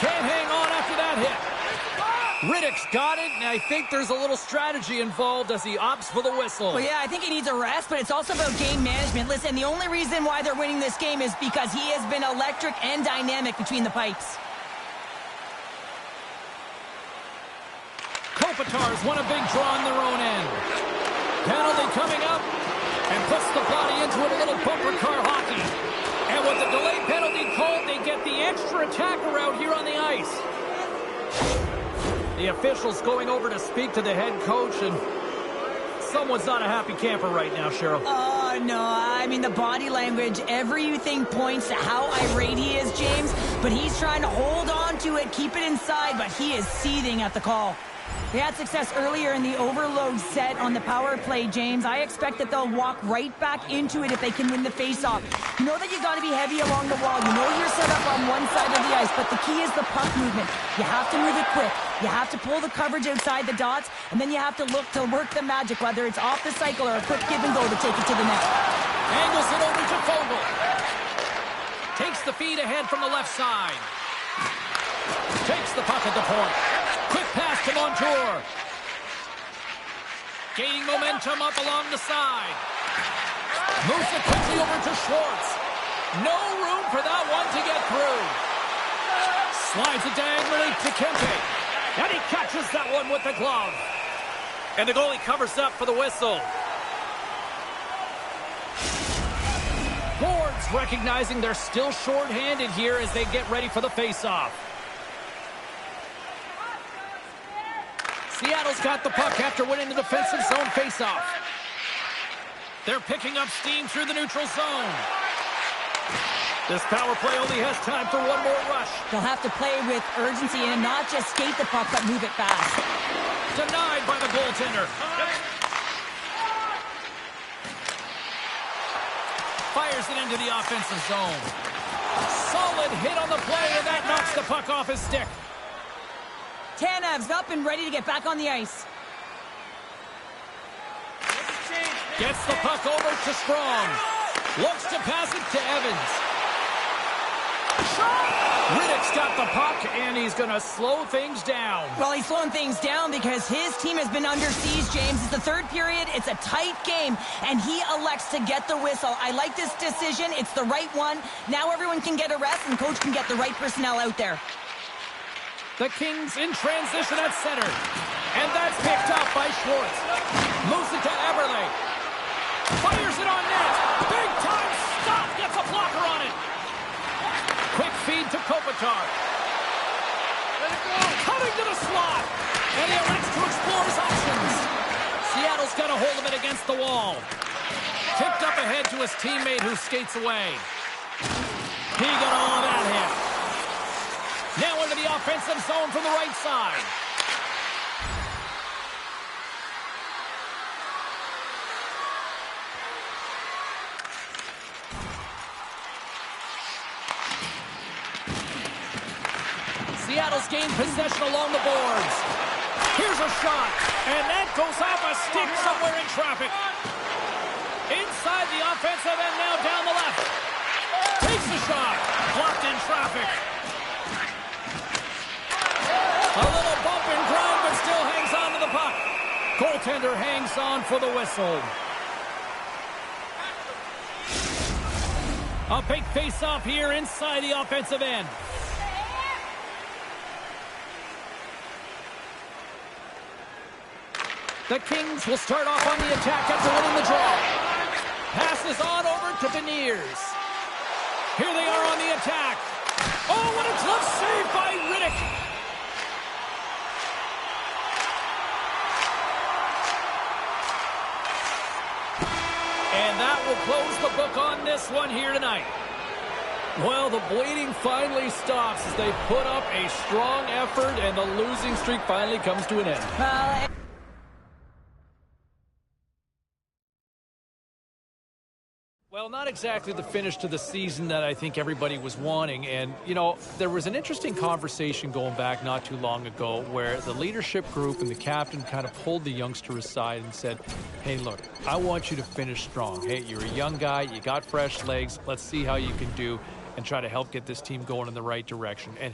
Speaker 2: Can't hang on after that hit. Riddick's got it, and I think there's a little strategy involved as he opts for the whistle.
Speaker 3: Well, yeah, I think he needs a rest, but it's also about game management. Listen, the only reason why they're winning this game is because he has been electric and dynamic between the pipes.
Speaker 2: Kopitar's won a big draw on their own end. Penalty coming up, and puts the body into it, a little bumper car hockey. And with the delayed penalty called, they get the extra attacker out here on the ice. The official's going over to speak to the head coach, and someone's not a happy camper right now, Cheryl.
Speaker 3: Oh, no, I mean, the body language, everything points to how irate he is, James, but he's trying to hold on to it, keep it inside, but he is seething at the call. They had success earlier in the overload set on the power play, James. I expect that they'll walk right back into it if they can win the faceoff. You know that you got to be heavy along the wall. You know you're set up on one side of the ice, but the key is the puck movement. You have to move it quick. You have to pull the coverage outside the dots, and then you have to look to work the magic, whether it's off the cycle or a quick give and go to take it to the net.
Speaker 2: Angles it over to Fogle. Takes the feed ahead from the left side. Takes the puck at the point. Quick pass to Montour. Gaining momentum up along the side. Moves it quickly over to Schwartz. No room for that one to get through. Slides it diagonally to Kempe. And he catches that one with the glove. And the goalie covers up for the whistle. Boards recognizing they're still short-handed here as they get ready for the face-off. Seattle's got the puck after winning the defensive zone faceoff. They're picking up steam through the neutral zone. This power play only has time for one more rush.
Speaker 3: They'll have to play with urgency and not just skate the puck, but move it fast.
Speaker 2: Denied by the goaltender. Fires it into the offensive zone. Solid hit on the play, and that knocks the puck off his stick.
Speaker 3: Tanev's up and ready to get back on the ice.
Speaker 2: Gets the puck over to Strong. Looks to pass it to Evans. Riddick's got the puck, and he's going to slow things down.
Speaker 3: Well, he's slowing things down because his team has been under siege, James. It's the third period. It's a tight game, and he elects to get the whistle. I like this decision. It's the right one. Now everyone can get a rest, and coach can get the right personnel out there.
Speaker 2: The Kings in transition at center. And that's picked up by Schwartz. Moves it to Eberle. Fires it on net. Big time stop. Gets a blocker on it. Quick feed to Kopitar. Cutting to the slot. And he elects to explore his options. Seattle's got a hold of it against the wall. Tipped up ahead to his teammate who skates away. He got all of that hit. Now into the offensive zone from the right side. Seattle's gained possession along the boards. Here's a shot, and that goes off a stick somewhere in traffic. Inside the offensive end, now down the left. Takes the shot, blocked in traffic. A little bump and grind, but still hangs on to the puck. Goaltender hangs on for the whistle. A big face-off here inside the offensive end. The Kings will start off on the attack after winning the draw. Passes on over to Beniers. Here they are on the attack. Oh, what a glove save by Riddick. And that will close the book on this one here tonight. Well, the bleeding finally stops as they put up a strong effort, and the losing streak finally comes to an end. Well, not exactly the finish to the season that I think everybody was wanting. And, you know, there was an interesting conversation going back not too long ago where the leadership group and the captain kind of pulled the youngster aside and said, hey, look, I want you to finish strong. Hey, you're a young guy. You got fresh legs. Let's see how you can do and try to help get this team going in the right direction. And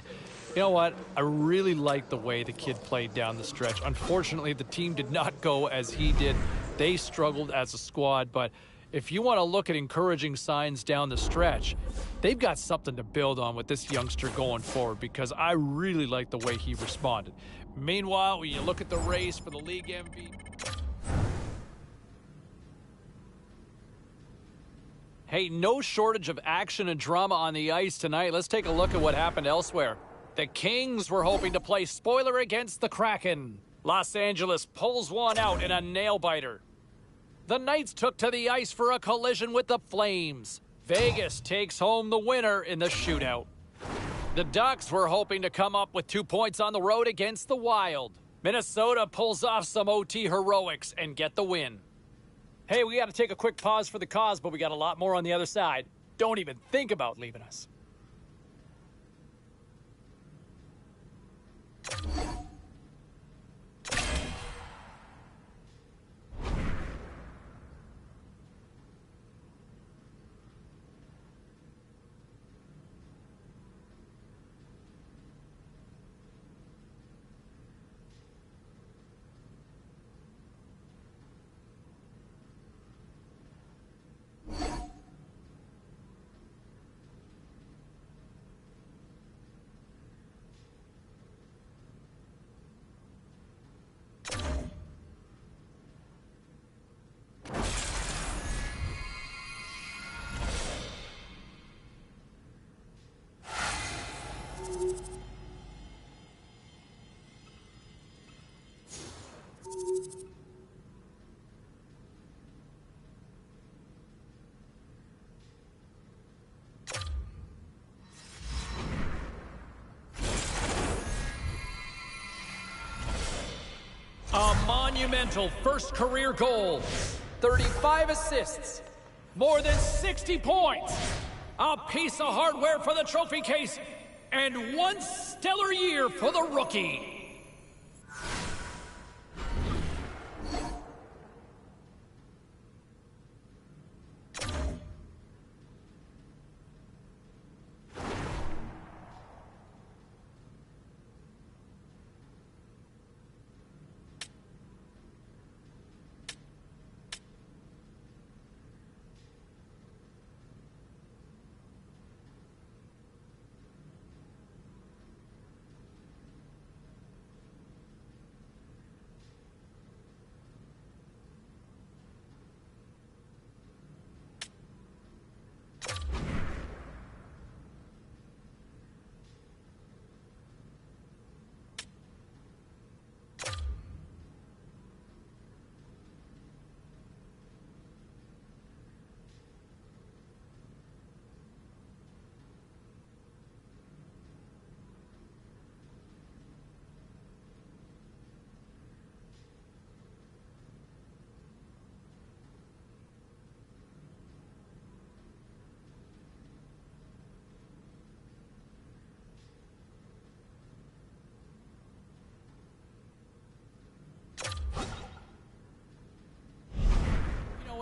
Speaker 2: you know what? I really liked the way the kid played down the stretch. Unfortunately, the team did not go as he did. They struggled as a squad, but if you want to look at encouraging signs down the stretch, they've got something to build on with this youngster going forward because I really like the way he responded. Meanwhile, when you look at the race for the league MVP... Hey, no shortage of action and drama on the ice tonight. Let's take a look at what happened elsewhere. The Kings were hoping to play spoiler against the Kraken. Los Angeles pulls one out in a nail-biter. The Knights took to the ice for a collision with the Flames. Vegas takes home the winner in the shootout. The Ducks were hoping to come up with 2 points on the road against the Wild. Minnesota pulls off some OT heroics and get the win. Hey, we got to take a quick pause for the cause, but we got a lot more on the other side. Don't even think about leaving us. A monumental first career goal, 35 assists, more than 60 points, a piece of hardware for the trophy case, and one stellar year for the rookie.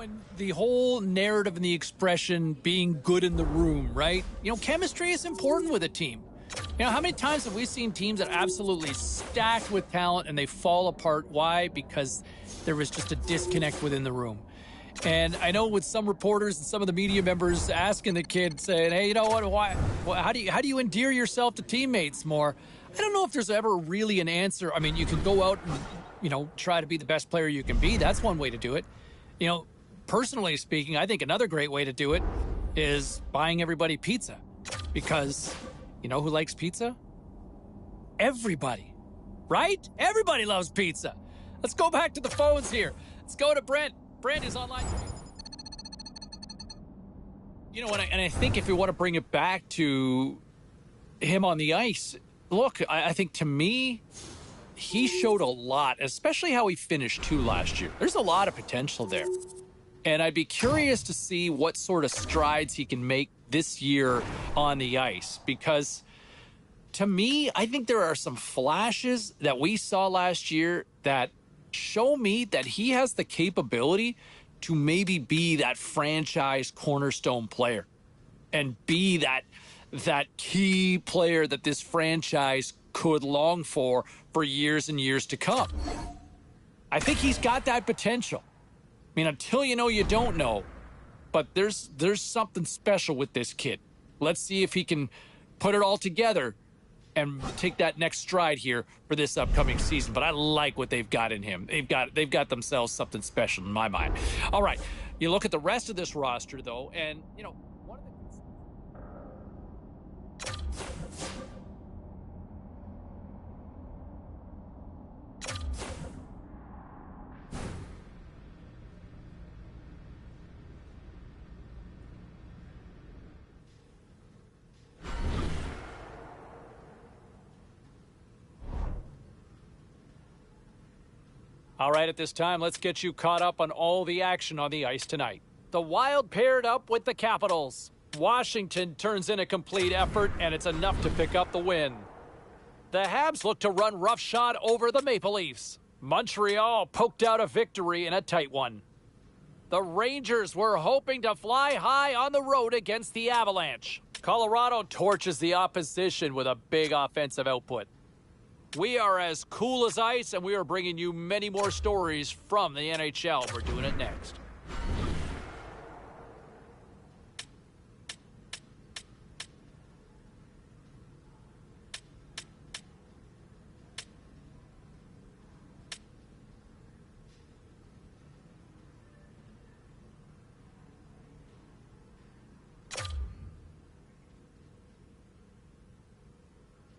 Speaker 2: And the whole narrative and the expression being good in the room, right? You know, chemistry is important with a team. You know, how many times have we seen teams that are absolutely stacked with talent and they fall apart? Why? Because there was just a disconnect within the room. And I know with some reporters and some of the media members asking the kid, saying, hey, you know what, why, how do you endear yourself to teammates more? I don't know if there's ever really an answer. I mean, you can go out and, you know, try to be the best player you can be. That's one way to do it. You know, personally speaking, I think another great way to do it is buying everybody pizza. Because you know who likes pizza? Everybody, right? Everybody loves pizza. Let's go back to the phones here. Let's go to Brent. Brent is online. You know, and I think if we want to bring it back to him on the ice, look, I think to me, he showed a lot, especially how he finished too last year. There's a lot of potential there. And I'd be curious to see what sort of strides he can make this year on the ice. Because to me, I think there are some flashes that we saw last year that show me that he has the capability to maybe be that franchise cornerstone player and be that key player that this franchise could long for years and years to come. I think he's got that potential. I mean, until you know, you don't know. But there's something special with this kid. Let's see if he can put it all together and take that next stride here for this upcoming season. But I like what they've got in him. They've got themselves something special in my mind. All right, you look at the rest of this roster, though, and, you know, one of the... All right, at this time, let's get you caught up on all the action on the ice tonight. The Wild paired up with the Capitals. Washington turns in a complete effort, and it's enough to pick up the win. The Habs look to run roughshod over the Maple Leafs. Montreal poked out a victory in a tight one. The Rangers were hoping to fly high on the road against the Avalanche. Colorado torches the opposition with a big offensive output. We are as cool as ice, and we are bringing you many more stories from the NHL. We're doing it next.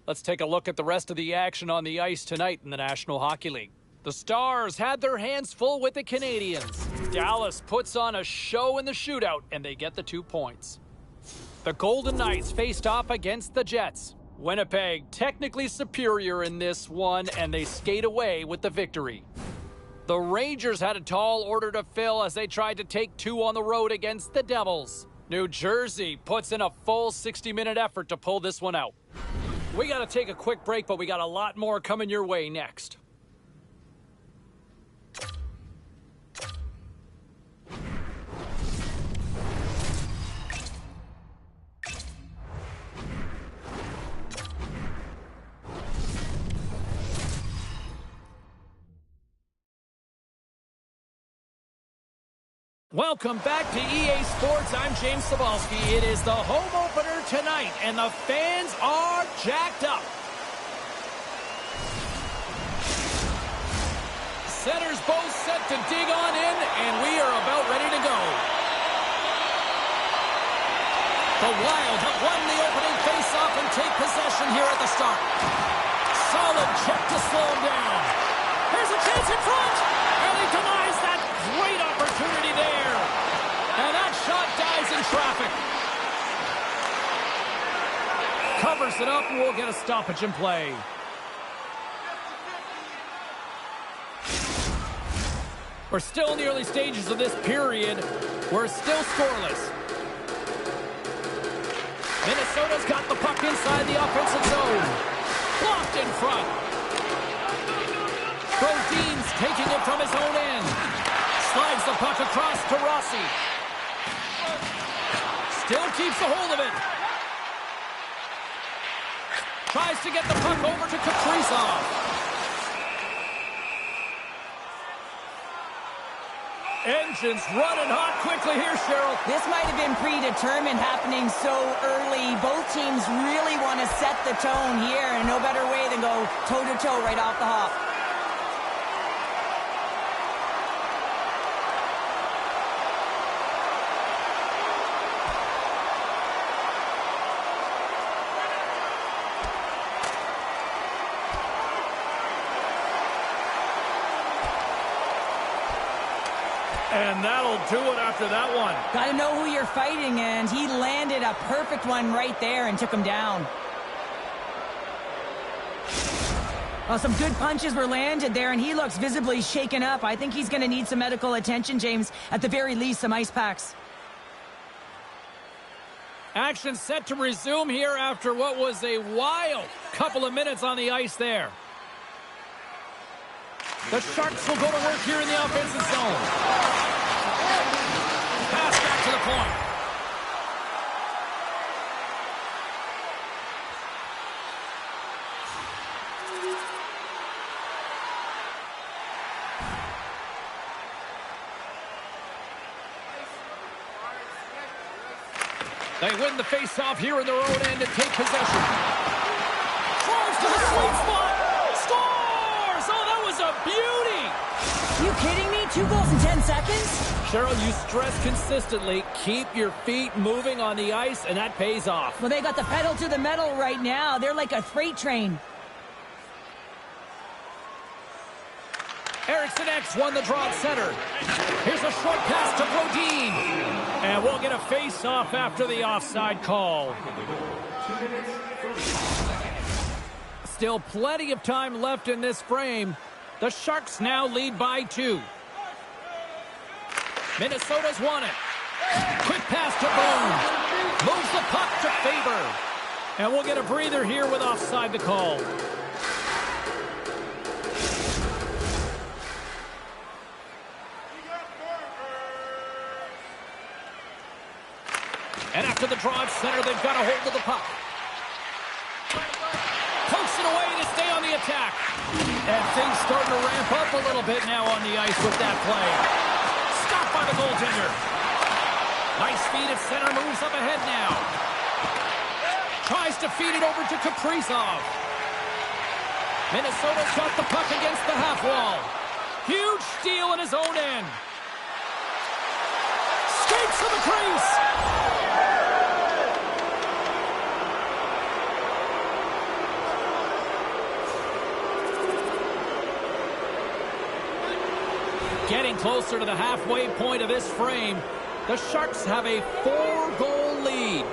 Speaker 2: Let's take a look at the rest of the action on the ice tonight in the National Hockey League. The Stars had their hands full with the Canadiens. Dallas puts on a show in the shootout, and they get the 2 points. The Golden Knights faced off against the Jets. Winnipeg technically superior in this one, and they skate away with the victory. The Rangers had a tall order to fill as they tried to take 2 on the road against the Devils. New Jersey puts in a full 60-minute effort to pull this one out. We got to take a quick break, but we got a lot more coming your way next. Welcome back to EA Sports. I'm James Cebulski. It is the home opener tonight, and the fans are jacked up. Centers both set to dig on in, and we are about ready to go. The Wild have won the opening faceoff and take possession here at the start. Solid check to slow him down. There's a chance in front, and he denies that great opportunity there. And that shot dies in traffic. Covers it up, and we'll get a stoppage in play. We're still in the early stages of this period. We're still scoreless. Minnesota's got the puck inside the offensive zone. Blocked in front. Brodin's taking it from his own end. Slides the puck across to Rossi. Still keeps a hold of it. Tries to get the puck over to Kaprizov. Engines running hot quickly here, Cheryl.
Speaker 3: This might have been predetermined, happening so early. Both teams really want to set the tone here, and no better way than go toe-to-toe right off the hop.
Speaker 2: And that'll do it after that one.
Speaker 3: Got to know who you're fighting, and he landed a perfect one right there and took him down. Well, some good punches were landed there, and he looks visibly shaken up. I think he's going to need some medical attention, James. At the very least, some ice packs.
Speaker 2: Action set to resume here after what was a wild couple of minutes on the ice there. The Sharks will go to work here in the offensive zone. Pass back to the point. They win the face-off here in their own end and take possession. Throws to the sweet spot. Scores! Oh, that was a beauty!
Speaker 3: You kidding me? 2 goals in 10 seconds?
Speaker 2: Cheryl, you stress consistently, keep your feet moving on the ice, and that pays off.
Speaker 3: Well, they got the pedal to the metal right now. They're like a freight train.
Speaker 2: Eriksson X won the draw at center. Here's a short pass to Brodin. And we'll get a face-off after the offside call. Still plenty of time left in this frame. The Sharks now lead by 2. Minnesota's won it. Quick pass to Boone. Moves the puck to Faber. And we'll get a breather here with offside the call. And after the draw at center, they've got a hold of the puck. Pokes it away to stay on the attack. And things starting to ramp up a little bit now on the ice with that play. Stopped by the goaltender. Nice feed at center, moves up ahead now. Tries to feed it over to Kaprizov. Minnesota's got the puck against the half wall. Huge steal in his own end. Skates to the crease. Getting closer to the halfway point of this frame, the Sharks have a 4-goal lead.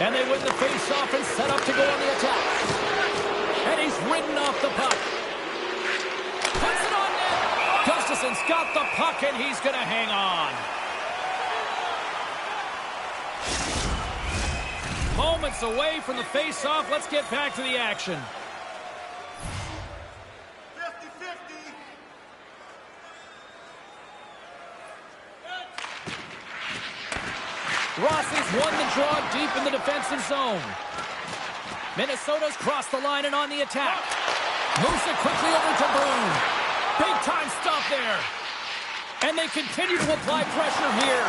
Speaker 2: And they win the face-off and set up to go on the attack. And he's ridden off the puck. Puts it on net. Gustafson's got the puck, and he's going to hang on. Moments away from the face-off. Let's get back to the action. Rossi's won the draw deep in the defensive zone. Minnesota's crossed the line and on the attack. Moves it quickly over to Boone. Big time stop there. And they continue to apply pressure here.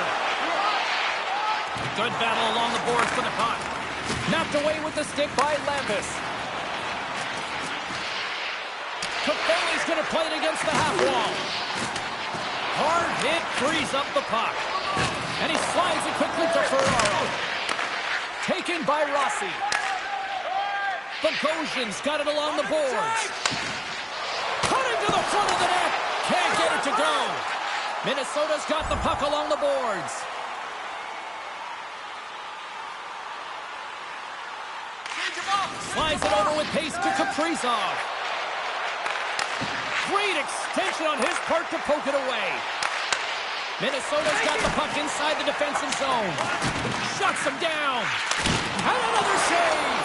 Speaker 2: Good battle along the boards for the puck. Knocked away with the stick by Lampus. Toffoli's going to play it against the half wall. Hard hit frees up the puck. And he slides it quickly to Ferraro. Taken by Rossi. Bogosian's got it along the boards. Put it to the front of the net. Can't get it to go. Minnesota's got the puck along the boards. Slides it over with pace to Kaprizov. Great extension on his part to poke it away. Minnesota's got the puck inside the defensive zone. Shuts him down. And another save.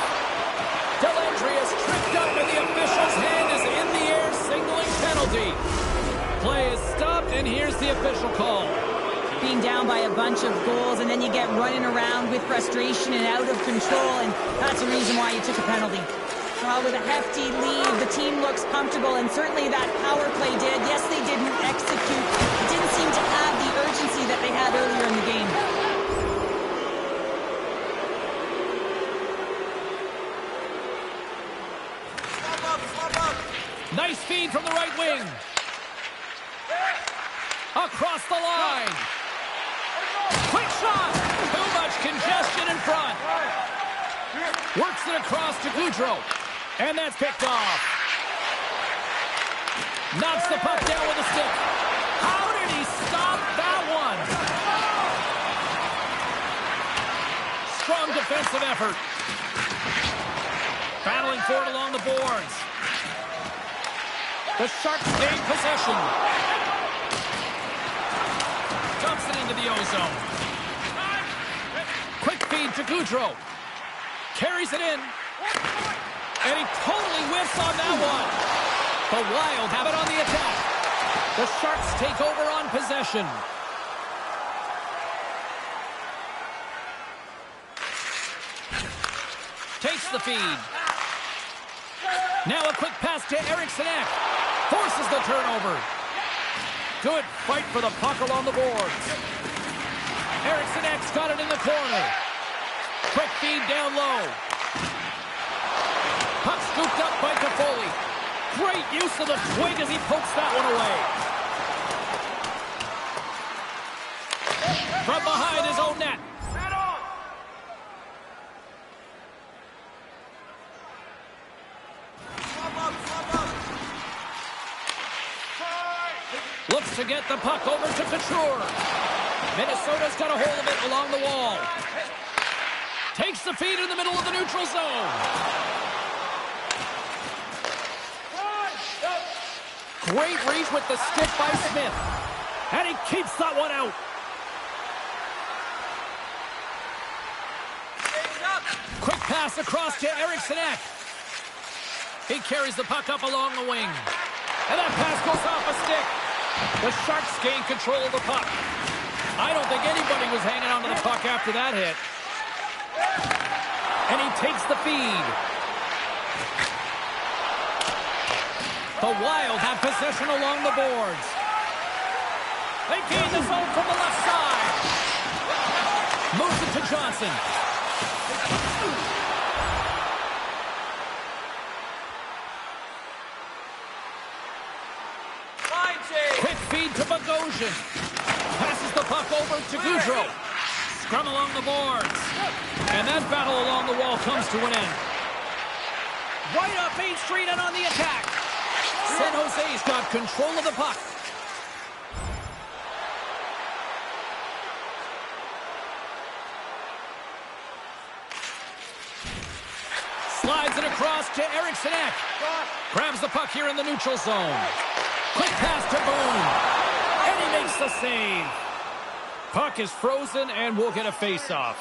Speaker 2: Delandria's tripped up and the official's hand is in the air, signaling penalty. Play is stopped and here's the official call.
Speaker 3: Being down by a bunch of goals and then you get running around with frustration and out of control, and that's the reason why you took a penalty. Well, with a hefty lead, the team looks comfortable, and certainly that power play did. Yes, they didn't execute. It didn't seem to have the urgency that they had earlier in the game.
Speaker 2: Nice feed from the right wing. Across the line. Quick shot. Too much congestion in front. Works it across to Goudreau. And that's picked off. Knocks the puck down with a stick. How did he stop that one? Strong defensive effort. for it along the boards. The Sharks gain possession. Dumps it into the O-zone. Quick feed to Goudreau. Carries it in. And he totally whiffs on that one. The Wild have it on the attack. The Sharks take over on possession. Takes the feed. Now a quick pass to Eriksson Ek. Forces the turnover. Good fight for the puck along the boards. Eriksson Ek's got it in the corner. Quick feed down low. Puck scooped up by Toffoli. Great use of the swing as he pokes that one away. From behind his own net. Looks to get the puck over to Couture. Minnesota's got a hold of it along the wall. Takes the feed in the middle of the neutral zone. Great reach with the stick by Smith. And he keeps that one out. Quick pass across to Eriksson Ek. He carries the puck up along the wing. And that pass goes off a stick. The Sharks gain control of the puck. I don't think anybody was hanging onto the puck after that hit. And he takes the feed. The Wild have possession along the boards. They gain the zone from the left side. Moves it to Johnson. Quick feed to Bogosian. Passes the puck over to Goudreau. Scrum along the boards. And that battle along the wall comes to an end. Right up Main Street and on the attack. San Jose's got control of the puck. Slides it across to Eriksson Ek. Grabs the puck here in the neutral zone. Quick pass to Boone. And he makes the save. Puck is frozen and we'll get a face-off.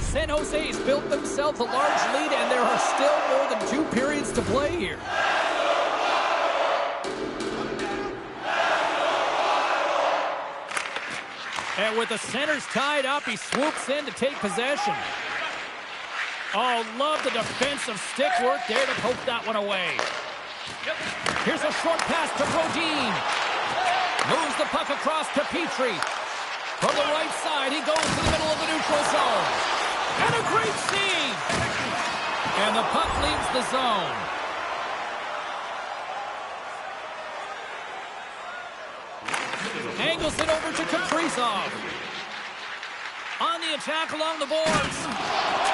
Speaker 2: San Jose's built themselves a large lead and there are still more than 2 periods to play here. And with the centers tied up, he swoops in to take possession. Oh, love the defensive stick work there to poke that one away. Here's a short pass to Brodin. Moves the puck across to Petrie. From the right side, he goes to the middle of the neutral zone. And a great save. And the puck leaves the zone. Angles it over to Kaprizov. On the attack along the boards.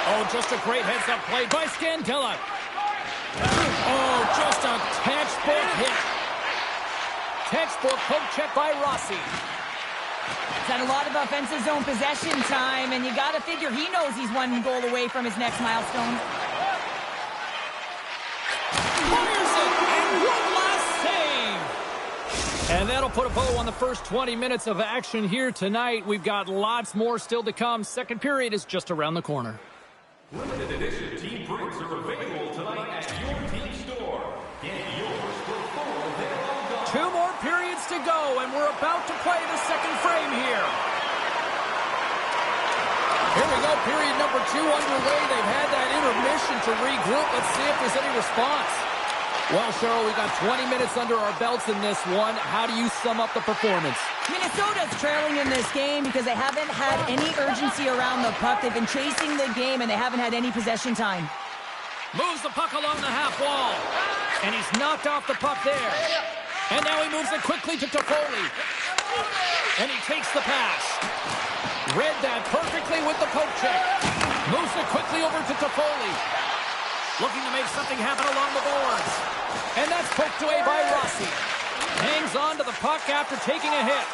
Speaker 2: Oh, just a great heads-up play by Scandella. Oh, just a textbook hit. Textbook poke check by Rossi.
Speaker 3: He's had a lot of offensive zone possession time, and you got to figure he knows he's 1 goal away from his next milestone.
Speaker 2: Fires it, and one last save. And that'll put a bow on the first 20 minutes of action here tonight. We've got lots more still to come. Second period is just around the corner.
Speaker 5: Limited edition team prints are available tonight at your team store. Get yours for $4.
Speaker 2: 2 more periods to go, and we're about to play the second frame here. Here we go, period number 2 underway. They've had that intermission to regroup. Let's see if there's any response. Well, Cheryl, we got 20 minutes under our belts in this one. How do you sum up the performance?
Speaker 3: Minnesota's trailing in this game because they haven't had any urgency around the puck. They've been chasing the game, and they haven't had any possession time.
Speaker 2: Moves the puck along the half wall. And he's knocked off the puck there. And now he moves it quickly to Toffoli. And he takes the pass. Read that perfectly with the poke check. Moves it quickly over to Toffoli. Looking to make something happen along the boards. And that's poked away by Rossi. Hangs on to the puck after taking a hit.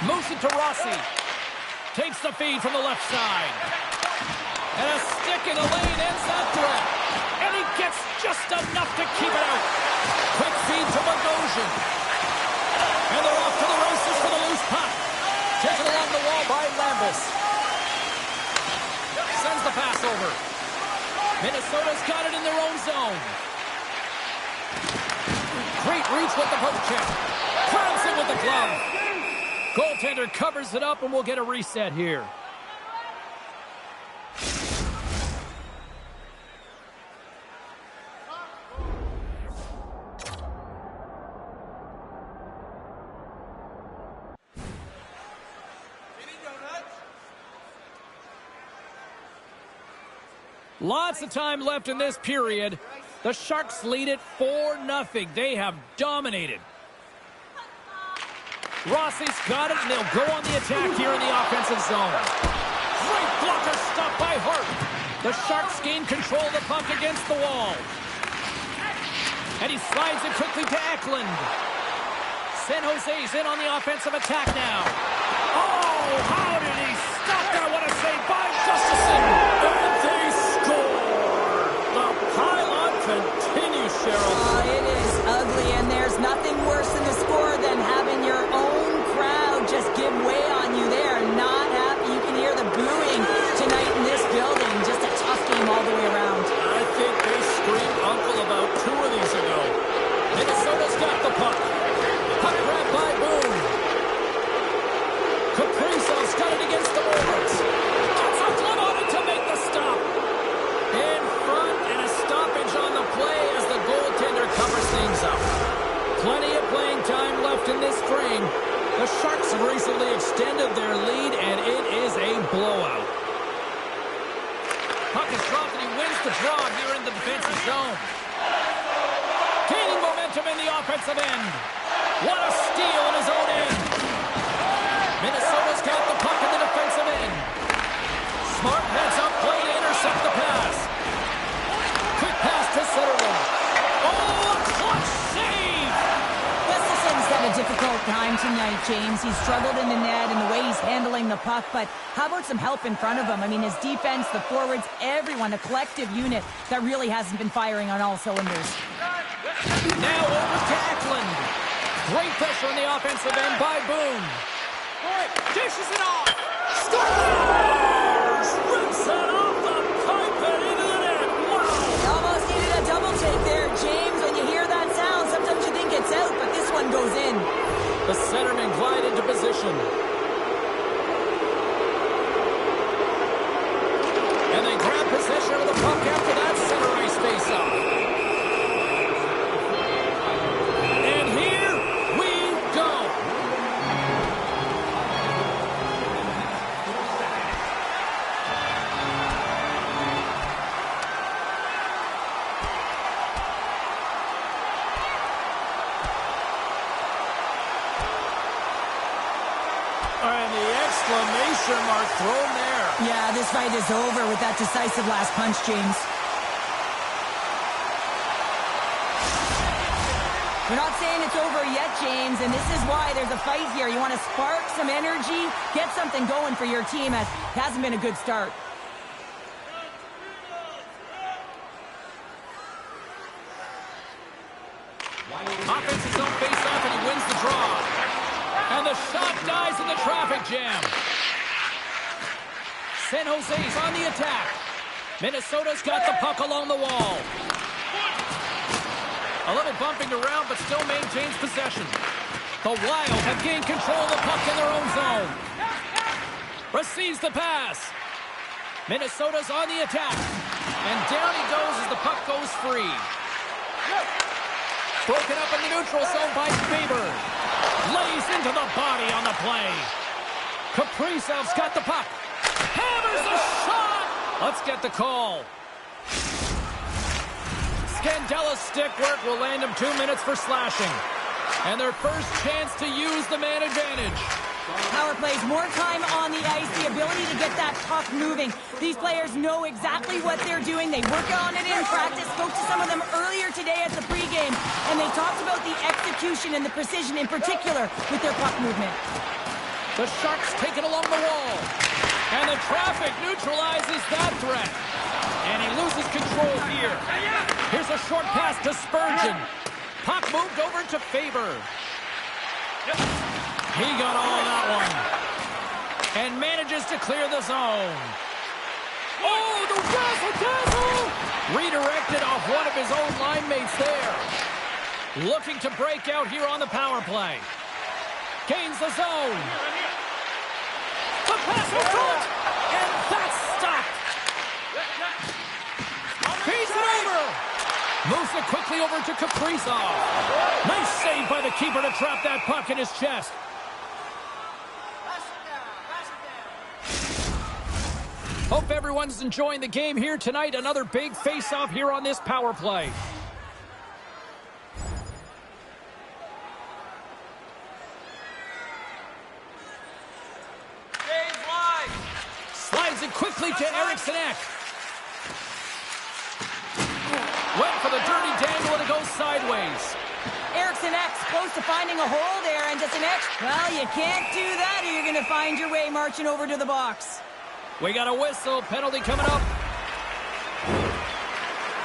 Speaker 2: Moves it to Rossi. Takes the feed from the left side. And a stick in the lane ends that threat. And he gets just enough to keep it out. Quick feed to Bogosian. And they're off to the races for the loose puck. Taken along the wall by Lambus. Sends the pass over. Minnesota's got it in their own zone. Great reach with the poke check. Grabs it with the glove. Goaltender covers it up, and we'll get a reset here. Lots of time left in this period. The Sharks lead it 4-0. They have dominated. Rossi's got it, and they'll go on the attack here in the offensive zone. Great blocker stop by Hart. The Sharks gain control of the puck against the wall. And he slides it quickly to Eklund. San Jose's in on the offensive attack now. Oh, how did he stop that? What a save by Gustafsson. And they score. The pile-on continues, Cheryl.
Speaker 3: It is ugly, and there's nothing worse in the score than having your own crowd just give way on you. They are not happy. You can hear the booing tonight in this building. Just a tough game all the way around.
Speaker 2: I think they screamed uncle about 2 of these ago. Minnesota's got the puck. Puck grab by Boone. Kaprizov's got it against the boards. Gets a glove on it to make the stop. In front, and a stoppage on the play as the goaltender covers things up. Plenty of playing time left in this frame. The Sharks have recently extended their lead, and it is a blowout. Puck is dropped, and he wins the draw here in the defensive zone. Gaining momentum in the offensive end. What a steal in his own end. Minnesota's got the puck in the defensive end. Smart heads up play to intercept the pass. Quick pass to Sutherland. Oh, a clutch save!
Speaker 3: Gustafsson's had a difficult time tonight, James. He's struggled in the net and the way he's handling the puck, but how about some help in front of him? I mean, his defense, the forwards, everyone, a collective unit that really hasn't been firing on all cylinders.
Speaker 2: Now over to Eklund. Great pressure on the offensive end by Boone. Dishes it off. Scores! Rips it off the pipe and into the net. Wow!
Speaker 3: He almost needed a double take there, James. When you hear that sound, sometimes you think it's out, but this one goes in.
Speaker 2: The centerman glide into position. And they grab possession of the puck after that center ice face-off. And here we go. And the exclamation mark thrown there.
Speaker 3: Yeah, this fight is over with that decisive last punch, James. We're not saying it's over yet, James, and this is why there's a fight here. You want to spark some energy, get something going for your team. It hasn't been a good start.
Speaker 2: Offensive zone face-off, and he wins the draw. And the shot dies in the traffic jam. San Jose's on the attack. Minnesota's got the puck along the wall. A little bumping around, but still maintains possession. The Wild have gained control of the puck in their own zone. Receives the pass. Minnesota's on the attack. And down he goes as the puck goes free. Broken up in the neutral zone by Faber. Lays into the body on the play. Kaprizov's got the puck. Hammers a shot! Let's get the call. Scandella's stick work will land him 2 minutes for slashing. And their first chance to use the man advantage.
Speaker 3: Power plays, more time on the ice, the ability to get that puck moving. These players know exactly what they're doing. They work on it in practice. Spoke to some of them earlier today at the pregame, and they talked about the execution and the precision in particular with their puck movement.
Speaker 2: The Sharks take it along the wall. And the traffic neutralizes that threat. And he loses control here. Here's a short pass to Spurgeon. Puck moved over to Faber. He got all of that one. And manages to clear the zone. Oh, the razzle-dazzle! Redirected off one of his own line mates there. Looking to break out here on the power play. Gains the zone. The pass in front. And that's stopped. Feeds it over. Moves it quickly over to Kaprizov. Nice save by the keeper to trap that puck in his chest. Hope everyone's enjoying the game here tonight. Another big face-off here on this power play. Slides it quickly to Eriksson Ek. Went for the dirty dangle and it goes sideways.
Speaker 3: Eriksson Ek's close to finding a hole there, and just an X. Well, you can't do that or you're going to find your way marching over to the box.
Speaker 2: We got a whistle. Penalty coming up.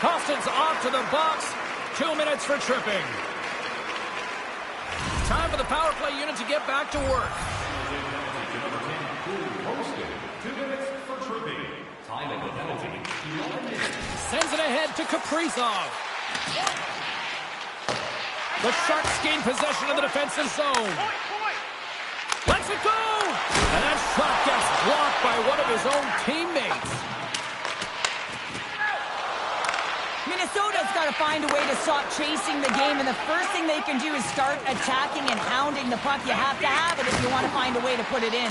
Speaker 2: Costin's off to the box. 2 minutes for tripping. Time for the power play unit to get back to work.
Speaker 5: 2 minutes for tripping. Time of the penalty, 11 minutes.
Speaker 2: Sends it ahead to Kaprizov. The Sharks gain possession of the defensive zone. Lets it go! And that shot gets blocked by one of his own teammates.
Speaker 3: Minnesota's got to find a way to stop chasing the game, and the first thing they can do is start attacking and hounding the puck. You have to have it if you want to find a way to put it in.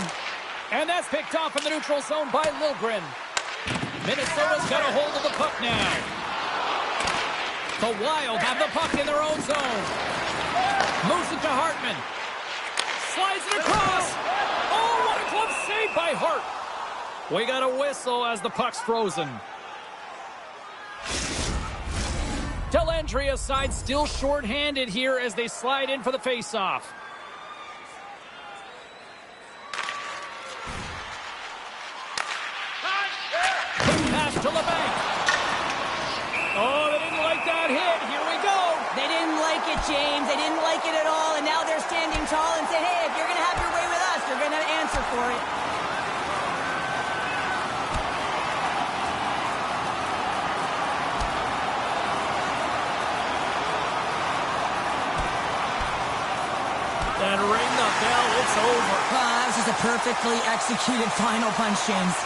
Speaker 2: And that's picked off in the neutral zone by Liljegren. Minnesota's got a hold of the puck now. The Wild have the puck in their own zone. Moves it to Hartman. Slides it across. Oh, what a glove save by Hart. We got a whistle as the puck's frozen. Dellandria's side still short-handed here as they slide in for the face-off. Pass to LeBanc. Oh, they didn't like that hit. Here we go.
Speaker 3: They didn't like it, James. They didn't like it at all, and now they're standing tall and say, hey, if you're going to have your way with us, you're going to answer for it.
Speaker 2: And ring the bell. It's over.
Speaker 3: That was just a perfectly executed final punch, James.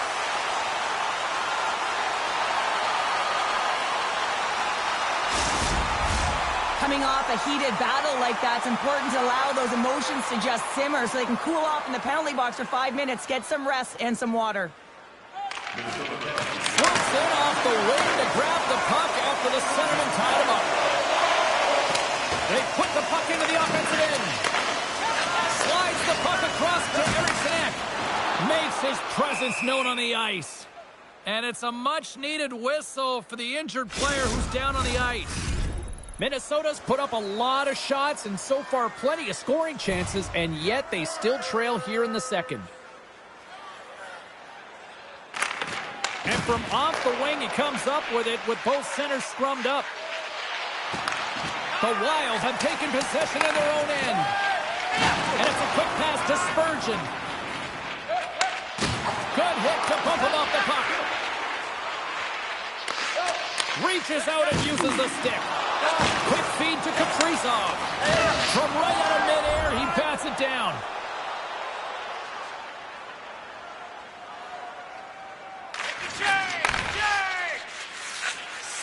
Speaker 3: Coming off a heated battle like that, it's important to allow those emotions to just simmer so they can cool off in the penalty box for 5 minutes, get some rest and some water.
Speaker 2: Swoops in off the wing to grab the puck after the centerman tied him up. They put the puck into the offensive end. Slides the puck across to Eriksson Ek. Makes his presence known on the ice. And it's a much-needed whistle for the injured player who's down on the ice. Minnesota's put up a lot of shots and so far plenty of scoring chances, and yet they still trail here in the second. And from off the wing, he comes up with it with both centers scrummed up. The Wild have taken possession in their own end. And it's a quick pass to Spurgeon. Good hit to bump him off the puck. Reaches out and uses the stick. Quick feed to Kaprizov. From right out of midair, he bats it down.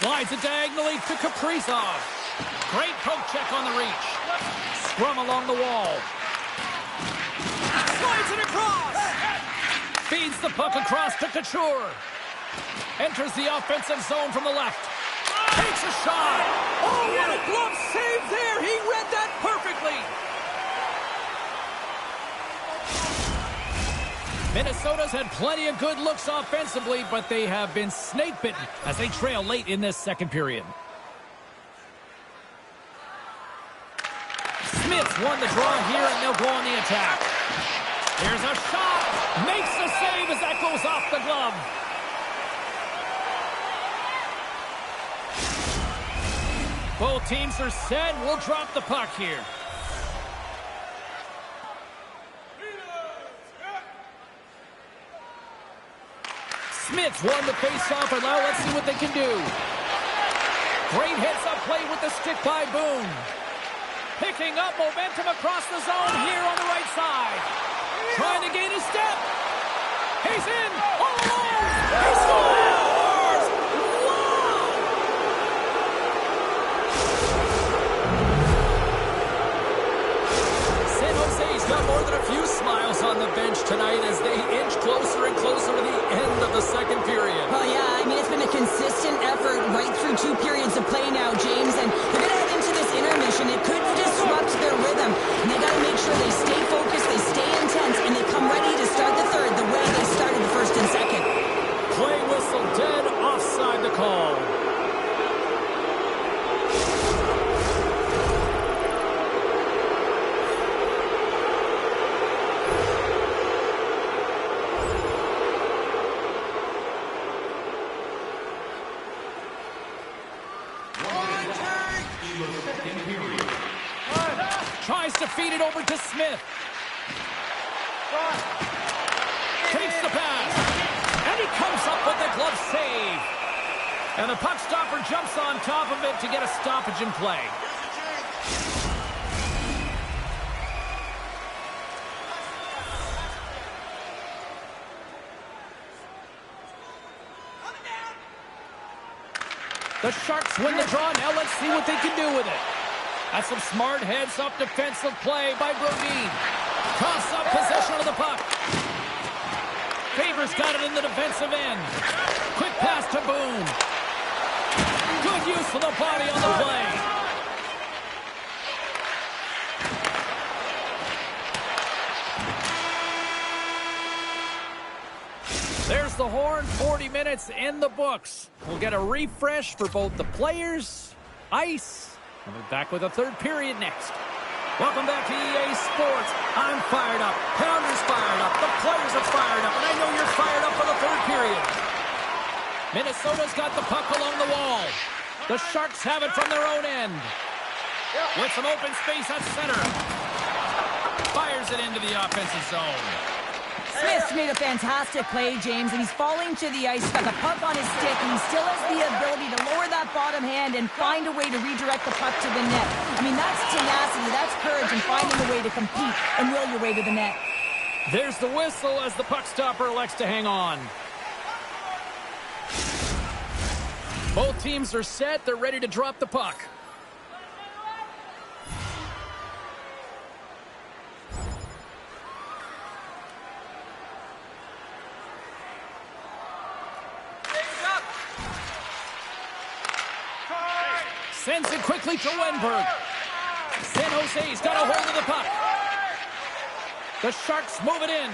Speaker 2: Slides it diagonally to Kaprizov. Great poke check on the reach. Scrum along the wall. Slides it across. Feeds the puck across to Couture. Enters the offensive zone from the left. Takes a shot. Oh, what a glove save there. He read that perfectly. Minnesota's had plenty of good looks offensively, but they have been snake-bitten as they trail late in this second period. Smith's won the draw here, and they'll go on the attack. Here's a shot. Makes the save as that goes off the glove. Both teams are set. We'll drop the puck here. Smith's won the face-off, and now let's see what they can do. Great heads-up play with the stick by Boone. Picking up momentum across the zone here on the right side. Trying to gain a step. He's in. All alone. He scores! Wow! San Jose's got more than a few smiles on the bench tonight as they inch closer and closer to the end of the second period.
Speaker 6: Well, yeah, I mean, it's been a consistent effort right through 2 periods of play now, James, and they're going to head into this intermission. It could disrupt their rhythm, and they got to make sure they stay focused, they stay intense, and they come ready to start the third the way they started the first and second.
Speaker 2: Play whistle dead, offside the call. Tries to feed it over to Smith. Takes the pass. And he comes up with the glove save. And the puck stopper jumps on top of it to get a stoppage in play. The Sharks win the draw. Now let's see what they can do with it. That's some smart heads-up defensive play by Brodin. Coughs up possession of the puck. Favors got it in the defensive end. Quick pass to Boone. Good use of the body on the play. There's the horn. 40 minutes in the books. We'll get a refresh for both the players, ice, and we're back with a third period next. Welcome back to EA Sports. I'm fired up. Pounder's fired up. The players are fired up. And I know you're fired up for the third period. Minnesota's got the puck along the wall. The Sharks have it from their own end. With some open space at center. Fires it into the offensive zone.
Speaker 3: Smith's made a fantastic play, James, and he's falling to the ice. He's got the puck on his stick, and he still has the ability to lower that bottom hand and find a way to redirect the puck to the net. I mean, that's tenacity, that's courage, and finding a way to compete and will your way to the net.
Speaker 2: There's the whistle as the puck stopper elects to hang on. Both teams are set. They're ready to drop the puck. Sends it quickly to Wenberg. San Jose's got a hold of the puck. The Sharks move it in.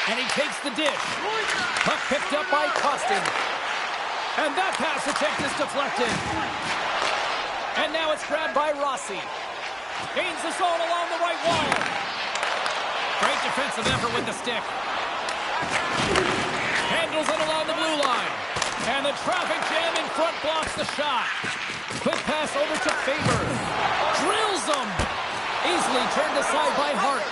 Speaker 2: And he takes the dish. Puck picked up by Costin. And that pass attempt is deflected. And now it's grabbed by Rossi. Gains the zone along the right wall. Great defensive effort with the stick. Handles it along the blue line. And the traffic jam in front blocks the shot. Quick pass over to Faber. Drills him. Easily turned aside by Hart.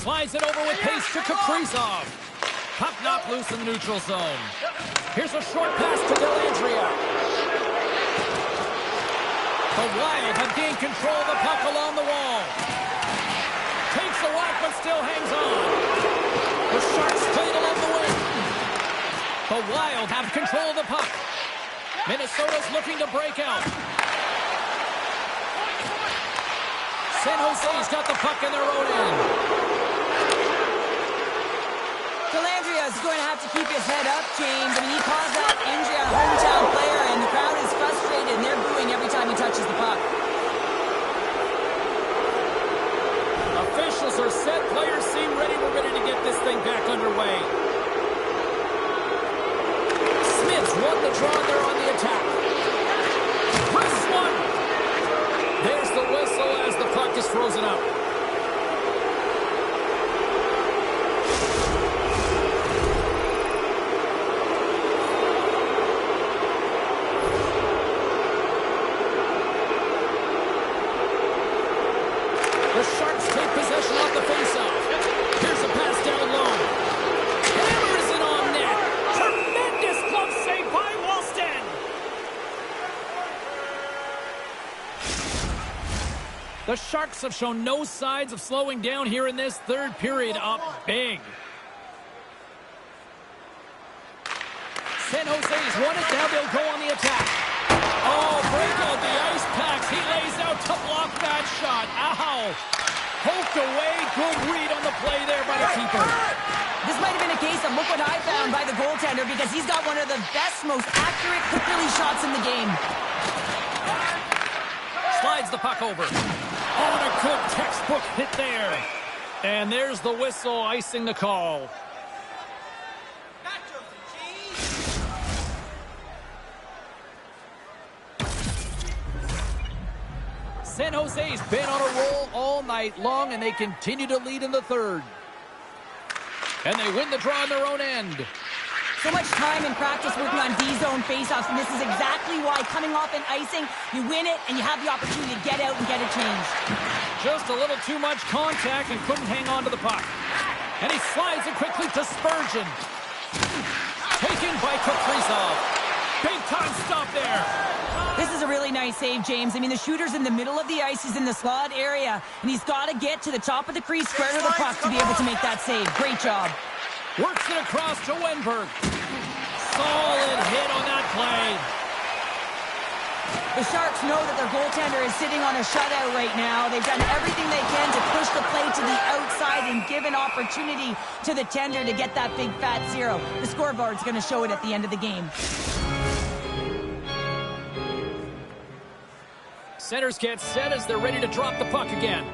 Speaker 2: Slides it over with pace to Kaprizov. Puck knocked loose in the neutral zone. Here's a short pass to Dellandrea. The Wild have gained control of the puck along the wall. Takes the whack but still hangs on. The Sharks play it along the wing. The Wild have control of the puck. Minnesota's looking to break out. San Jose's got the puck in their own end.
Speaker 3: He's going to have to keep his head up, James. I mean, he caused that injury on a hometown player, and the crowd is frustrated, and they're booing every time he touches the puck.
Speaker 2: Officials are set. Players seem ready. We're ready to get this thing back underway. Smith's won the draw. They're on the attack. This one. There's the whistle as the puck is frozen up. The Sharks take possession off the faceoff. Here's a pass down low. Hammers it on net. Tremendous glove save by Walston. The Sharks have shown no signs of slowing down here in this third period, up big. San Jose's won it. Now they'll go on the attack. Oh, break out the ice packs. He lays out to block that shot. Ow. Poked away. Good read on the play there by the keeper.
Speaker 3: This might have been a case of look what I found by the goaltender, because he's got one of the best, most accurate quick-release shots in the game.
Speaker 2: Slides the puck over. Oh, and a good textbook hit there. And there's the whistle icing the call. San Jose's been on a roll all night long, and they continue to lead in the third. And they win the draw on their own end.
Speaker 3: So much time in practice working on D-zone faceoffs, and this is exactly why coming off an icing, you win it, and you have the opportunity to get out and get it changed.
Speaker 2: Just a little too much contact and couldn't hang on to the puck. And he slides it quickly to Spurgeon. Taken by Kaprizov. Big time stop there.
Speaker 3: This is a really nice save, James. I mean, the shooter's in the middle of the ice. He's in the slot area, and he's got to get to the top of the crease, square to the puck to be able to make that save. Great job.
Speaker 2: Works it across to Wenberg. Solid hit on that play.
Speaker 3: The Sharks know that their goaltender is sitting on a shutout right now. They've done everything they can to push the play to the outside and give an opportunity to the tender to get that big fat zero. The scoreboard's going to show it at the end of the game.
Speaker 2: Centers get set as they're ready to drop the puck again.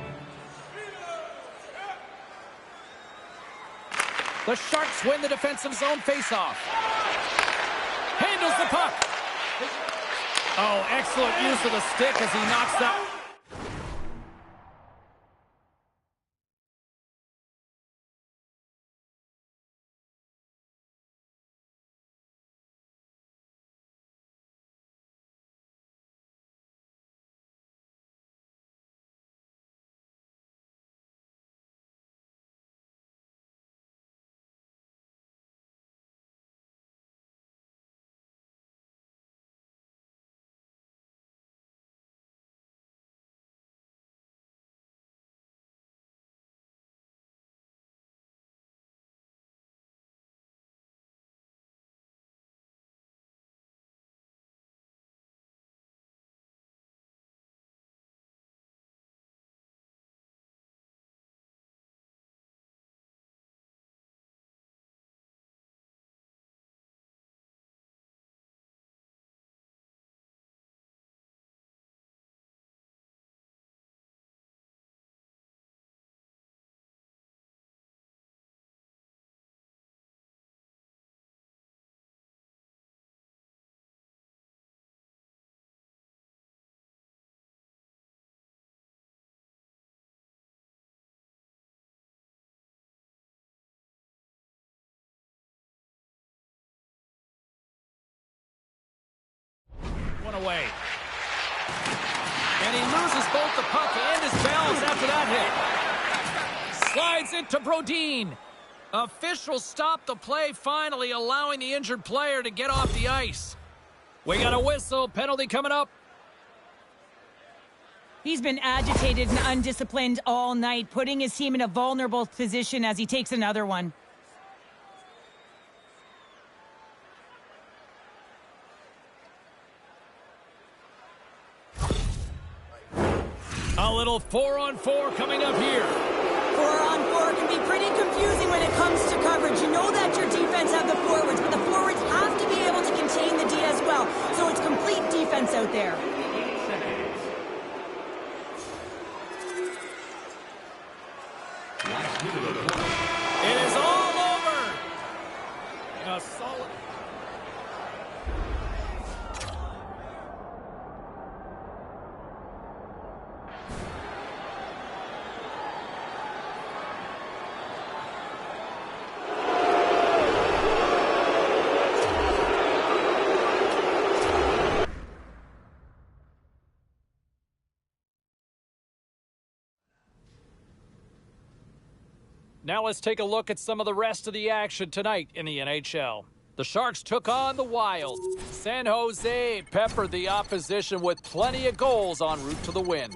Speaker 2: The Sharks win the defensive zone faceoff. Handles the puck. Oh, excellent use of the stick as he knocks that. One away. And he loses both the puck and his balance after that hit. Slides it to Brodin. Officials stop the play, finally allowing the injured player to get off the ice. We got a whistle. Penalty coming up.
Speaker 3: He's been agitated and undisciplined all night, putting his team in a vulnerable position as he takes another one.
Speaker 2: A little 4-on-4 coming up here.
Speaker 3: 4-on-4 can be pretty confusing when it comes to coverage. You know that your defense
Speaker 6: have the forwards, but the forwards have to be able to contain the D as well. So it's complete defense out there.
Speaker 5: 8 seconds. Last minute of play.
Speaker 2: It is all over. A solid... Now let's take a look at some of the rest of the action tonight in the NHL. The Sharks took on the Wild. San Jose peppered the opposition with plenty of goals en route to the win.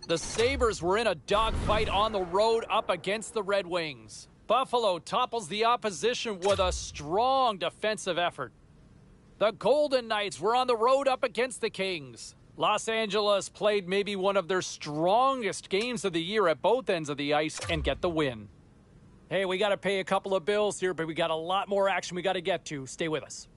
Speaker 2: The Sabres were in a dogfight on the road up against the Red Wings. Buffalo topples the opposition with a strong defensive effort. The Golden Knights were on the road up against the Kings. Los Angeles played maybe one of their strongest games of the year at both ends of the ice and get the win. Hey, we got to pay a couple of bills here, but we got a lot more action we got to get to. Stay with us.